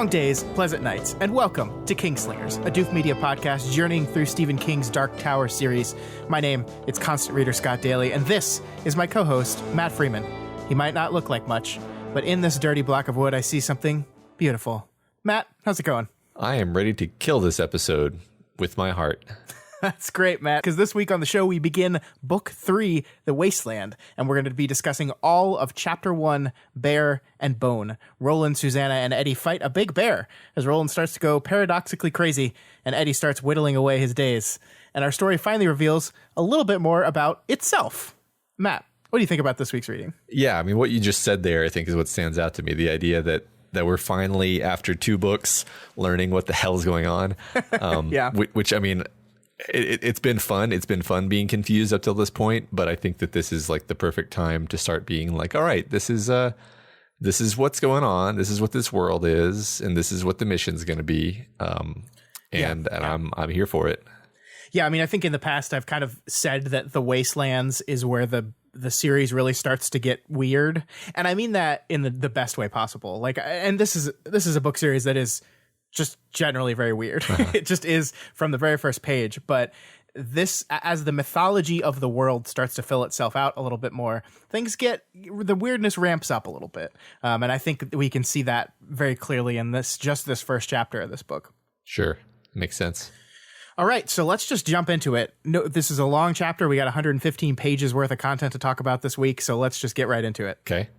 Long days, pleasant nights, and welcome to Kingslingers, a Doof Media podcast journeying through Stephen King's Dark Tower series. My name is Constant Reader Scott Daly, and this is my co-host, Matt Freeman. He might not look like much, but in this dirty block of wood, I see something beautiful. Matt, how's it going? I am ready to kill this episode with my heart. That's great, Matt, because this week on the show, we begin Book 3, The Wasteland, and we're going to be discussing all of Chapter 1, Bear and Bone. Roland, Susannah, and Eddie fight a big bear as Roland starts to go paradoxically crazy, and Eddie starts whittling away his days. And our story finally reveals a little bit more about itself. Matt, what do you think about this week's reading? Yeah, I mean, what you just said there, I think, is what stands out to me. The idea that we're finally, after 2 books, learning what the hell is going on. Yeah. Which, I mean, it's been fun. It's been fun being confused up till this point, but I think that this is like the perfect time to start being like, all right, this is what's going on. This is what this world is, and this is what the mission's going to be. And I'm here for it. Yeah, I mean, I think in the past I've kind of said that The Wastelands is where the series really starts to get weird, and I mean that in the best way possible. Like, and this is a book series that is just generally very weird. It just is from the very first page. But this, as the mythology of the world starts to fill itself out a little bit more, the weirdness ramps up a little bit. And I think we can see that very clearly in this first chapter of this book. Sure. Makes sense. All right, so let's just jump into it. No, this is a long chapter. We got 115 pages worth of content to talk about this week, so let's just get right into it. Okay.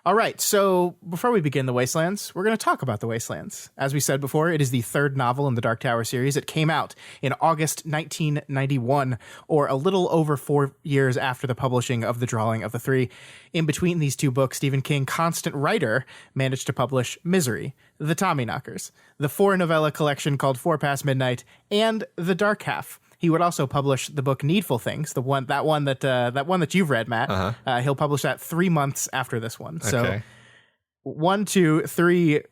All right, so before we begin The Wastelands, we're going to talk about The Wastelands. As we said before, it is the 3rd novel in the Dark Tower series. It came out in August 1991, or a little over 4 years after the publishing of The Drawing of the Three. In between these 2 books, Stephen King, constant writer, managed to publish Misery, The Tommyknockers, the 4-novella collection called 4 Past Midnight, and The Dark Half. He would also publish the book Needful Things, that one that you've read, Matt. Uh-huh. He'll publish that 3 months after this one. So okay. 1, 2, 3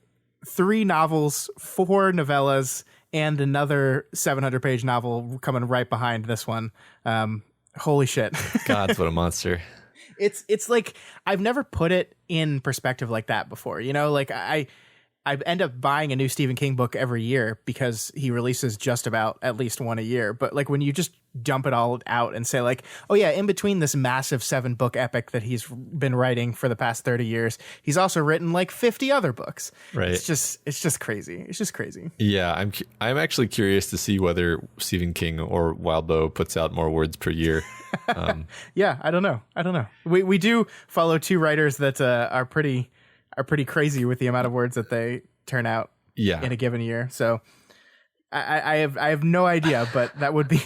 novels, 4 novellas, and another 700-page novel coming right behind this one. Holy shit. God, what a monster. It's like, I've never put it in perspective like that before. You know, like I end up buying a new Stephen King book every year because he releases just about at least one a year. But like when you just dump it all out and say like, oh yeah, in between this massive 7-book epic that he's been writing for the past 30 years, he's also written like 50 other books. Right. It's just crazy. It's just crazy. Yeah. I'm actually curious to see whether Stephen King or Wildbow puts out more words per year. Yeah. I don't know. We do follow 2 writers that are pretty crazy with the amount of words that they turn out in a given year. So I have no idea, but that would be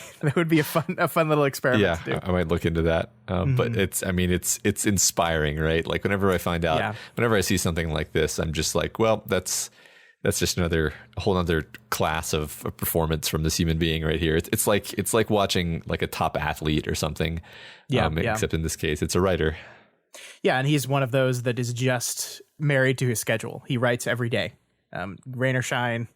a fun little experiment to do. I might look into that. But it's inspiring, right? Like whenever I see something like this, I'm just like, well, that's just a whole other class of performance from this human being right here. It's like watching like a top athlete or something. Except in this case, it's a writer. Yeah, and he's one of those that is just married to his schedule. He writes every day, rain or shine.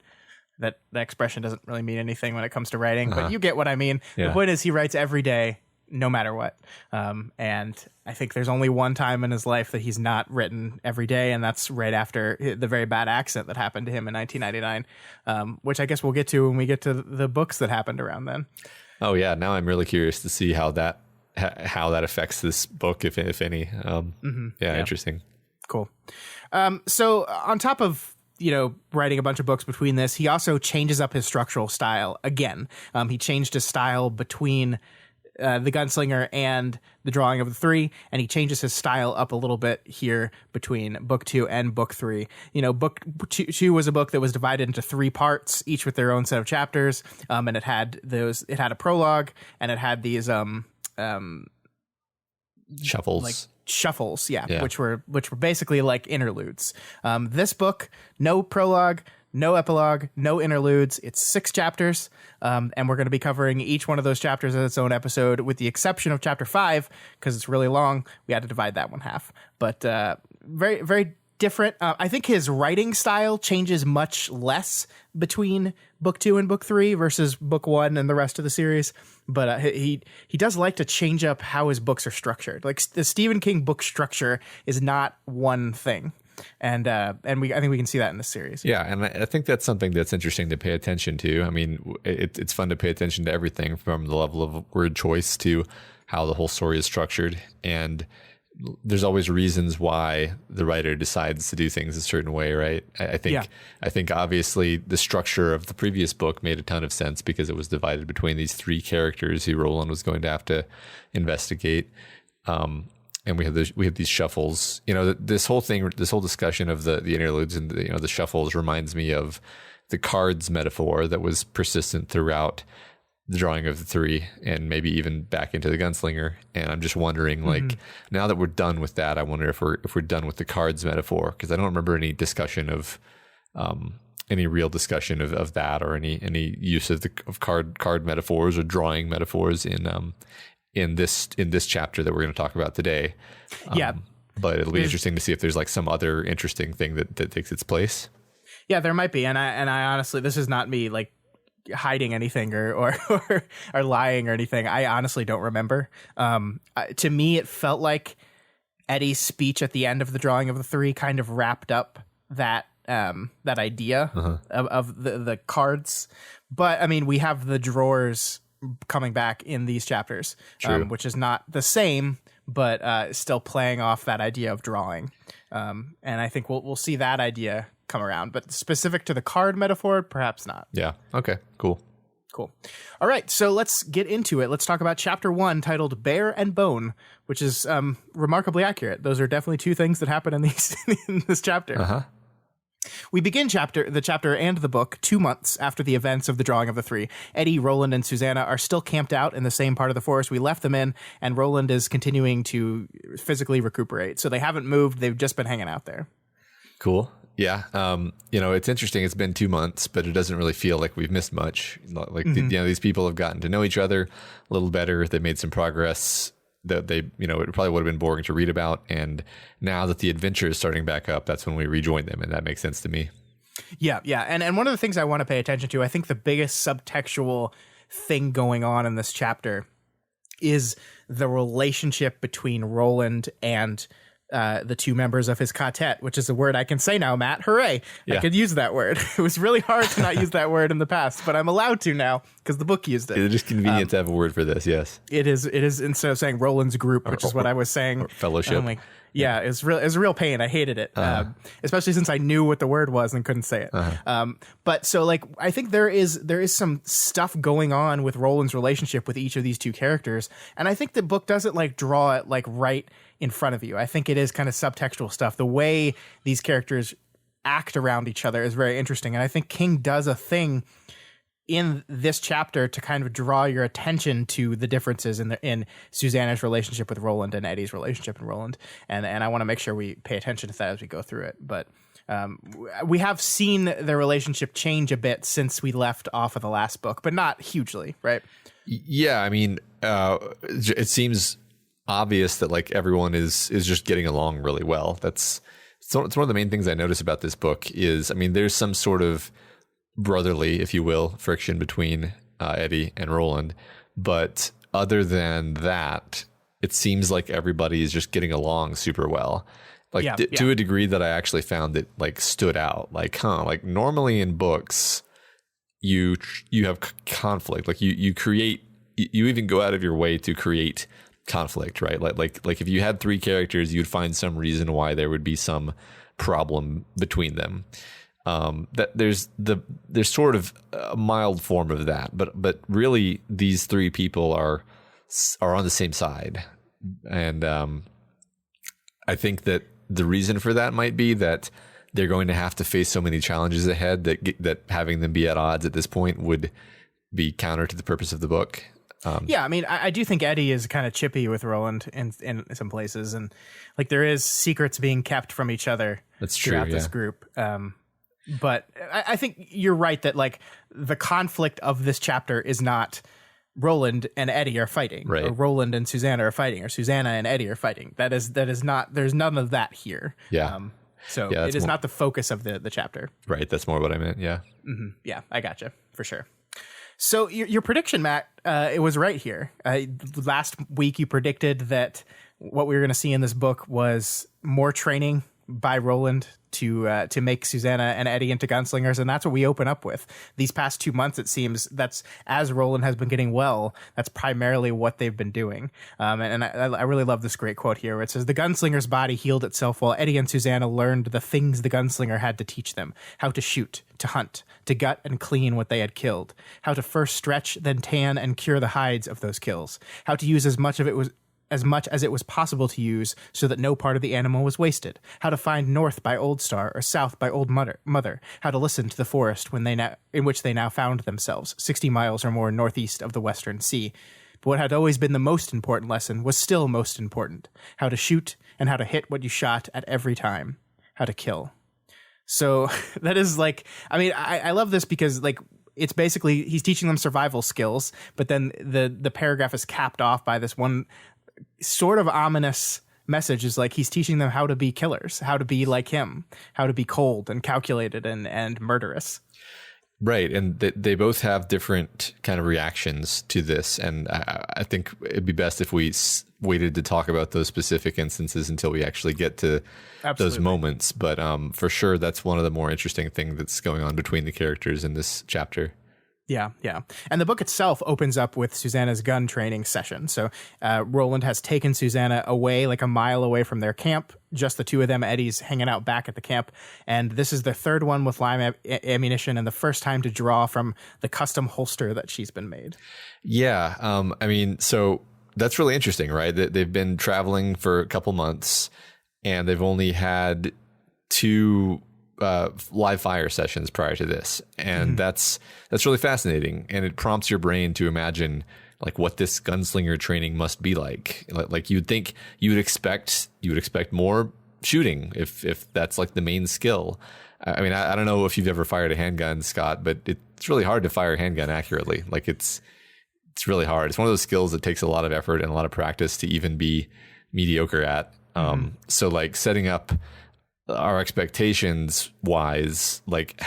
That expression doesn't really mean anything when it comes to writing, but you get what I mean. Yeah. The point is he writes every day, no matter what. And I think there's only one time in his life that he's not written every day, and that's right after the very bad accident that happened to him in 1999, which I guess we'll get to when we get to the books that happened around then. Oh, yeah. Now I'm really curious to see how that affects this book, if any. Interesting. Cool. So on top of, writing a bunch of books between this, he also changes up his structural style again. He changed his style between The Gunslinger and The Drawing of the Three, and he changes his style up a little bit here between book 2 and book 3. Book 2 was a book that was divided into 3 parts, each with their own set of chapters. And it had a prologue, and it had these shuffles, which were basically like interludes. This book, no prologue, no epilogue, no interludes. It's 6 chapters, and we're going to be covering each one of those chapters as its own episode, with the exception of chapter 5, because it's really long. We had to divide that one half. But very, very different. I think his writing style changes much less between book 2 and book 3 versus book 1 and the rest of the series. But he does like to change up how his books are structured. Like the Stephen King book structure is not one thing. and I think we can see that in this series. Yeah, and I think that's something that's interesting to pay attention to. I mean, it's fun to pay attention to everything from the level of word choice to how the whole story is structured, and there's always reasons why the writer decides to do things a certain way, right? I think obviously the structure of the previous book made a ton of sense because it was divided between these three characters who Roland was going to have to investigate. And we have these shuffles. This whole discussion of the interludes and the shuffles reminds me of the cards metaphor that was persistent throughout the drawing of the three, and maybe even back into the gunslinger. And I'm just wondering, now that we're done with that, I wonder if we're done with the cards metaphor, because I don't remember any discussion of any real discussion of that, or any use of card metaphors or drawing metaphors in this chapter that we're going to talk about today. But it'll be interesting to see if there's like some other interesting thing that takes its place. Yeah, there might be. And I honestly, this is not me like hiding anything or lying or anything. I honestly don't remember. To me, it felt like Eddie's speech at the end of the drawing of the three kind of wrapped up that idea of the cards. But I mean, we have the drawers coming back in these chapters, which is not the same, but still playing off that idea of drawing. And I think we'll see that idea come around, but specific to the card metaphor, perhaps not. Yeah. Okay, cool. All right, so let's get into it. Let's talk about chapter 1, titled Bear and Bone, which is remarkably accurate. Those are definitely two things that happen in this chapter. We begin the chapter and the book 2 months after the events of the drawing of the three. Eddie, Roland, and Susannah are still camped out in the same part of the forest we left them in, and Roland is continuing to physically recuperate. So they haven't moved. They've just been hanging out there. Cool. Yeah. It's interesting. It's been 2 months, but it doesn't really feel like we've missed much. Like, these people have gotten to know each other a little better. They made some progress that it probably would have been boring to read about. And now that the adventure is starting back up, that's when we rejoin them. And that makes sense to me. Yeah. Yeah. And one of the things I want to pay attention to, I think the biggest subtextual thing going on in this chapter is the relationship between Roland and the two members of his Ka-tet, which is a word I can say now, Matt. Hooray. Yeah. I could use that word. It was really hard to not use that word in the past, but I'm allowed to now because the book used it. It's just convenient to have a word for this, yes. It is, instead of saying Roland's group, which is what I was saying. Fellowship. Yeah, it was a real pain. I hated it, especially since I knew what the word was and couldn't say it. But so I think there is some stuff going on with Roland's relationship with each of these two characters, and I think the book doesn't draw it right in front of you. I think it is kind of subtextual stuff. The way these characters act around each other is very interesting, and I think King does a thing in this chapter to kind of draw your attention to the differences in Susannah's relationship with Roland and Eddie's relationship with Roland. And I want to make sure we pay attention to that as we go through it. But we have seen their relationship change a bit since we left off of the last book, but not hugely, right? Yeah, I mean, it seems obvious that everyone is just getting along really well. It's one of the main things I notice about this book is, I mean, there's some sort of brotherly, if you will, friction between Eddie and Roland. But other than that, it seems like everybody is just getting along super well. To a degree that I actually found it stood out. Normally in books, you have conflict. You create, you even go out of your way to create conflict, right? Like if you had three characters, you'd find some reason why there would be some problem between them. That there's sort of a mild form of that, but really these three people are on the same side, and I think that the reason for that might be that they're going to have to face so many challenges ahead that having them be at odds at this point would be counter to the purpose of the book. Yeah, I mean, I do think Eddie is kind of chippy with Roland in some places, and there is secrets being kept from each other. That's true, throughout this group. But I think you're right that the conflict of this chapter is not Roland and Eddie are fighting, right, or Roland and Susannah are fighting, or Susannah and Eddie are fighting. That is not. There's none of that here. Yeah. So it is not the focus of the chapter. Right. That's more what I meant. Yeah. Mm-hmm. Yeah, I gotcha for sure. So your prediction, Matt, it was right here. Last week you predicted that what we were going to see in this book was more training by Roland to make Susannah and Eddie into gunslingers, and that's what we open up with. These past 2 months, it seems, that's as Roland has been getting well, that's primarily what they've been doing. And I really love this great quote here where it says, "The gunslinger's body healed itself while Eddie and Susannah learned the things the gunslinger had to teach them: how to shoot, to hunt, to gut and clean what they had killed, how to first stretch, then tan and cure the hides of those kills, how to use as much as it was possible to use so that no part of the animal was wasted, how to find north by Old Star or south by Old Mother, how to listen to the forest in which they now found themselves, 60 miles or more northeast of the Western Sea. But what had always been the most important lesson was still most important: how to shoot and how to hit what you shot at every time, how to kill." So that is like, I mean, I love this because like, it's basically, he's teaching them survival skills, but then the paragraph is capped off by this one sort of ominous message, is like he's teaching them how to be killers, how to be like him, how to be cold and calculated and murderous. Right. And they both have different kind of reactions to this. And I think it'd be best if we waited to talk about those specific instances until we actually get to those moments. But for sure, that's one of the more interesting things that's going on between the characters in this chapter. Yeah, yeah. And the book itself opens up with Susannah's gun training session. So Roland has taken Susannah away, like a mile away from their camp. Just the two of them. Eddie's hanging out back at the camp. And this is the third one with lime ammunition and the first time to draw from the custom holster that she's been made. Yeah. I mean, so that's really interesting, right? They've been traveling for a couple months and they've only had 2 live fire sessions prior to this, and that's really fascinating, and it prompts your brain to imagine like what this gunslinger training must be like. Like you'd think you would expect more shooting if that's like the main skill. I mean, I don't know if you've ever fired a handgun, Scott, but it's really hard to fire a handgun accurately. Like it's really hard. It's one of those skills that takes a lot of effort and a lot of practice to even be mediocre at. So like setting up our expectations wise, like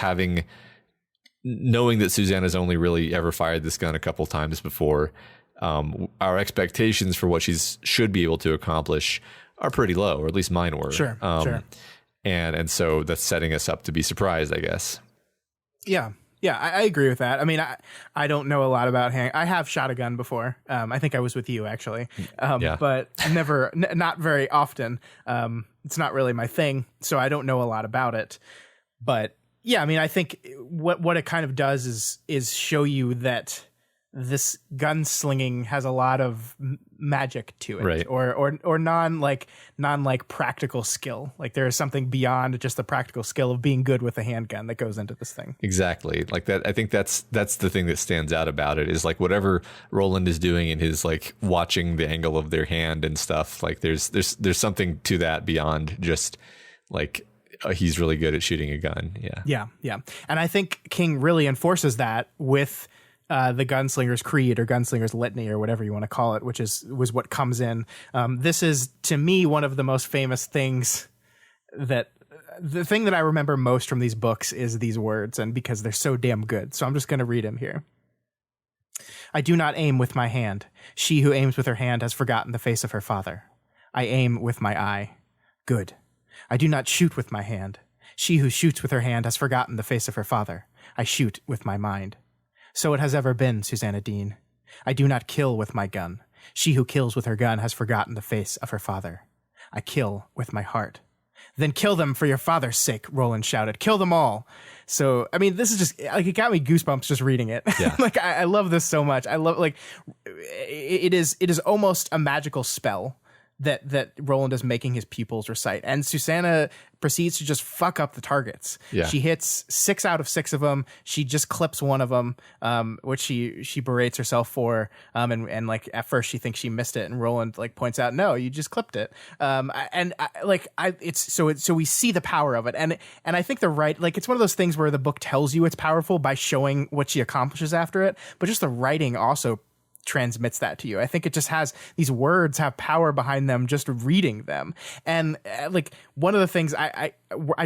knowing that Susannah's only really ever fired this gun a couple times before, our expectations for what should be able to accomplish are pretty low, or at least mine were. Sure. And so that's setting us up to be surprised, I guess. Yeah. Yeah, I agree with that. I mean, I don't know a lot about I have shot a gun before. I think I was with you actually, but not very often. It's not really my thing, so I don't know a lot about it. But yeah, I mean, I think what it kind of does is show you that this gunslinging has a lot of magic to it, right? Or non practical skill. Like there is something beyond just the practical skill of being good with a handgun that goes into this thing. Exactly. Like that. I think that's the thing that stands out about it, is like whatever Roland is doing in his like watching the angle of their hand and stuff. Like there's something to that beyond just like he's really good at shooting a gun. Yeah. And I think King really enforces that with the Gunslinger's Creed or Gunslinger's Litany or whatever you want to call it, was what comes in. This is, to me, one of the most famous things. The thing that I remember most from these books is these words, and because they're so damn good. So I'm just going to read them here. "I do not aim with my hand. She who aims with her hand has forgotten the face of her father. I aim with my eye. Good. I do not shoot with my hand. She who shoots with her hand has forgotten the face of her father. I shoot with my mind. So it has ever been, Susannah Dean. I do not kill with my gun. She who kills with her gun has forgotten the face of her father. I kill with my heart." "Then kill them for your father's sake," Roland shouted. "Kill them all." So, I mean, this is just, like, it got me goosebumps just reading it. Yeah. Like, I love this so much. I love, like, it is almost a magical spell that Roland is making his pupils recite. And Susannah proceeds to just fuck up the targets. Yeah. She hits 6 out of 6 of them. She just clips one of them, which she berates herself for. And like at first she thinks she missed it, and Roland like points out, "No, you just clipped it." So we see the power of it. And I think it's one of those things where the book tells you it's powerful by showing what she accomplishes after it, but just the writing also transmits that to you. I think it just has, these words have power behind them just reading them. And like one of the things, I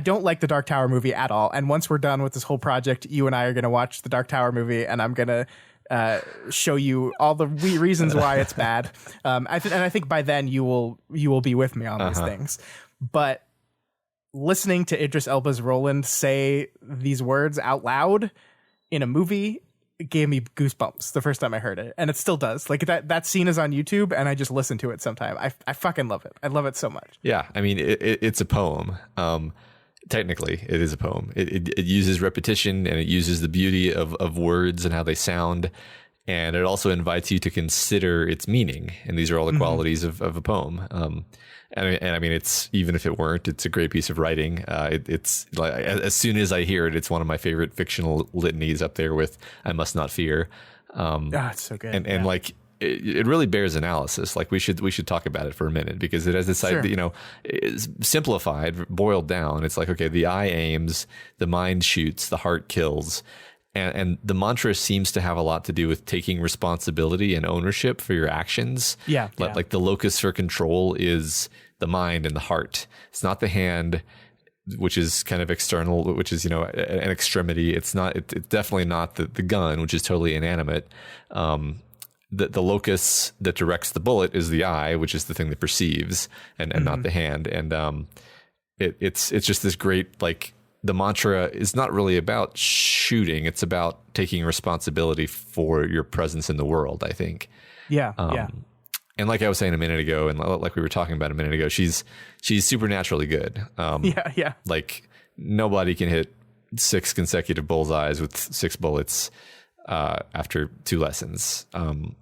don't like the Dark Tower movie at all. And once we're done with this whole project, you and I are going to watch the Dark Tower movie, and I'm going to show you all the reasons why it's bad. And I think by then you will be with me on these things. But listening to Idris Elba's Roland say these words out loud in a movie gave me goosebumps the first time I heard it, and it still does. Like that scene is on YouTube, and I just listen to it sometime. I fucking love it. I love it so much. Yeah, I mean, it's a poem. Technically, it is a poem. It uses repetition, and it uses the beauty of words and how they sound, and it also invites you to consider its meaning. And these are all the qualities of a poem. And I mean, it's, even if it weren't, it's a great piece of writing. It's like, as soon as I hear it, it's one of my favorite fictional litanies, up there with "I Must Not Fear." It's so good. And like, it really bears analysis. Like, we should talk about it for a minute, because it has this side that, you know, is simplified, boiled down. It's like, okay, the eye aims, the mind shoots, the heart kills. And the mantra seems to have a lot to do with taking responsibility and ownership for your actions. Yeah. Like the locus for control is the mind and the heart. It's not the hand, which is kind of external, which is, you know, an extremity. It's definitely not the gun, which is totally inanimate. The locus that directs the bullet is the eye, which is the thing that perceives, and not the hand. And it's just this great, like, the mantra is not really about shooting. It's about taking responsibility for your presence in the world, I think. Yeah. And like I was saying a minute ago, and like we were talking about a minute ago, she's supernaturally good. Yeah. Like, nobody can hit 6 consecutive bullseyes with 6 bullets after 2 lessons. And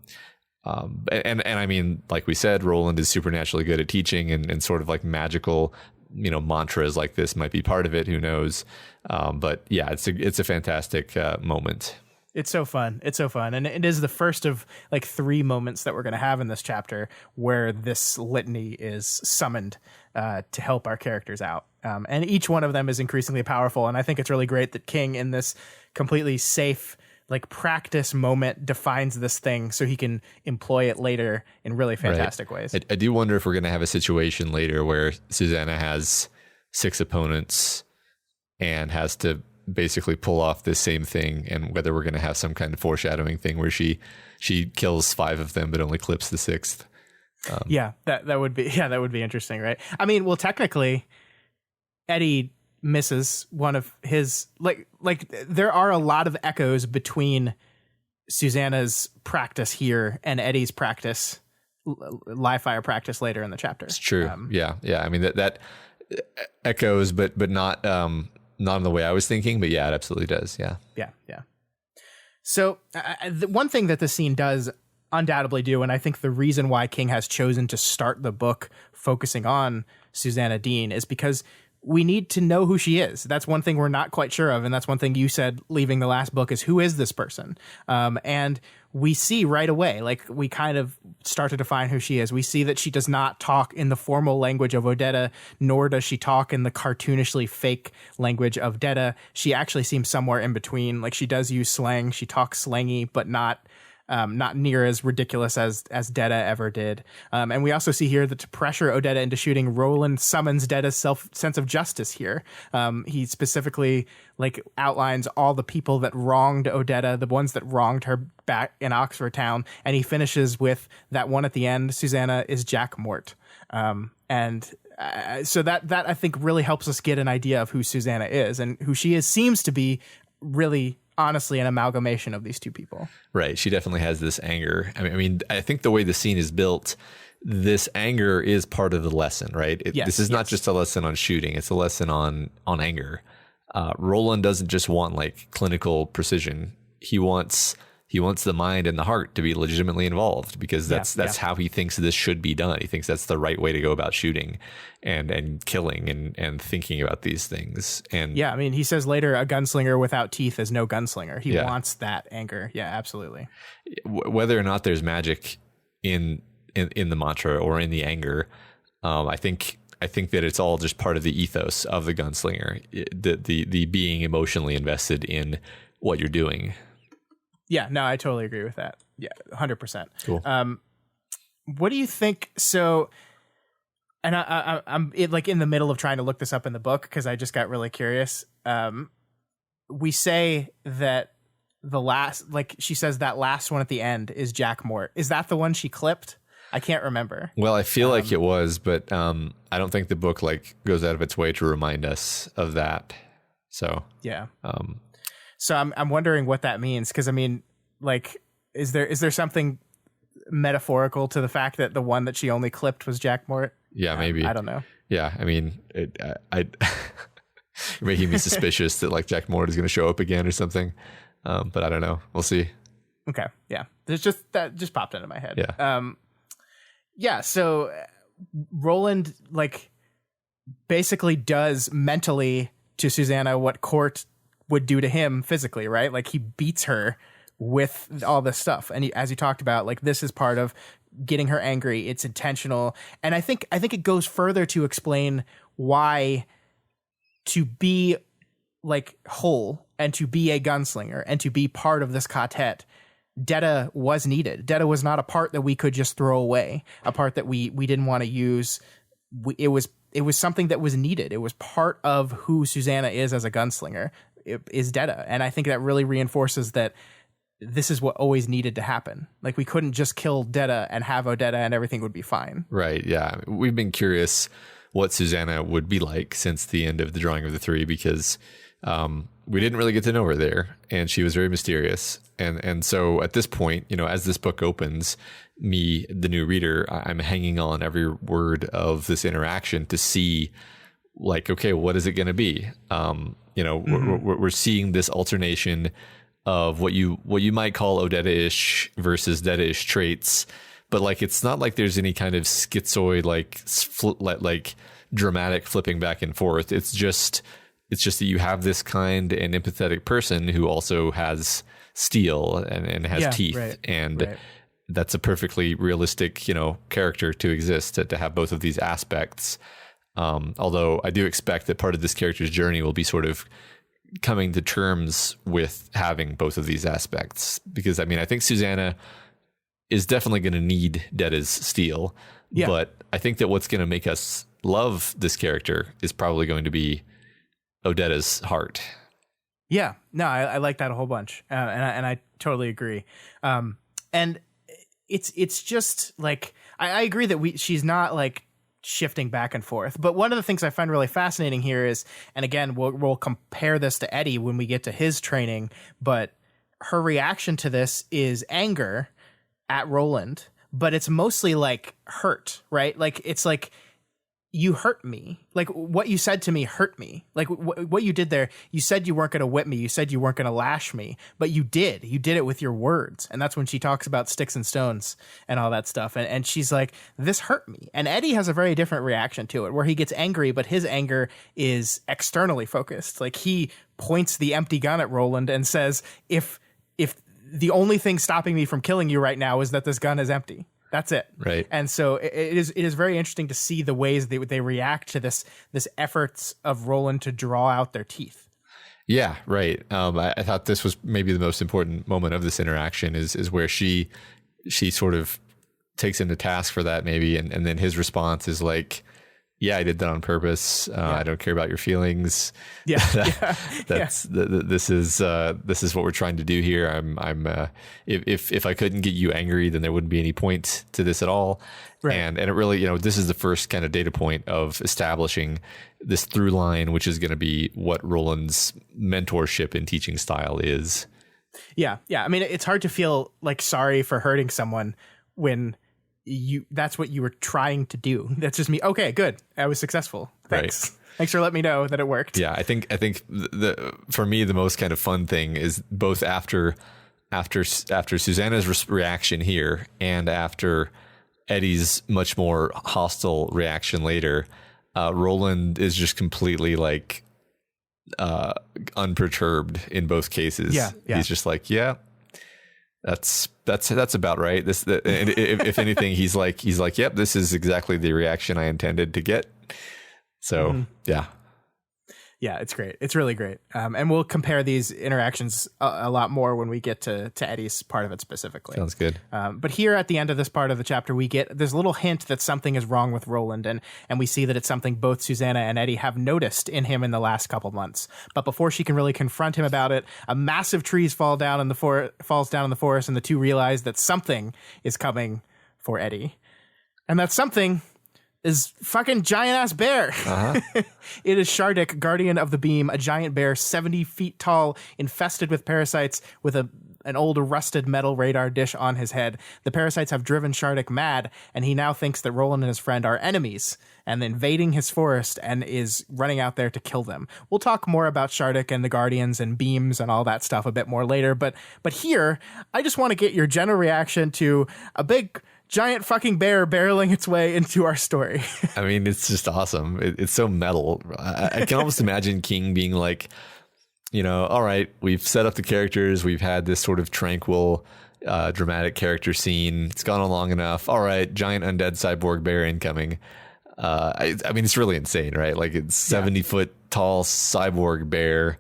I mean, like we said, Roland is supernaturally good at teaching, and sort of like magical, you know, mantras like this might be part of it. Who knows? But yeah, it's a fantastic moment. It's so fun. And it is the first of like 3 moments that we're going to have in this chapter where this litany is summoned to help our characters out. And each one of them is increasingly powerful. And I think it's really great that King, in this completely safe, like, practice moment, defines this thing so he can employ it later in really fantastic ways. I do wonder if we're going to have a situation later where Susannah has 6 opponents and has to basically pull off this same thing, and whether we're going to have some kind of foreshadowing thing where she kills 5 of them but only clips the 6th. That would be interesting, right? I mean, well, technically, Eddie misses one of his, like there are a lot of echoes between Susannah's practice here and Eddie's practice, live fire practice later in the chapter. It's true. Yeah. I mean, that echoes, but not in the way I was thinking. But yeah, it absolutely does. Yeah. So the one thing that this scene does undoubtedly do, and I think the reason why King has chosen to start the book focusing on Susannah Dean, is because we need to know who she is. That's one thing we're not quite sure of. And that's one thing you said leaving the last book, is who is this person? And we see right away, like, we kind of start to define who she is. We see that she does not talk in the formal language of Odetta, nor does she talk in the cartoonishly fake language of Detta. She actually seems somewhere in between. Like, she does use slang. She talks slangy, but not near as ridiculous as Detta ever did. And we also see here that to pressure Odetta into shooting, Roland summons Detta's sense of justice here. He specifically, like, outlines all the people that wronged Odetta, the ones that wronged her back in Oxford Town, and he finishes with that one at the end: Susannah is Jack Mort. So that I think really helps us get an idea of who Susannah is, and who she is seems to be really, honestly, an amalgamation of these 2 people. Right. She definitely has this anger. I mean, I think the way the scene is built, this anger is part of the lesson, right? This is not just a lesson on shooting. It's a lesson on anger. Roland doesn't just want, like, clinical precision. He wants the mind and the heart to be legitimately involved, because that's how he thinks this should be done. He thinks that's the right way to go about shooting and killing and thinking about these things. And yeah, I mean, he says later, a gunslinger without teeth is no gunslinger. He wants that anger. Yeah, absolutely. Whether or not there's magic in the mantra or in the anger, I think that it's all just part of the ethos of the gunslinger, the being emotionally invested in what you're doing. Yeah, no, I totally agree with that. Yeah, 100%. Cool. What do you think? So, and I'm like in the middle of trying to look this up in the book, because I just got really curious. We say that the last, like, she says that last one at the end is Jack Mort. Is that the one she clipped? I can't remember. Well, I feel like it was, but I don't think the book like goes out of its way to remind us of that. So yeah. So I'm wondering what that means, because I mean, like, is there something metaphorical to the fact that the one that she only clipped was Jack Mort? Yeah, maybe. I don't know. Yeah, I mean, you're making me suspicious that like Jack Mort is going to show up again or something. But I don't know. We'll see. Okay. Yeah. There's just that just popped into my head. Yeah. Yeah. So Roland like basically does mentally to Susannah what Court would do to him physically, right? Like he beats her with all this stuff. And as you talked about, like this is part of getting her angry. It's intentional. And I think it goes further to explain why to be like whole and to be a gunslinger and to be part of this Ka-tet, Detta was needed. Detta was not a part that we could just throw away, a part that we didn't want to use. It was something that was needed. It was part of who Susannah is as a gunslinger, is Detta. And I think that really reinforces that this is what always needed to happen. Like we couldn't just kill Detta and have Odetta and everything would be fine. Right. Yeah. We've been curious what Susannah would be like since the end of the Drawing of the Three, because we didn't really get to know her there, and she was very mysterious. And so at this point, you know, as this book opens, me, the new reader, I'm hanging on every word of this interaction to see, like, okay, what is it going to be? You know, we're seeing this alternation of what you might call Odetta-ish versus Detta-ish traits, but like it's not like there's any kind of schizoid like dramatic flipping back and forth. It's just that you have this kind and empathetic person who also has steel and has teeth, right, and right. That's a perfectly realistic, you know, character to exist, to have both of these aspects. Although I do expect that part of this character's journey will be sort of coming to terms with having both of these aspects, because I mean, I think Susannah is definitely going to need Detta's steel, but I think that what's going to make us love this character is probably going to be Odetta's heart. Yeah, no, I like that a whole bunch, and I totally agree. And it's just like I agree that she's not like shifting back and forth. But one of the things I find really fascinating here is, and again, we'll compare this to Eddie when we get to his training, but her reaction to this is anger at Roland, but it's mostly like hurt, right? Like it's like, you hurt me. Like what you said to me hurt me. Like what you did there, you said you weren't going to whip me. You said you weren't going to lash me, but you did. You did it with your words. And that's when she talks about sticks and stones and all that stuff. And she's like, this hurt me. And Eddie has a very different reaction to it, where he gets angry, but his anger is externally focused. Like he points the empty gun at Roland and says, if the only thing stopping me from killing you right now is that this gun is empty. That's it. Right. And so it is very interesting to see the ways they react to this efforts of Roland to draw out their teeth. Yeah, right. I thought this was maybe the most important moment of this interaction is where she sort of takes him to task for that maybe, and then his response is like, yeah, I did that on purpose. I don't care about your feelings. Yeah, this is what we're trying to do here. If I couldn't get you angry, then there wouldn't be any point to this at all. Right. And it really, you know, this is the first kind of data point of establishing this through line, which is going to be what Roland's mentorship and teaching style is. Yeah. I mean, it's hard to feel like sorry for hurting someone when that's what you were trying to do. That's just me. Okay, good. I was successful. Thanks. Right. Thanks for letting me know that it worked. Yeah, I think for me the most kind of fun thing is both after Susannah's reaction here and after Eddie's much more hostile reaction later, Roland is just completely like unperturbed in both cases. Yeah. He's just like, yeah. That's about right. If anything, he's like, yep, this is exactly the reaction I intended to get. So yeah, it's great. It's really great. And we'll compare these interactions a lot more when we get to Eddie's part of it specifically. Sounds good. But here at the end of this part of the chapter, we get this little hint that something is wrong with Roland, and we see that it's something both Susannah and Eddie have noticed in him in the last couple months. But before she can really confront him about it, a massive tree falls down in the forest, and the two realize that something is coming for Eddie. And that something is fucking giant-ass bear. It is Shardik, guardian of the beam, a giant bear 70 feet tall, infested with parasites, with an old rusted metal radar dish on his head. The parasites have driven Shardik mad, and he now thinks that Roland and his friend are enemies and invading his forest and is running out there to kill them. We'll talk more about Shardik and the Guardians and beams and all that stuff a bit more later, but here, I just want to get your general reaction to a big giant fucking bear barreling its way into our story. I mean, it's just awesome. It's so metal. I can almost imagine King being like, all right, we've set up the characters. We've had this sort of tranquil, dramatic character scene. It's gone on long enough. All right, giant undead cyborg bear incoming. I mean, it's really insane, right? Like, it's 70-foot tall cyborg bear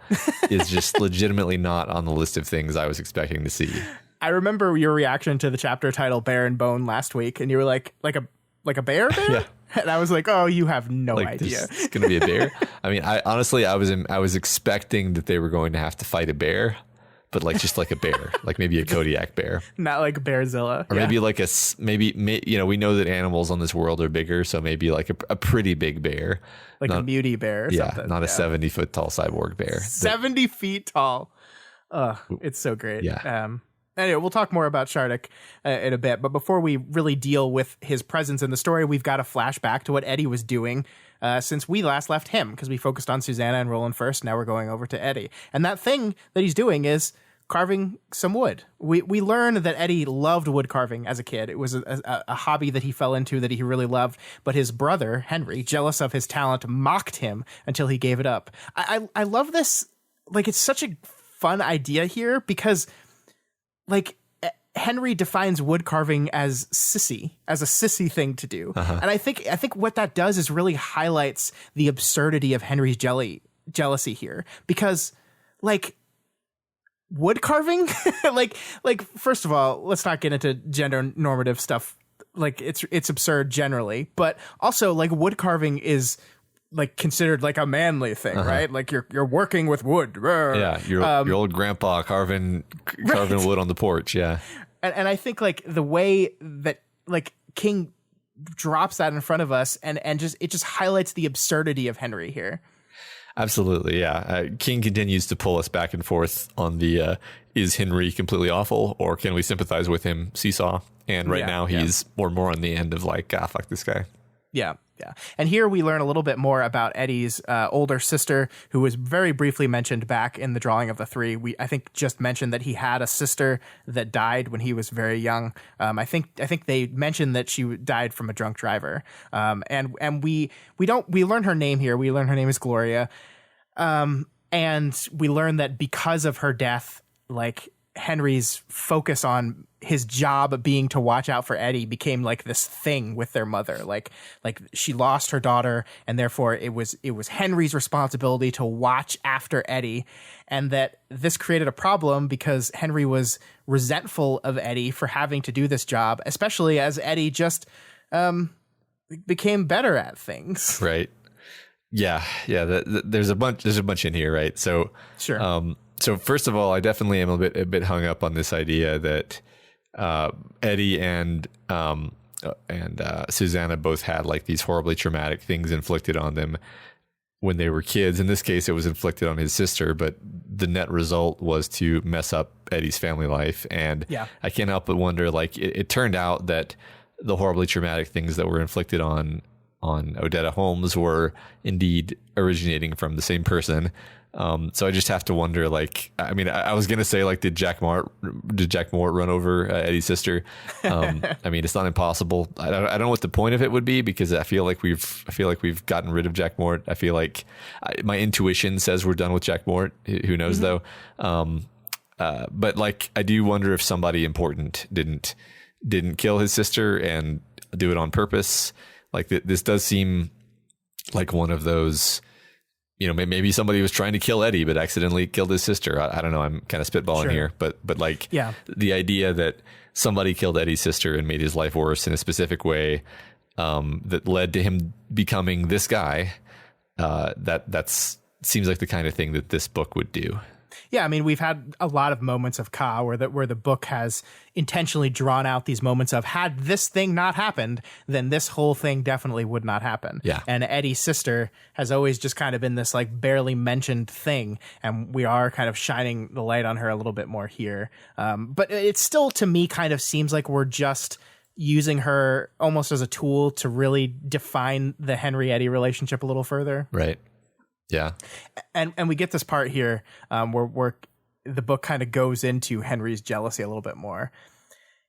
is just legitimately not on the list of things I was expecting to see. I remember your reaction to the chapter title Bear and Bone last week, and you were like a bear? Yeah. And I was like, oh, you have no idea. It's going to be a bear. I mean, I was expecting that they were going to have to fight a bear, but just like a bear, like maybe a Kodiak bear, not like Bearzilla, or maybe like we know that animals on this world are bigger, so maybe like a pretty big bear, like a muty bear, or something. Not a 70-foot tall cyborg bear, 70 feet tall. It's so great. Yeah. Anyway, we'll talk more about Shardik in a bit, but before we really deal with his presence in the story, we've got to flash back to what Eddie was doing since we last left him, because we focused on Susannah and Roland first. Now we're going over to Eddie. And that thing that he's doing is carving some wood. We learn that Eddie loved wood carving as a kid. It was a hobby that he fell into that he really loved, but his brother, Henry, jealous of his talent, mocked him until he gave it up. I love this. It's such a fun idea here because Henry defines wood carving as a sissy thing to do. And I think what that does is really highlights the absurdity of Henry's jealousy here, because wood carving, first of all, let's not get into gender normative stuff. It's absurd generally, but also wood carving is considered a manly thing, right? You're working with wood. Yeah, your old grandpa carving wood on the porch. Yeah, and I think the way that King drops that in front of us, and it just highlights the absurdity of Henry here. Absolutely, yeah. King continues to pull us back and forth on the is Henry completely awful, or can we sympathize with him seesaw? And right now he's more on the end of fuck this guy. Yeah. Yeah. And here we learn a little bit more about Eddie's older sister, who was very briefly mentioned back in the drawing of the three. I think just mentioned that he had a sister that died when he was very young. I think they mentioned that she died from a drunk driver. And we learn her name here. We learn her name is Gloria. And we learn that because of her death, Henry's focus on his job being to watch out for Eddie became this thing with their mother. She lost her daughter, and therefore it was Henry's responsibility to watch after Eddie, and that this created a problem because Henry was resentful of Eddie for having to do this job, especially as Eddie just became better at things. Right. Yeah. There's a bunch in here, right? So sure. So first of all, I definitely am a bit hung up on this idea that Eddie and Susannah both had these horribly traumatic things inflicted on them when they were kids. In this case, it was inflicted on his sister, but the net result was to mess up Eddie's family life. And I can't help but wonder, it turned out that the horribly traumatic things that were inflicted on Odetta Holmes were indeed originating from the same person. So I just have to wonder, I was going to say, did Jack Mort run over Eddie's sister? I mean, it's not impossible. I don't know what the point of it would be, because I feel like we've gotten rid of Jack Mort. I feel like my intuition says we're done with Jack Mort. Who knows though? But I do wonder if somebody important didn't kill his sister and do it on purpose. This does seem like one of those, maybe somebody was trying to kill Eddie, but accidentally killed his sister. I don't know. I'm kind of spitballing here, but the idea that somebody killed Eddie's sister and made his life worse in a specific way, that led to him becoming this guy, that seems like the kind of thing that this book would do. Yeah, I mean, we've had a lot of moments of Ka where the book has intentionally drawn out these moments of, had this thing not happened, then this whole thing definitely would not happen. Yeah. And Eddie's sister has always just kind of been this like barely mentioned thing, and we are kind of shining the light on her a little bit more here. But it still, to me, kind of seems like we're just using her almost as a tool to really define the Henry-Eddie relationship a little further. Right. Yeah. And we get this part here where the book kind of goes into Henry's jealousy a little bit more.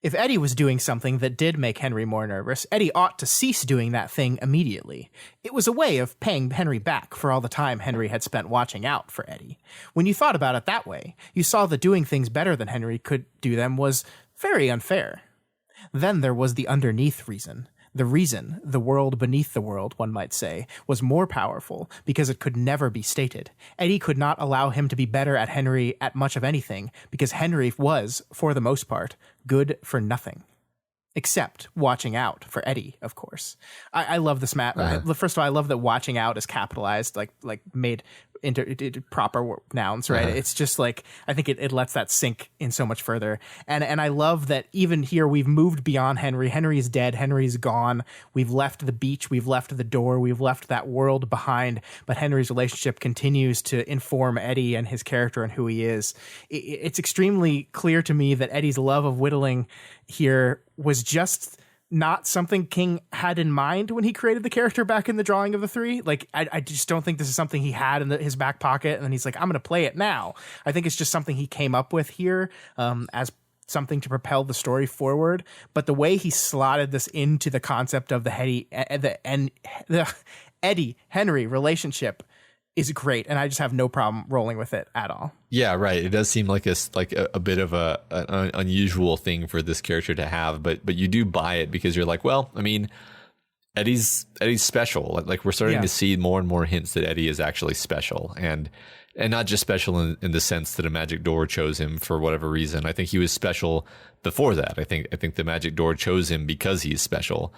If Eddie was doing something that did make Henry more nervous, Eddie ought to cease doing that thing immediately. It was a way of paying Henry back for all the time Henry had spent watching out for Eddie. When you thought about it that way, you saw that doing things better than Henry could do them was very unfair. Then there was the underneath reason. The reason, the world beneath the world, one might say, was more powerful because it could never be stated. Eddie could not allow him to be better at Henry at much of anything because Henry was, for the most part, good for nothing. Except watching out for Eddie, of course. I love this, Matt. First of all, I love that watching out is capitalized, like made into proper nouns, right? It's just like, I think it lets that sink in so much further. And I love that even here we've moved beyond Henry. Henry's dead. Henry's gone. We've left the beach. We've left the door. We've left that world behind. But Henry's relationship continues to inform Eddie and his character and who he is. It's extremely clear to me that Eddie's love of whittling here was just not something King had in mind when he created the character back in the drawing of the three. Like, I just don't think this is something he had in his back pocket, and then he's like, I'm going to play it now. I think it's just something he came up with here as something to propel the story forward. But the way he slotted this into the concept of the Eddie-Henry relationship is great, and I just have no problem rolling with it at all. Yeah, right. It does seem like a bit of an unusual thing for this character to have, but you do buy it because you're like, well, I mean, Eddie's special. Like we're starting to see more and more hints that Eddie is actually special, and not just special in the sense that a magic door chose him for whatever reason. I think he was special before that. I think the magic door chose him because he's special.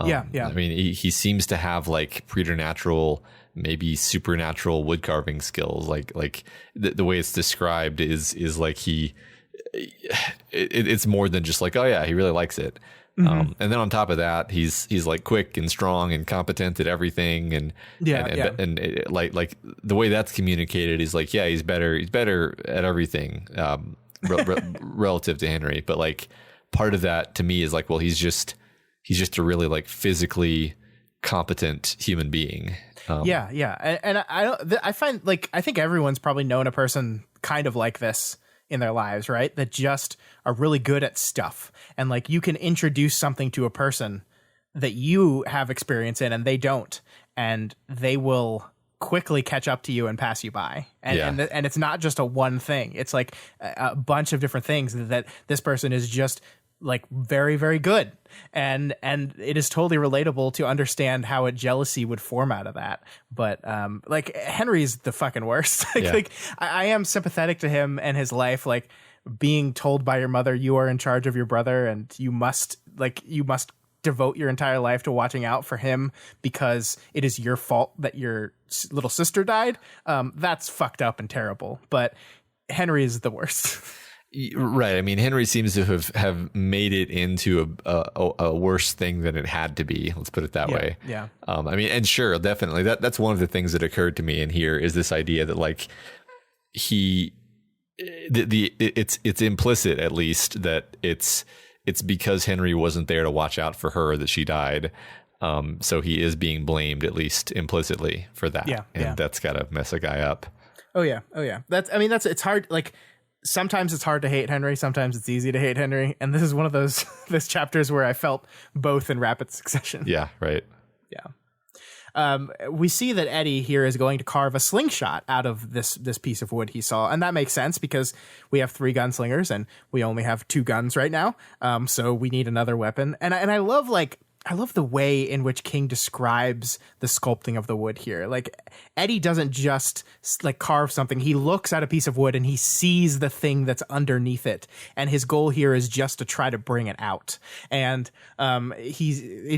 Yeah. I mean, he seems to have like preternatural, maybe supernatural wood carving skills. Like the way it's described is like it's more than just like, oh yeah, he really likes it. And then on top of that, he's like quick and strong and competent at everything, and like the way that's communicated is like, yeah, he's better at everything relative to Henry. But like part of that to me is like, well, he's just a really like physically competent human being. And I find like, I think everyone's probably known a person kind of like this in their lives, right? That just are really good at stuff. And like, you can introduce something to a person that you have experience in and they don't, and they will quickly catch up to you and pass you by. And it's not just a one thing. It's like a bunch of different things that this person is just like very, very good. And it is totally relatable to understand how a jealousy would form out of that. But like, Henry's the fucking worst. Like I am sympathetic to him and his life, like being told by your mother, you are in charge of your brother and you must devote your entire life to watching out for him because it is your fault that your little sister died. That's fucked up and terrible, but Henry is the worst. Right. I mean, Henry seems to have made it into a worse thing than it had to be. Let's put it that way. Yeah. I mean, and sure, definitely that's one of the things that occurred to me in here is this idea that like it's implicit, at least, that it's because Henry wasn't there to watch out for her that she died. So he is being blamed, at least implicitly, for that. And that's got to mess a guy up. Oh yeah. It's hard. Like, sometimes it's hard to hate Henry. Sometimes it's easy to hate Henry. And this is one of those chapters where I felt both in rapid succession. Yeah. Right. Yeah. We see that Eddie here is going to carve a slingshot out of this piece of wood he saw. And that makes sense because we have 3 gunslingers and we only have 2 guns right now. So we need another weapon. And I love, like, I love the way in which King describes the sculpting of the wood here. Like, Eddie doesn't just like carve something. He looks at a piece of wood and he sees the thing that's underneath it. And his goal here is just to try to bring it out. And it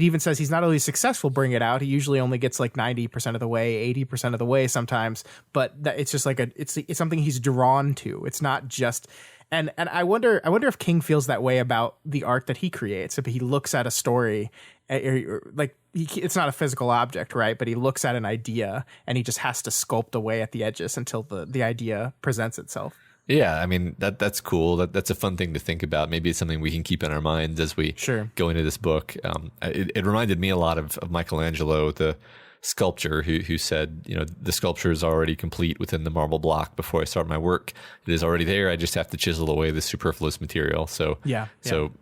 even says he's not always successful bringing it out. He usually only gets like 90% of the way, 80% of the way sometimes. But it's just like it's something he's drawn to. It's not just. And I wonder if King feels that way about the art that he creates. If he looks at a story, it's not a physical object, right? But he looks at an idea and he just has to sculpt away at the edges until the idea presents itself. Yeah, I mean, that's cool. That's a fun thing to think about. Maybe it's something we can keep in our minds as we go into this book. It reminded me a lot of Michelangelo, the sculptor, who said, the sculpture is already complete within the marble block before I start my work. It is already there. I just have to chisel away the superfluous material. So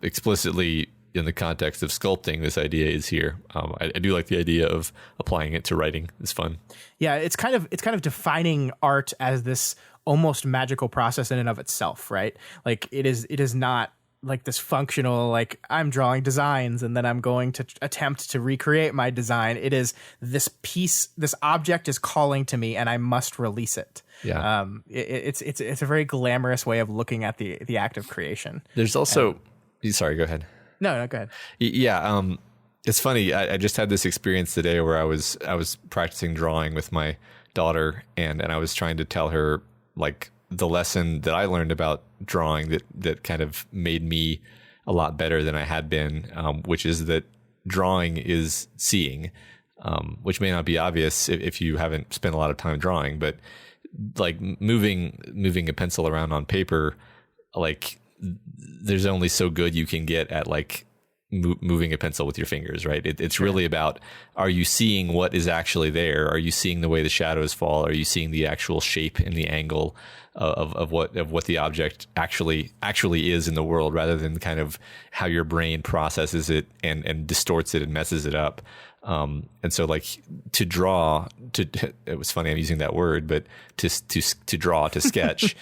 explicitly in the context of sculpting, this idea is here. I do like the idea of applying it to writing. It's fun. Yeah, it's kind of defining art as this almost magical process in and of itself, right? Like it is not like this functional, like I'm drawing designs and then I'm going to attempt to recreate my design. It is this piece, this object is calling to me and I must release it. Yeah. It's a very glamorous way of looking at the act of creation. There's also, sorry, go ahead. No, go ahead. Yeah. It's funny. I just had this experience today where I was practicing drawing with my daughter and I was trying to tell her like the lesson that I learned about drawing that kind of made me a lot better than I had been, which is that drawing is seeing, which may not be obvious if you haven't spent a lot of time drawing, but like moving a pencil around on paper, like there's only so good you can get at like moving a pencil with your fingers, right? It's really about, are you seeing what is actually there? Are you seeing the way the shadows fall? Are you seeing the actual shape and the angle of what the object actually is in the world, rather than kind of how your brain processes it and distorts it and messes it up? And so like to draw, it was funny I'm using that word, but to draw, to sketch,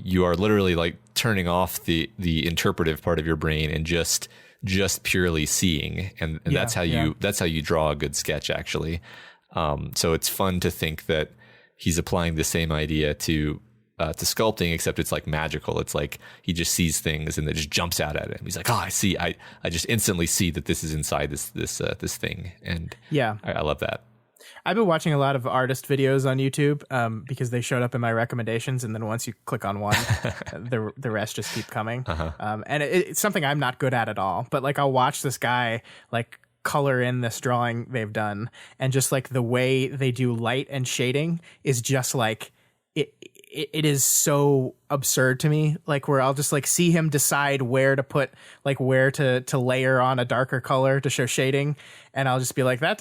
you are literally like turning off the interpretive part of your brain and just purely seeing, and that's how you draw a good sketch, actually. So it's fun to think that he's applying the same idea to sculpting, except it's like magical. It's like he just sees things and it just jumps out at him. He's like, I see. I just instantly see that this is inside this thing, and I love that. I've been watching a lot of artist videos on YouTube because they showed up in my recommendations, and then once you click on one, the rest just keep coming. And it's something I'm not good at all. But like I'll watch this guy like color in this drawing they've done, and just like the way they do light and shading is just like it is so absurd to me, like where I'll just like see him decide where to put, like where to layer on a darker color to show shading, and I'll just be like, that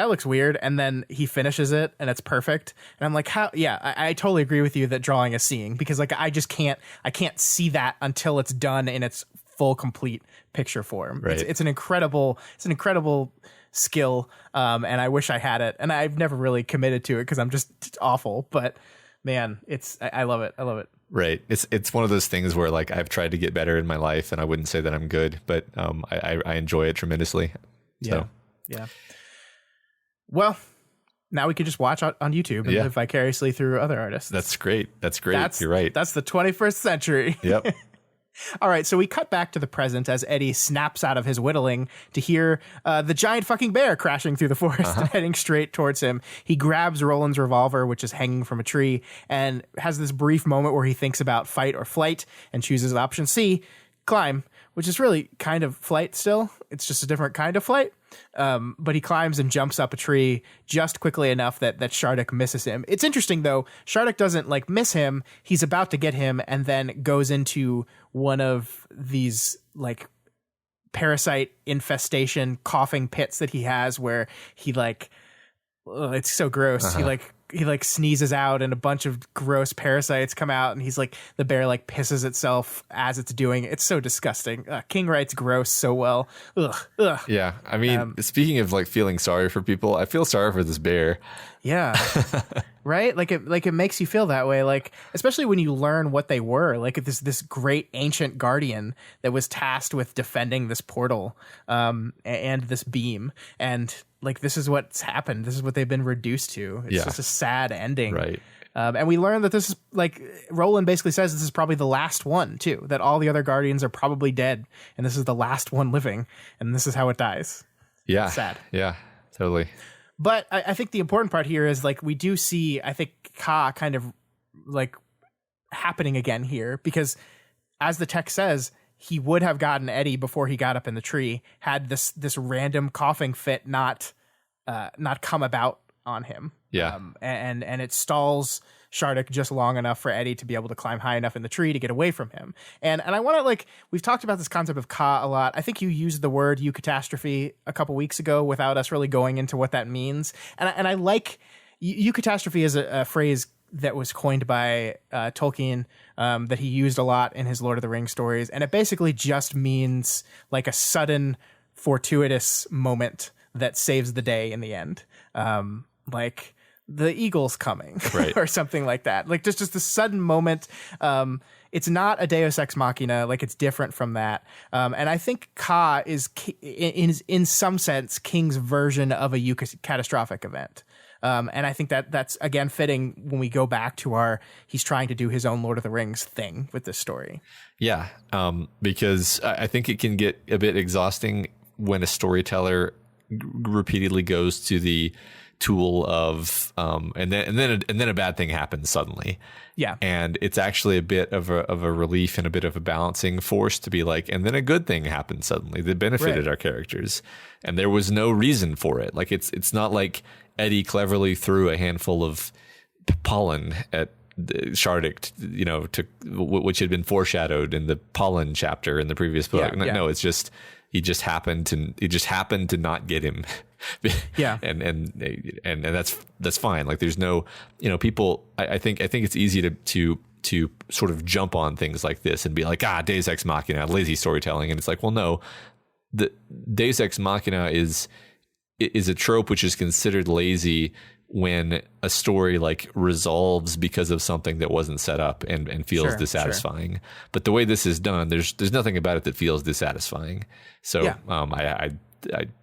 looks weird, and then he finishes it and it's perfect, and I'm like, how? I totally agree with you that drawing is seeing, because like I can't see that until it's done in its full complete picture form. Right. It's an incredible skill, and I wish I had it, and I've never really committed to it because I'm just awful, but man, I love it. Right. It's one of those things where like I've tried to get better in my life, and I wouldn't say that I'm good, but I enjoy it tremendously. So. Yeah. Well, now we can just watch on YouTube and live vicariously through other artists. That's great. You're right. That's the 21st century. Yep. All right, so we cut back to the present as Eddie snaps out of his whittling to hear the giant fucking bear crashing through the forest and heading straight towards him. He grabs Roland's revolver, which is hanging from a tree, and has this brief moment where he thinks about fight or flight and chooses option C, climb, which is really kind of flight still. It's just a different kind of flight. But he climbs and jumps up a tree just quickly enough that Shardik misses him. It's interesting, though. Shardik doesn't like miss him. He's about to get him and then goes into one of these like parasite infestation coughing pits that he has, where he like, it's so gross. He like sneezes out and a bunch of gross parasites come out, and he's like, the bear like pisses itself as it's doing it. It's so disgusting. King writes gross so well. Ugh. Yeah. I mean, speaking of like feeling sorry for people, I feel sorry for this bear. Yeah. Right? Like it makes you feel that way. Like, especially when you learn what they were, like this great ancient guardian that was tasked with defending this portal, and this beam. And like, this is what's happened. This is what they've been reduced to. It's just a sad ending. Right. And we learn that this is, like, Roland basically says this is probably the last one too, that all the other guardians are probably dead. And this is the last one living. And this is how it dies. Yeah. Sad. Yeah, totally. But I think the important part here is, like, we do see, I think, Ka kind of, like, happening again here, because as the text says, he would have gotten Eddie before he got up in the tree had this random coughing fit not come about on him. Yeah. And it stalls Shardik just long enough for Eddie to be able to climb high enough in the tree to get away from him. And I want to, like, we've talked about this concept of Ka a lot. I think you used the word eucatastrophe a couple weeks ago without us really going into what that means. And I like eucatastrophe is a phrase that was coined by Tolkien, that he used a lot in his Lord of the Rings stories. And it basically just means like a sudden fortuitous moment that saves the day in the end. Like the eagle's coming, right. or something like that. Like just a sudden moment. It's not a Deus Ex Machina. Like, it's different from that. And I think Ka is in some sense King's version of a catastrophic event. And I think that's again fitting when we go back to he's trying to do his own Lord of the Rings thing with this story. Yeah. Because I think it can get a bit exhausting when a storyteller repeatedly goes to the tool of and then a bad thing happens suddenly. Yeah. And it's actually a bit of a relief and a bit of a balancing force to be like, and then a good thing happened suddenly that benefited our characters, and there was no reason for it. Like, it's not like Eddie cleverly threw a handful of pollen at Shardik, which had been foreshadowed in the pollen chapter in the previous book. No, it's just he just happened to not get him. Yeah. and that's fine. Like, there's no, people, I think it's easy to sort of jump on things like this and be like, Deus Ex Machina, lazy storytelling. And it's like, well, no, the Deus Ex Machina is a trope which is considered lazy when a story like resolves because of something that wasn't set up and feels dissatisfying. Sure. But the way this is done, there's nothing about it that feels dissatisfying. So I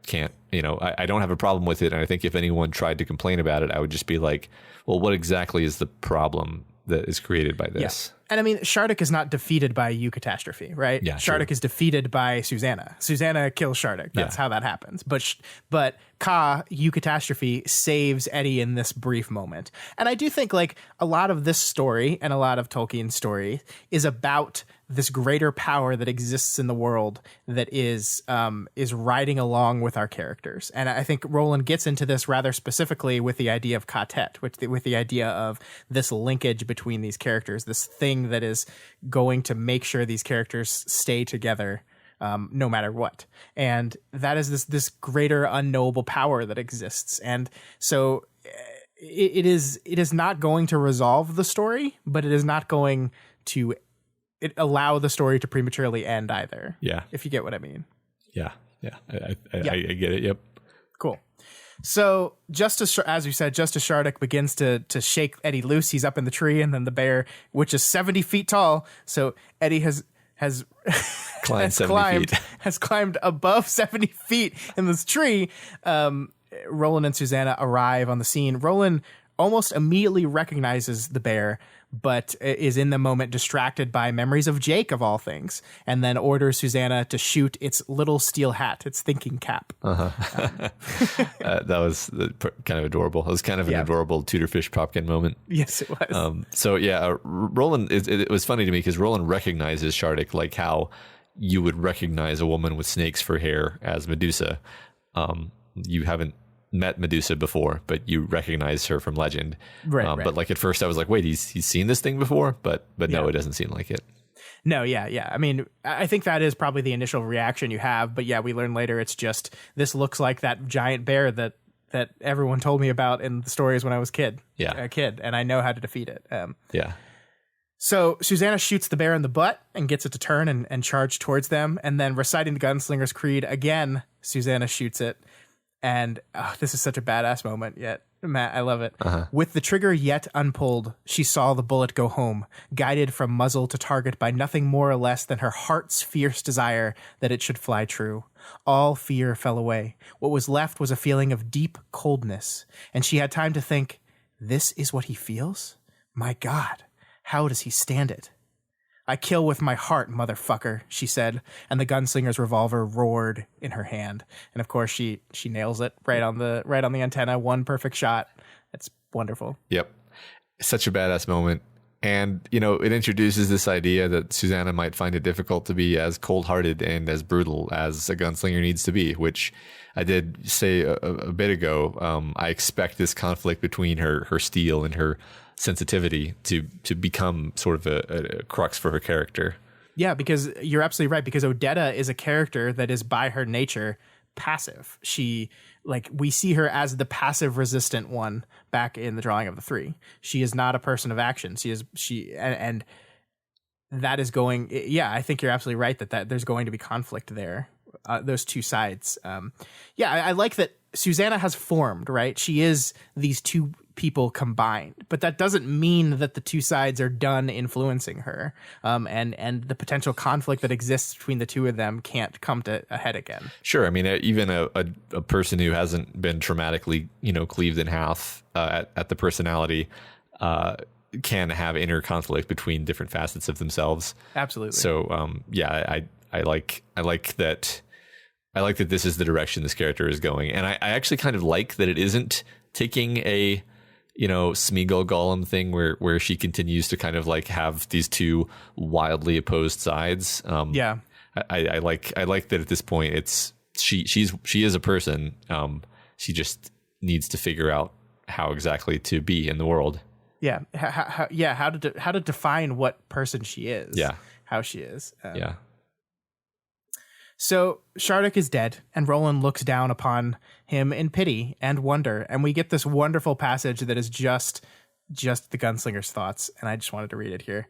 can't, I don't have a problem with it. And I think if anyone tried to complain about it, I would just be like, well, what exactly is the problem that is created by this? Yeah. And I mean, Shardik is not defeated by eucatastrophe, right? Yeah, Shardik is defeated by Susannah. Susannah kills Shardik. That's how that happens. But Ka, eucatastrophe, saves Eddie in this brief moment. And I do think, like, a lot of this story and a lot of Tolkien's story is about this greater power that exists in the world that is riding along with our characters. And I think Roland gets into this rather specifically with the idea of Ka-tet, with the idea of this linkage between these characters, this thing that is going to make sure these characters stay together, no matter what. And that is this greater unknowable power that exists. And so it is not going to resolve the story, but it is not going to allow the story to prematurely end either. Yeah. If you get what I mean. Yeah. Yeah. I get it. Yep. Cool. So as you said, just as Shardik begins to shake Eddie loose, he's up in the tree, and then the bear, which is 70 feet tall. So Eddie has climbed above 70 feet in this tree. Roland and Susannah arrive on the scene. Roland almost immediately recognizes the bear, but is in the moment distracted by memories of Jake, of all things, and then orders Susannah to shoot its little steel hat, its thinking cap. That was kind of adorable. It was kind of an adorable Tudorfish Popkin moment. Yes, it was. Roland, it was funny to me because Roland recognizes Shardik like how you would recognize a woman with snakes for hair as Medusa. You haven't met Medusa before, but you recognize her from legend. Right. But like at first I was like, wait, he's seen this thing before, but no, it doesn't seem like it. No, yeah. I mean, I think that is probably the initial reaction you have, but yeah, we learn later it's just, this looks like that giant bear that everyone told me about in the stories when I was a kid, and I know how to defeat it. So Susannah shoots the bear in the butt and gets it to turn and charge towards them, and then reciting the Gunslinger's Creed again, Susannah shoots it. And this is such a badass moment yet. Matt, I love it. With the trigger yet unpulled, she saw the bullet go home, guided from muzzle to target by nothing more or less than her heart's fierce desire that it should fly true. All fear fell away. What was left was a feeling of deep coldness, and she had time to think, this is what he feels? My God, how does he stand it? I kill with my heart, motherfucker, she said, and the gunslinger's revolver roared in her hand. And of course, she nails it right on the antenna. One perfect shot. It's wonderful. Yep. Such a badass moment. And, you know, it introduces this idea that Susannah might find it difficult to be as cold-hearted and as brutal as a gunslinger needs to be, which I did say a bit ago. I expect this conflict between her steel and her sensitivity to become sort of a crux for her character. Yeah, because you're absolutely right, because Odetta is a character that is by her nature passive. We see her as the passive resistant one back in the drawing of the three. She is not a person of action. And that is going, yeah, I think you're absolutely right that there's going to be conflict there. Those two sides. I like that Susannah has formed, right? She is these two people combined, but that doesn't mean that the two sides are done influencing her. And the potential conflict that exists between the two of them can't come to a head again. Sure. I mean, even a person who hasn't been traumatically, cleaved in half at the personality can have inner conflict between different facets of themselves. Absolutely. So, I like that. I like that this is the direction this character is going. And I actually kind of like that it isn't taking a, Smeagol Gollum thing where she continues to kind of like have these two wildly opposed sides. I like that at this point she is a person. She just needs to figure out how exactly to be in the world. Yeah. How to define what person she is. Yeah. How she is. Yeah. So Shardik is dead, and Roland looks down upon him in pity and wonder, and we get this wonderful passage that is just the gunslinger's thoughts, and I just wanted to read it here.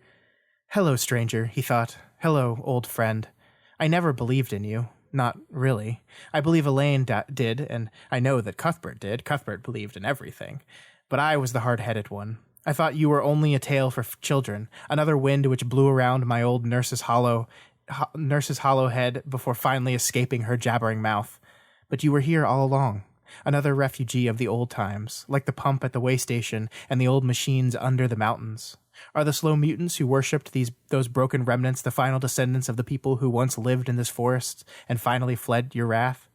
Hello, stranger, he thought. Hello, old friend. I never believed in you. Not really. I believe Elaine did, and I know that Cuthbert did. Cuthbert believed in everything. But I was the hard-headed one. I thought you were only a tale for children, another wind which blew around my old nurse's hollow head before finally escaping her jabbering mouth. But you were here all along, another refugee of the old times, like the pump at the way station and the old machines under the mountains. Are the slow mutants who worshipped those broken remnants the final descendants of the people who once lived in this forest and finally fled your wrath?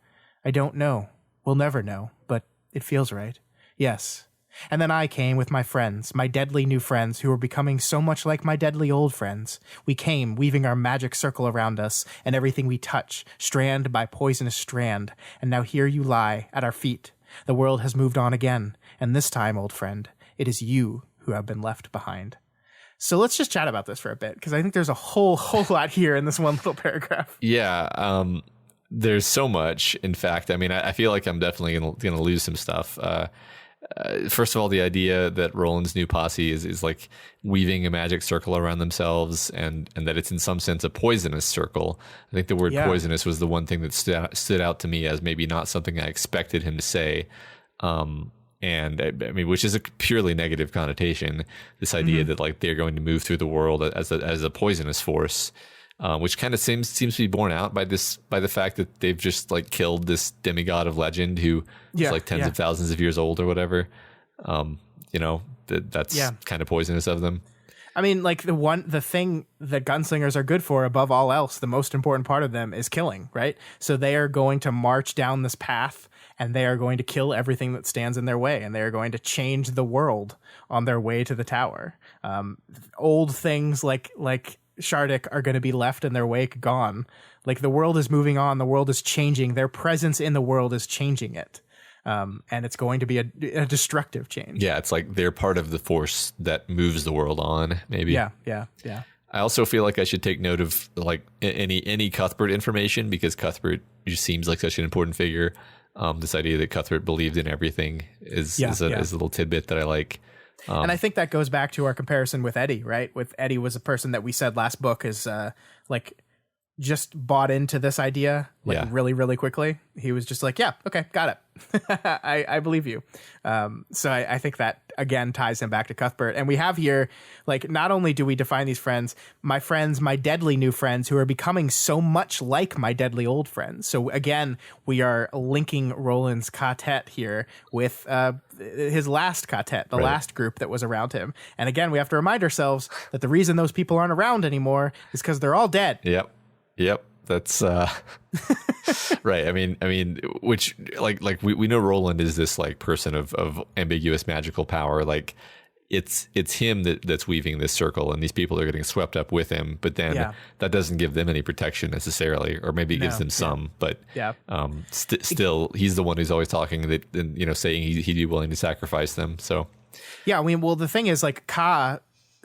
I don't know. We'll never know, but it feels right. Yes. And then I came with my friends, my deadly new friends who were becoming so much like my deadly old friends. We came, weaving our magic circle around us, and everything we touch, strand by poisonous strand. And now here you lie, at our feet. The world has moved on again, and this time, old friend, it is you who have been left behind. So let's just chat about this for a bit, because I think there's a whole lot here in this one little paragraph. Yeah, there's so much. In fact, I mean, I feel like I'm definitely gonna lose some stuff. First of all, the idea that Roland's new posse is like weaving a magic circle around themselves, and that it's in some sense a poisonous circle. I think the word poisonous was the one thing that stood out to me as maybe not something I expected him to say. And I mean, which is a purely negative connotation. This idea that like they're going to move through the world as a poisonous force. Which kind of seems to be borne out by the fact that they've just like killed this demigod of legend who is like tens of thousands of years old or whatever. That's kind of poisonous of them. I mean, like the thing that gunslingers are good for above all else, the most important part of them is killing, right? So they are going to march down this path and they are going to kill everything that stands in their way, and they are going to change the world on their way to the tower. Old things like Shardik are going to be left in their wake gone. Like the world is moving on, the world is changing, their presence in the world is changing it. And it's going to be a destructive change. Yeah, it's like they're part of the force that moves the world on, maybe. Yeah. I also feel like I should take note of like any Cuthbert information, because Cuthbert just seems like such an important figure. This idea that Cuthbert believed in everything is a little tidbit that I like. And I think that goes back to our comparison with Eddie, right? With Eddie was a person that we said last book is like just bought into this idea really, really quickly. He was just like, yeah, okay, got it. I believe you. So I think that, again, ties him back to Cuthbert. And we have here, like, not only do we define these friends, my deadly new friends who are becoming so much like my deadly old friends. So again, we are linking Roland's Ka-tet here with his last Ka-tet, the last group that was around him. And again, we have to remind ourselves that the reason those people aren't around anymore is because they're all dead. Yep. That's right. I mean, which like we know Roland is this like person of ambiguous magical power. Like it's him that's weaving this circle, and these people are getting swept up with him. But then that doesn't give them any protection necessarily, or maybe it gives them some. But still, he's the one who's always talking that, and saying he'd be willing to sacrifice them. So I mean, well, the thing is, like, Ka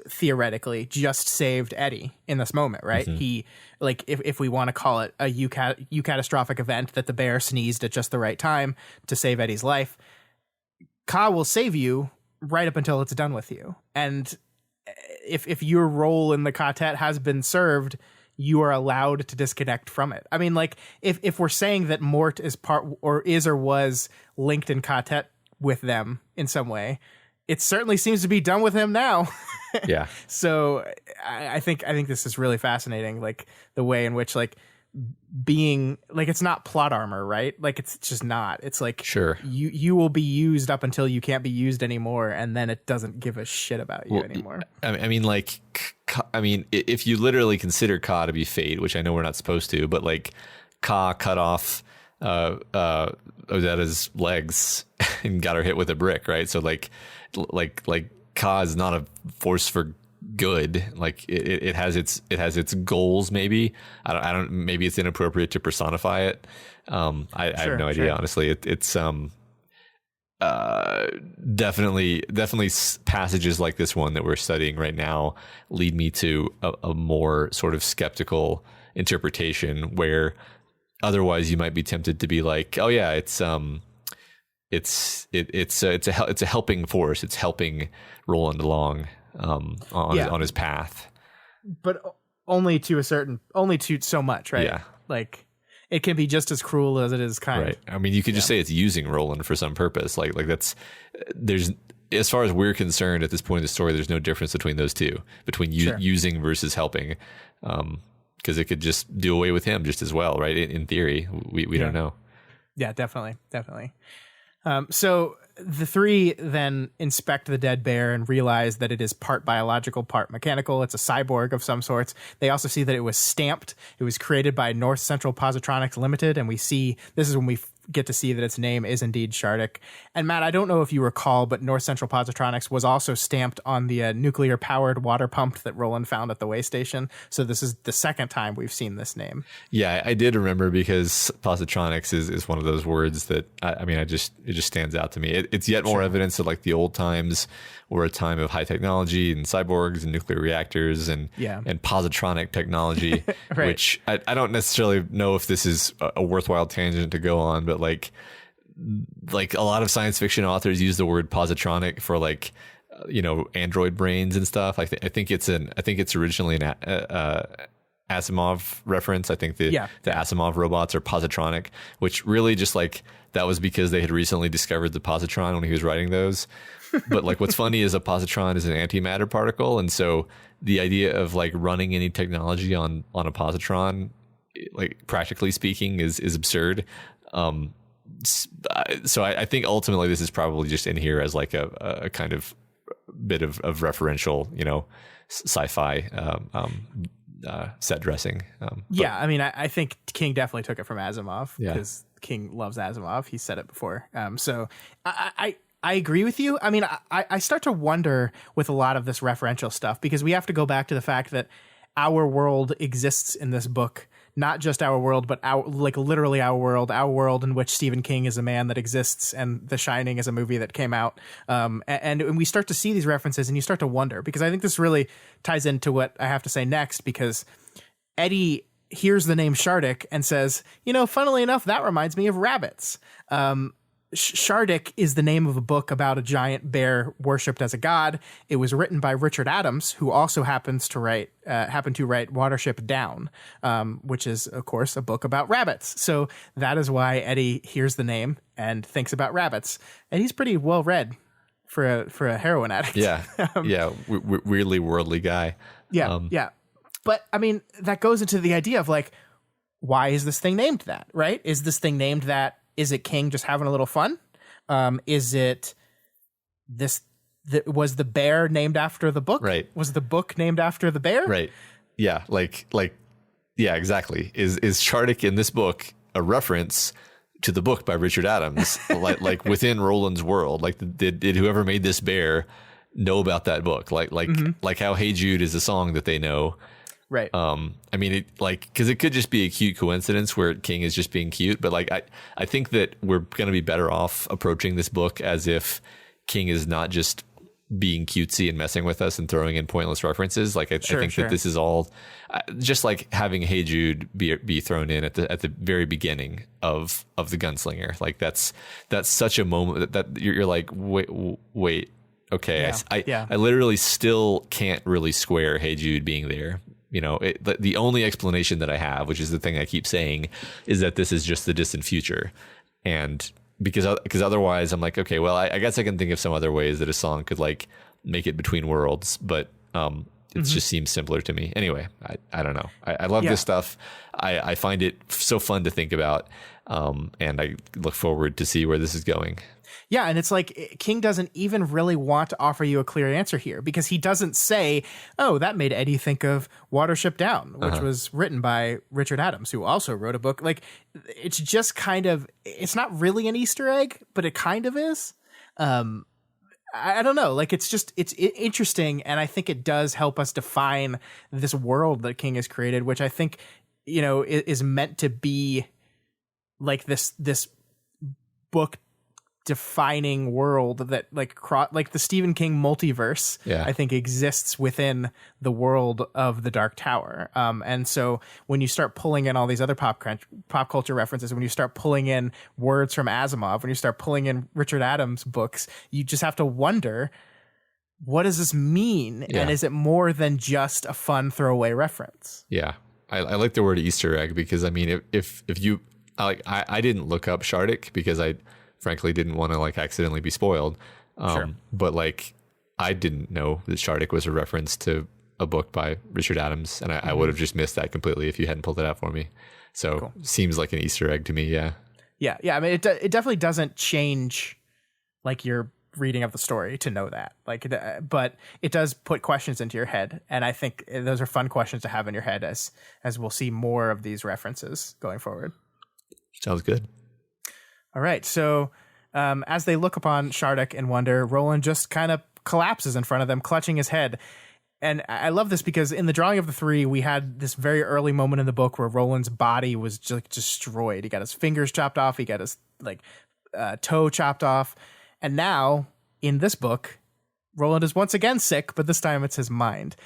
theoretically just saved Eddie in this moment, right? He, like, if we want to call it a eucatastrophic event, that the bear sneezed at just the right time to save Eddie's life, Ka will save you right up until it's done with you. And if your role in the Ka-tet has been served, you are allowed to disconnect from it. I mean, like, if we're saying that Mort is or was linked in Ka-tet with them in some way, it certainly seems to be done with him now. Yeah. So I think this is really fascinating, like the way in which, like, being like, it's not plot armor, right? Like, it's just not. It's like, sure, you will be used up until you can't be used anymore, and then it doesn't give a shit about you anymore. I mean, if you literally consider Ka to be fate, which I know we're not supposed to, but like Ka cut off Odetta's legs and got her hit with a brick, right? So like Ka is not a force for good. Like it has its goals. Maybe I don't. Maybe it's inappropriate to personify it. I have no idea. Honestly, it's definitely passages like this one that we're studying right now lead me to a more sort of skeptical interpretation, where otherwise you might be tempted to be like, oh yeah, it's a helping force. It's helping Roland along on his path, but only to so much, right? Yeah, like it can be just as cruel as it is kind. Right. I mean, you could just say it's using Roland for some purpose. Like there's, as far as we're concerned at this point in the story, there's no difference between those two, between using versus helping. Because it could just do away with him just as well, right? In theory, we don't know. Yeah, definitely. So the three then inspect the dead bear and realize that it is part biological, part mechanical. It's a cyborg of some sorts. They also see that it was stamped. It was created by North Central Positronics Limited, and we see, this is when we get to see that its name is indeed Shardik. And Matt, I don't know if you recall, but North Central Positronics was also stamped on the nuclear-powered water pump that Roland found at the way station. So this is the second time we've seen this name. Yeah, I did remember, because Positronics is one of those words that it just stands out to me. It's yet more evidence that, like, the old times were a time of high technology and cyborgs and nuclear reactors and positronic technology, right. Which I don't necessarily know if this is a worthwhile tangent to go on, but like a lot of science fiction authors use the word positronic for, like, android brains and stuff. I think it's originally an Asimov reference. I think the Asimov robots are positronic, which really just, like, that was because they had recently discovered the positron when he was writing those. But, like, what's funny is a positron is an antimatter particle, and so the idea of, like, running any technology on a positron, like, practically speaking, is absurd. So I think ultimately this is probably just in here as, like, a kind of bit of referential, sci-fi set dressing. I mean, I think King definitely took it from Asimov, because King loves Asimov. He said it before. So I agree with you. I mean, I start to wonder with a lot of this referential stuff, because we have to go back to the fact that our world exists in this book. Not just our world, but literally our world in which Stephen King is a man that exists, and The Shining is a movie that came out. And we start to see these references, and you start to wonder, because I think this really ties into what I have to say next, because Eddie hears the name Shardik and says, funnily enough, that reminds me of rabbits. Shardik is the name of a book about a giant bear worshipped as a god. It was written by Richard Adams, who also happened to write Watership Down, which is, of course, a book about rabbits. So that is why Eddie hears the name and thinks about rabbits. And he's pretty well read for a heroin addict. Yeah, weirdly worldly guy. Yeah. But I mean, that goes into the idea of like, why is this thing named that? Right? Is this thing named that? Is it King just having a little fun? Is it this? Was the bear named after the book? Right. Was the book named after the bear? Right. Yeah. Yeah, exactly. Is Shardik in this book a reference to the book by Richard Adams? like within Roland's world? Like did whoever made this bear know about that book? Like how Hey Jude is a song that they know. Right. I mean, because it could just be a cute coincidence where King is just being cute, but like I think that we're going to be better off approaching this book as if King is not just being cutesy and messing with us and throwing in pointless references. Like I think that this is all just like having Hey Jude be thrown in at the very beginning of the Gunslinger. Like that's such a moment that you're like, wait. Okay. Yeah. I literally still can't really square Hey Jude being there. You know, the only explanation that I have, which is the thing I keep saying, is that this is just the distant future. And because otherwise I'm like, okay, well, I guess I can think of some other ways that a song could like make it between worlds, but it just seems simpler to me. Anyway, I don't know. I love this stuff. I find it so fun to think about. And I look forward to see where this is going. Yeah, and it's like King doesn't even really want to offer you a clear answer here because he doesn't say, oh, that made Eddie think of Watership Down, which was written by Richard Adams, who also wrote a book. Like, it's just kind of, it's not really an Easter egg, but it kind of is. I don't know. Like, it's interesting, and I think it does help us define this world that King has created, which I think, you know, is meant to be like this book defining world that like the Stephen King multiverse, I think exists within the world of the Dark Tower. And so when you start pulling in all these other pop culture references, when you start pulling in words from Asimov, when you start pulling in Richard Adams books, you just have to wonder, what does this mean? Yeah. And is it more than just a fun throwaway reference? Yeah. I like the word Easter egg because I mean, if you like, I didn't look up Shardik because I frankly didn't want to like accidentally be spoiled. But like, I didn't know that Shardik was a reference to a book by Richard Adams. And I would have just missed that completely if you hadn't pulled it out for me. So Seems like an Easter egg to me. Yeah. Yeah. I mean, it definitely doesn't change like your reading of the story to know that, like, but it does put questions into your head. And I think those are fun questions to have in your head as we'll see more of these references going forward. Sounds good. All right. So as they look upon Shardik and wonder, Roland just kind of collapses in front of them, clutching his head. And I love this because in the drawing of the three, we had this very early moment in the book where Roland's body was just destroyed. He got his fingers chopped off. He got his toe chopped off. And now in this book, Roland is once again sick, but this time it's his mind.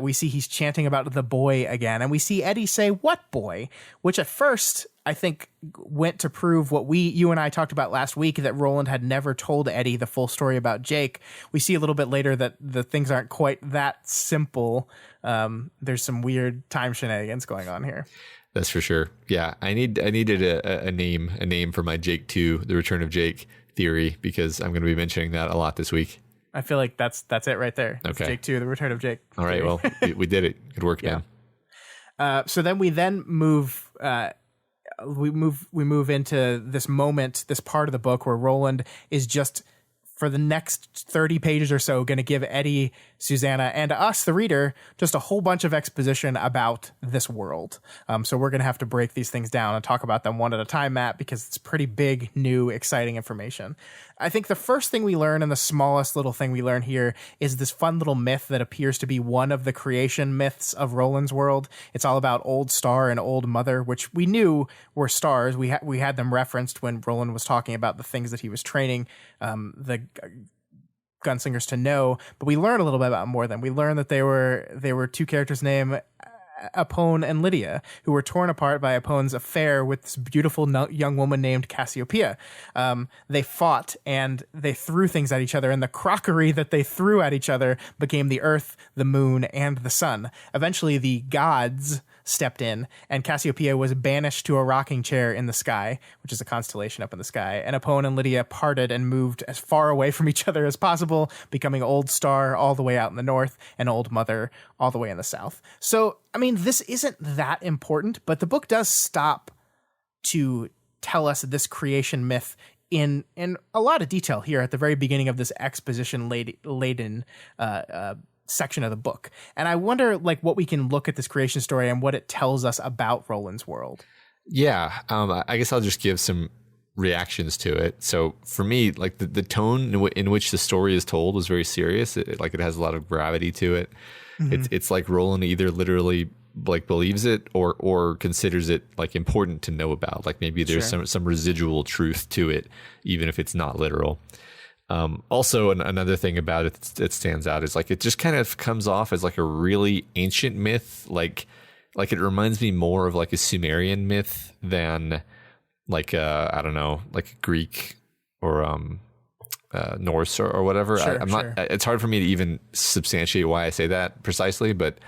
We see he's chanting about the boy again, and we see Eddie say, "What boy?" Which at first I think went to prove what you and I talked about last week, that Roland had never told Eddie the full story about Jake. We see a little bit later that the things aren't quite that simple. There's some weird time shenanigans going on here. That's for sure. Yeah, I needed a name for my Jake 2, The Return of Jake theory, because I'm going to be mentioning that a lot this week. I feel like that's it right there. Okay. Jake 2, The Return of Jake. All right. Well, we did it. Good work, man. So then we move. We move into this moment, this part of the book where Roland is just, for the next 30 pages or so, going to give Eddie, Susannah, and us, the reader, just a whole bunch of exposition about this world. So we're going to have to break these things down and talk about them one at a time, Matt, because it's pretty big, new, exciting information. I think the first thing we learn, and the smallest little thing we learn here, is this fun little myth that appears to be one of the creation myths of Roland's world. It's all about Old Star and Old Mother, which we knew were stars. We had them referenced when Roland was talking about the things that he was training the gunslingers to know, but we learn a little bit about more of them. We learn that they were two characters named Epone and Lydia, who were torn apart by Epone's affair with this beautiful young woman named Cassiopeia. They fought and they threw things at each other, and the crockery that they threw at each other became the earth, the moon, and the sun. Eventually, the gods stepped in, and Cassiopeia was banished to a rocking chair in the sky, which is a constellation up in the sky. And Epone and Lydia parted and moved as far away from each other as possible, becoming Old Star all the way out in the north and Old Mother all the way in the south. So, I mean, this isn't that important, but the book does stop to tell us this creation myth in a lot of detail here at the very beginning of this exposition laden section of the book. And I wonder, like, what we can look at this creation story and what it tells us about Roland's world. Yeah, I guess I'll just give some reactions to it. So for me, like the tone in which the story is told was very serious. It has a lot of gravity to it. Mm-hmm. It's like Roland either literally like believes it or considers it like important to know about. Like maybe there's some residual truth to it, even if it's not literal. Also, another thing about it that stands out is like it just kind of comes off as like a really ancient myth. Like it reminds me more of like a Sumerian myth than like I don't know, like Greek or Norse or whatever. I'm not. It's hard for me to even substantiate why I say that precisely, but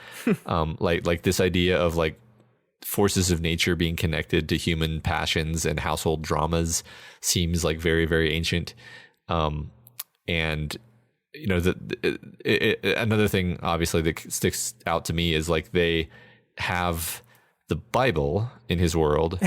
like this idea of like forces of nature being connected to human passions and household dramas seems like very, very ancient. And you know, another thing obviously that sticks out to me is like they have the Bible in his world,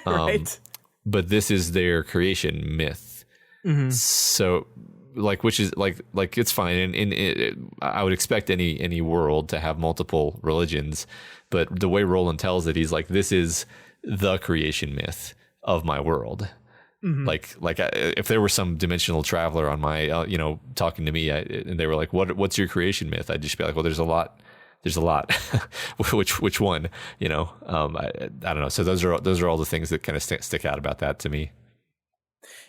right? But this is their creation myth. Mm-hmm. So like, which is like it's fine. And I would expect any world to have multiple religions, but the way Roland tells it, he's like, this is the creation myth of my world. Mm-hmm. Like if there were some dimensional traveler on my, talking to me, and they were like, what's your creation myth? I'd just be like, well, there's a lot. which one, I don't know. So those are all the things that kind of stick out about that to me.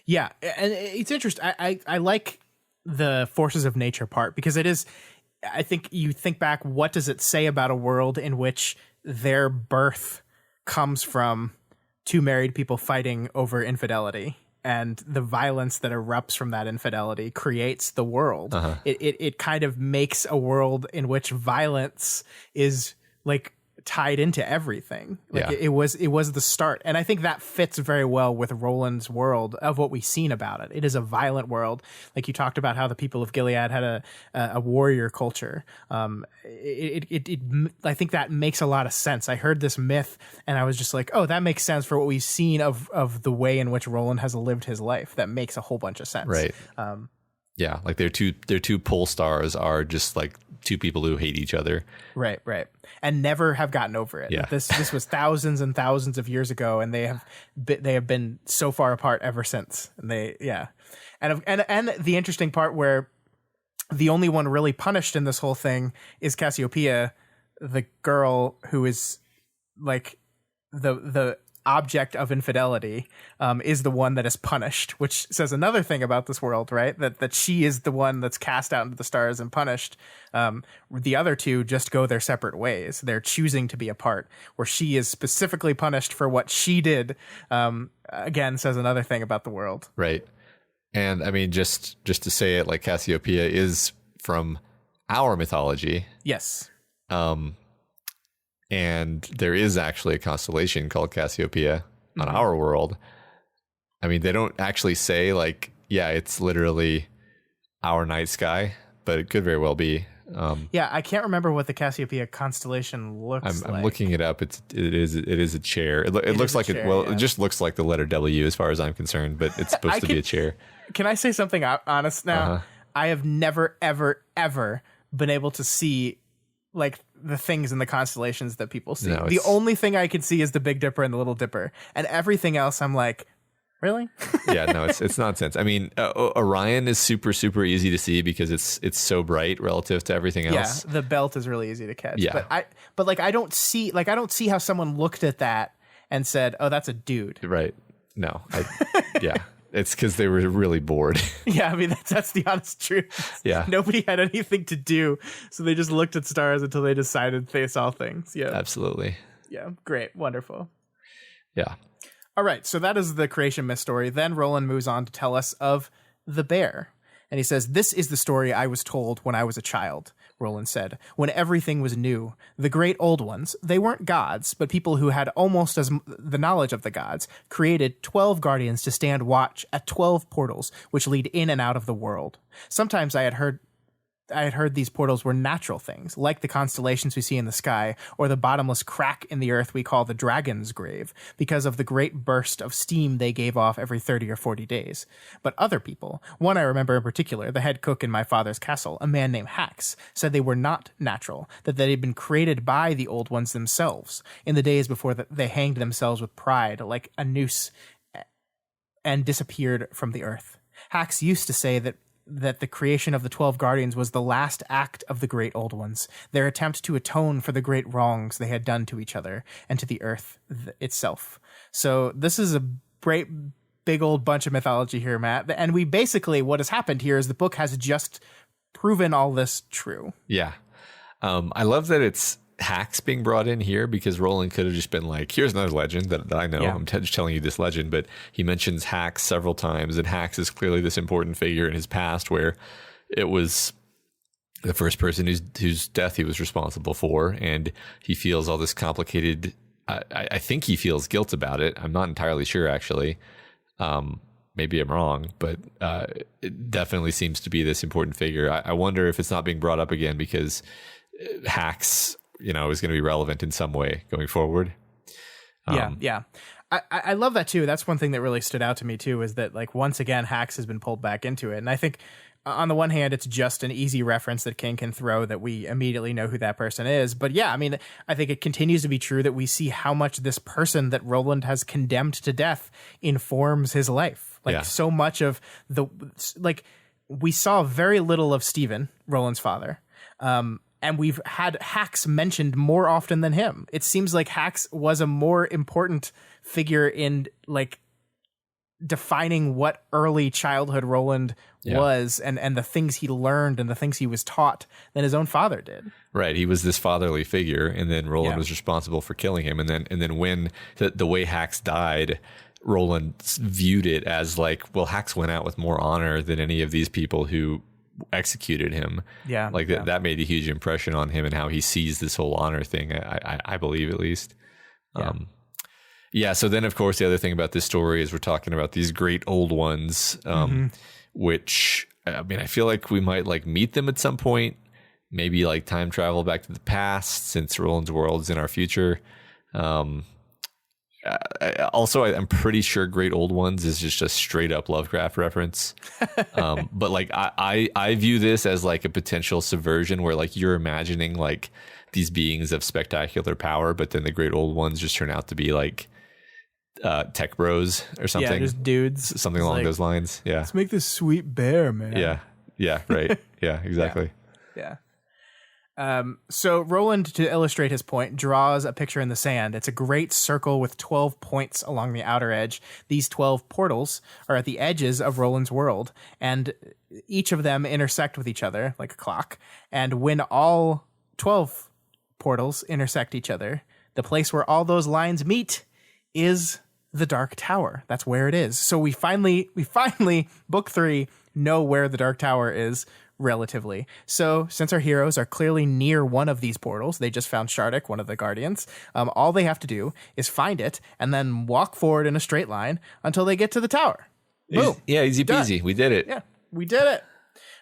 Yeah. And it's interesting. I like the forces of nature part because it is, I think you think back, what does it say about a world in which their birth comes from two married people fighting over infidelity, and the violence that erupts from that infidelity creates the world. Uh-huh. It kind of makes a world in which violence is like tied into everything. Like it was the start. And I think that fits very well with Roland's world of what we've seen about it. It is a violent world. Like you talked about how the people of Gilead had a warrior culture. I think that makes a lot of sense. I heard this myth and I was just like, oh, that makes sense for what we've seen of the way in which Roland has lived his life. That makes a whole bunch of sense. Right. Yeah. Like their two pole stars are just like two people who hate each other. Right. And never have gotten over it. Yeah. This was thousands and thousands of years ago, and they have been so far apart ever since. And and the interesting part where the only one really punished in this whole thing is Cassiopeia, the girl who is like the object of infidelity, is the one that is punished, which says another thing about this world, right? That she is the one that's cast out into the stars and punished. The other two just go their separate ways. They're choosing to be apart, where she is specifically punished for what she did. Again, says another thing about the world. Right. And I mean, just to say it, like Cassiopeia is from our mythology. Yes. And there is actually a constellation called Cassiopeia on our world. I mean, they don't actually say like, yeah, it's literally our night sky, but it could very well be. I can't remember what the Cassiopeia constellation looks like. I'm looking it up. It is a chair. It looks like it just looks like the letter W as far as I'm concerned, but it's supposed to be a chair. Can I say something honest now? Uh-huh. I have never, ever, ever been able to see like the things in the constellations that people see. The only thing I can see is the Big Dipper and the Little Dipper, and everything else I'm like, really? Yeah, no, it's nonsense. I mean, Orion is super, super easy to see because it's so bright relative to everything else. Yeah, the belt is really easy to catch. Yeah. But I don't see how someone looked at that and said, oh, that's a dude. Right. No. Yeah. It's because they were really bored. Yeah, I mean, that's the honest truth. Yeah. Nobody had anything to do, so they just looked at stars until they decided they saw things. Yeah. Absolutely. Yeah, great. Wonderful. Yeah. All right, so that is the creation myth story. Then Roland moves on to tell us of the bear. And he says, "This is the story I was told when I was a child," Roland said, "when everything was new. The great old ones, they weren't gods, but people who had almost as the knowledge of the gods, created 12 guardians to stand watch at 12 portals, which lead in and out of the world. Sometimes I had heard these portals were natural things, like the constellations we see in the sky, or the bottomless crack in the earth we call the dragon's grave, because of the great burst of steam they gave off every 30 or 40 days. But other people, one I remember in particular, the head cook in my father's castle, a man named Hax, said they were not natural, that they had been created by the old ones themselves, in the days before they hanged themselves with pride, like a noose, and disappeared from the earth. Hax used to say that the creation of the 12 guardians was the last act of the great old ones, their attempt to atone for the great wrongs they had done to each other and to the earth itself. So this is a great big old bunch of mythology here, Matt. And we basically, what has happened here is the book has just proven all this true. Yeah. I love that it's Hax being brought in here, because Roland could have just been like, here's another legend that I know. Yeah. I'm just telling you this legend, but he mentions Hax several times, and Hax is clearly this important figure in his past, where it was the first person whose death he was responsible for, and he feels all this complicated. I think he feels guilt about it. I'm not entirely sure, actually. Maybe I'm wrong, but it definitely seems to be this important figure. I wonder if it's not being brought up again because Hax, is going to be relevant in some way going forward. Yeah. I love that too. That's one thing that really stood out to me too, is that like once again, Hax has been pulled back into it. And I think on the one hand, it's just an easy reference that King can throw that we immediately know who that person is. But yeah, I mean, I think it continues to be true that we see how much this person that Roland has condemned to death informs his life. So much of we saw very little of Stephen, Roland's father. And we've had Hax mentioned more often than him. It seems like Hax was a more important figure in defining what early childhood Roland was and the things he learned and the things he was taught than his own father did. Right. He was this fatherly figure, and then Roland was responsible for killing him. And then when the way Hax died, Roland viewed it as Hax went out with more honor than any of these people who executed him. That made a huge impression on him and how he sees this whole honor thing, I believe, at least. So then of course the other thing about this story is we're talking about these great old ones, which I mean, I feel like we might meet them at some point, maybe time travel back to the past, since Roland's world is in our future. I'm pretty sure Great Old Ones is just a straight up Lovecraft reference. But I view this as a potential subversion where you're imagining these beings of spectacular power, but then the Great Old Ones just turn out to be tech bros or something. Yeah, just dudes. Something along those lines. Yeah. Let's make this sweet bear, man. Yeah. Yeah. Right. Yeah, exactly. Yeah. So Roland, to illustrate his point, draws a picture in the sand. It's a great circle with 12 points along the outer edge. These 12 portals are at the edges of Roland's world, and each of them intersect with each other like a clock. And when all 12 portals intersect each other, the place where all those lines meet is the Dark Tower. That's where it is. So we finally, book 3, know where the Dark Tower is, relatively. So since our heroes are clearly near one of these portals, they just found Shardik, one of the guardians, all they have to do is find it and then walk forward in a straight line until they get to the tower. Boom. Easy peasy. We did it. Yeah, we did it.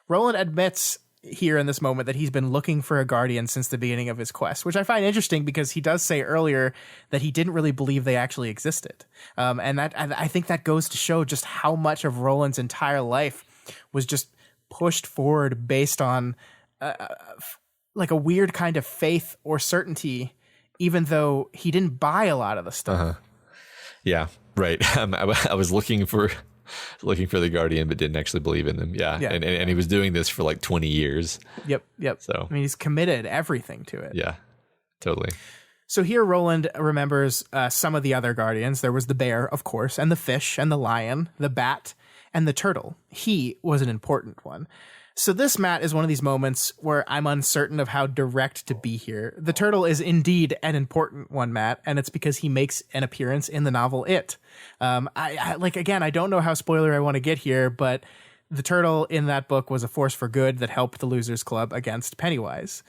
Roland admits here in this moment that he's been looking for a guardian since the beginning of his quest, which I find interesting because he does say earlier that he didn't really believe they actually existed. And I think that goes to show just how much of Roland's entire life was just pushed forward based on a weird kind of faith or certainty, even though he didn't buy a lot of the stuff. Yeah, right. I was looking for the guardian, but didn't actually believe in them. Yeah. And he was doing this for 20 years. Yep. So I mean, he's committed everything to it. Yeah, totally. So here Roland remembers some of the other guardians. There was the bear, of course, and the fish and the lion, the bat, And the turtle, he was an important one. So this, Matt, is one of these moments where I'm uncertain of how direct to be here. The turtle is indeed an important one, Matt, and it's because he makes an appearance in the novel It. I don't know how spoiler I want to get here, but the turtle in that book was a force for good that helped the Losers Club against Pennywise.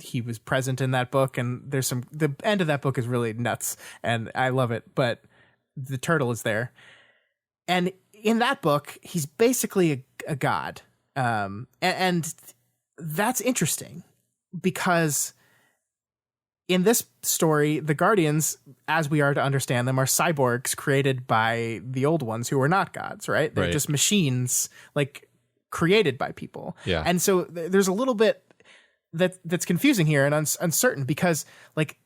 He was present in that book, and the end of that book is really nuts, and I love it, but the turtle is there. And in that book, he's basically a god. And that's interesting because in this story, the Guardians, as we are to understand them, are cyborgs created by the old ones who are not gods, right? They're just machines, like, created by people. Yeah. And so there's a little bit that's confusing here and uncertain because, like,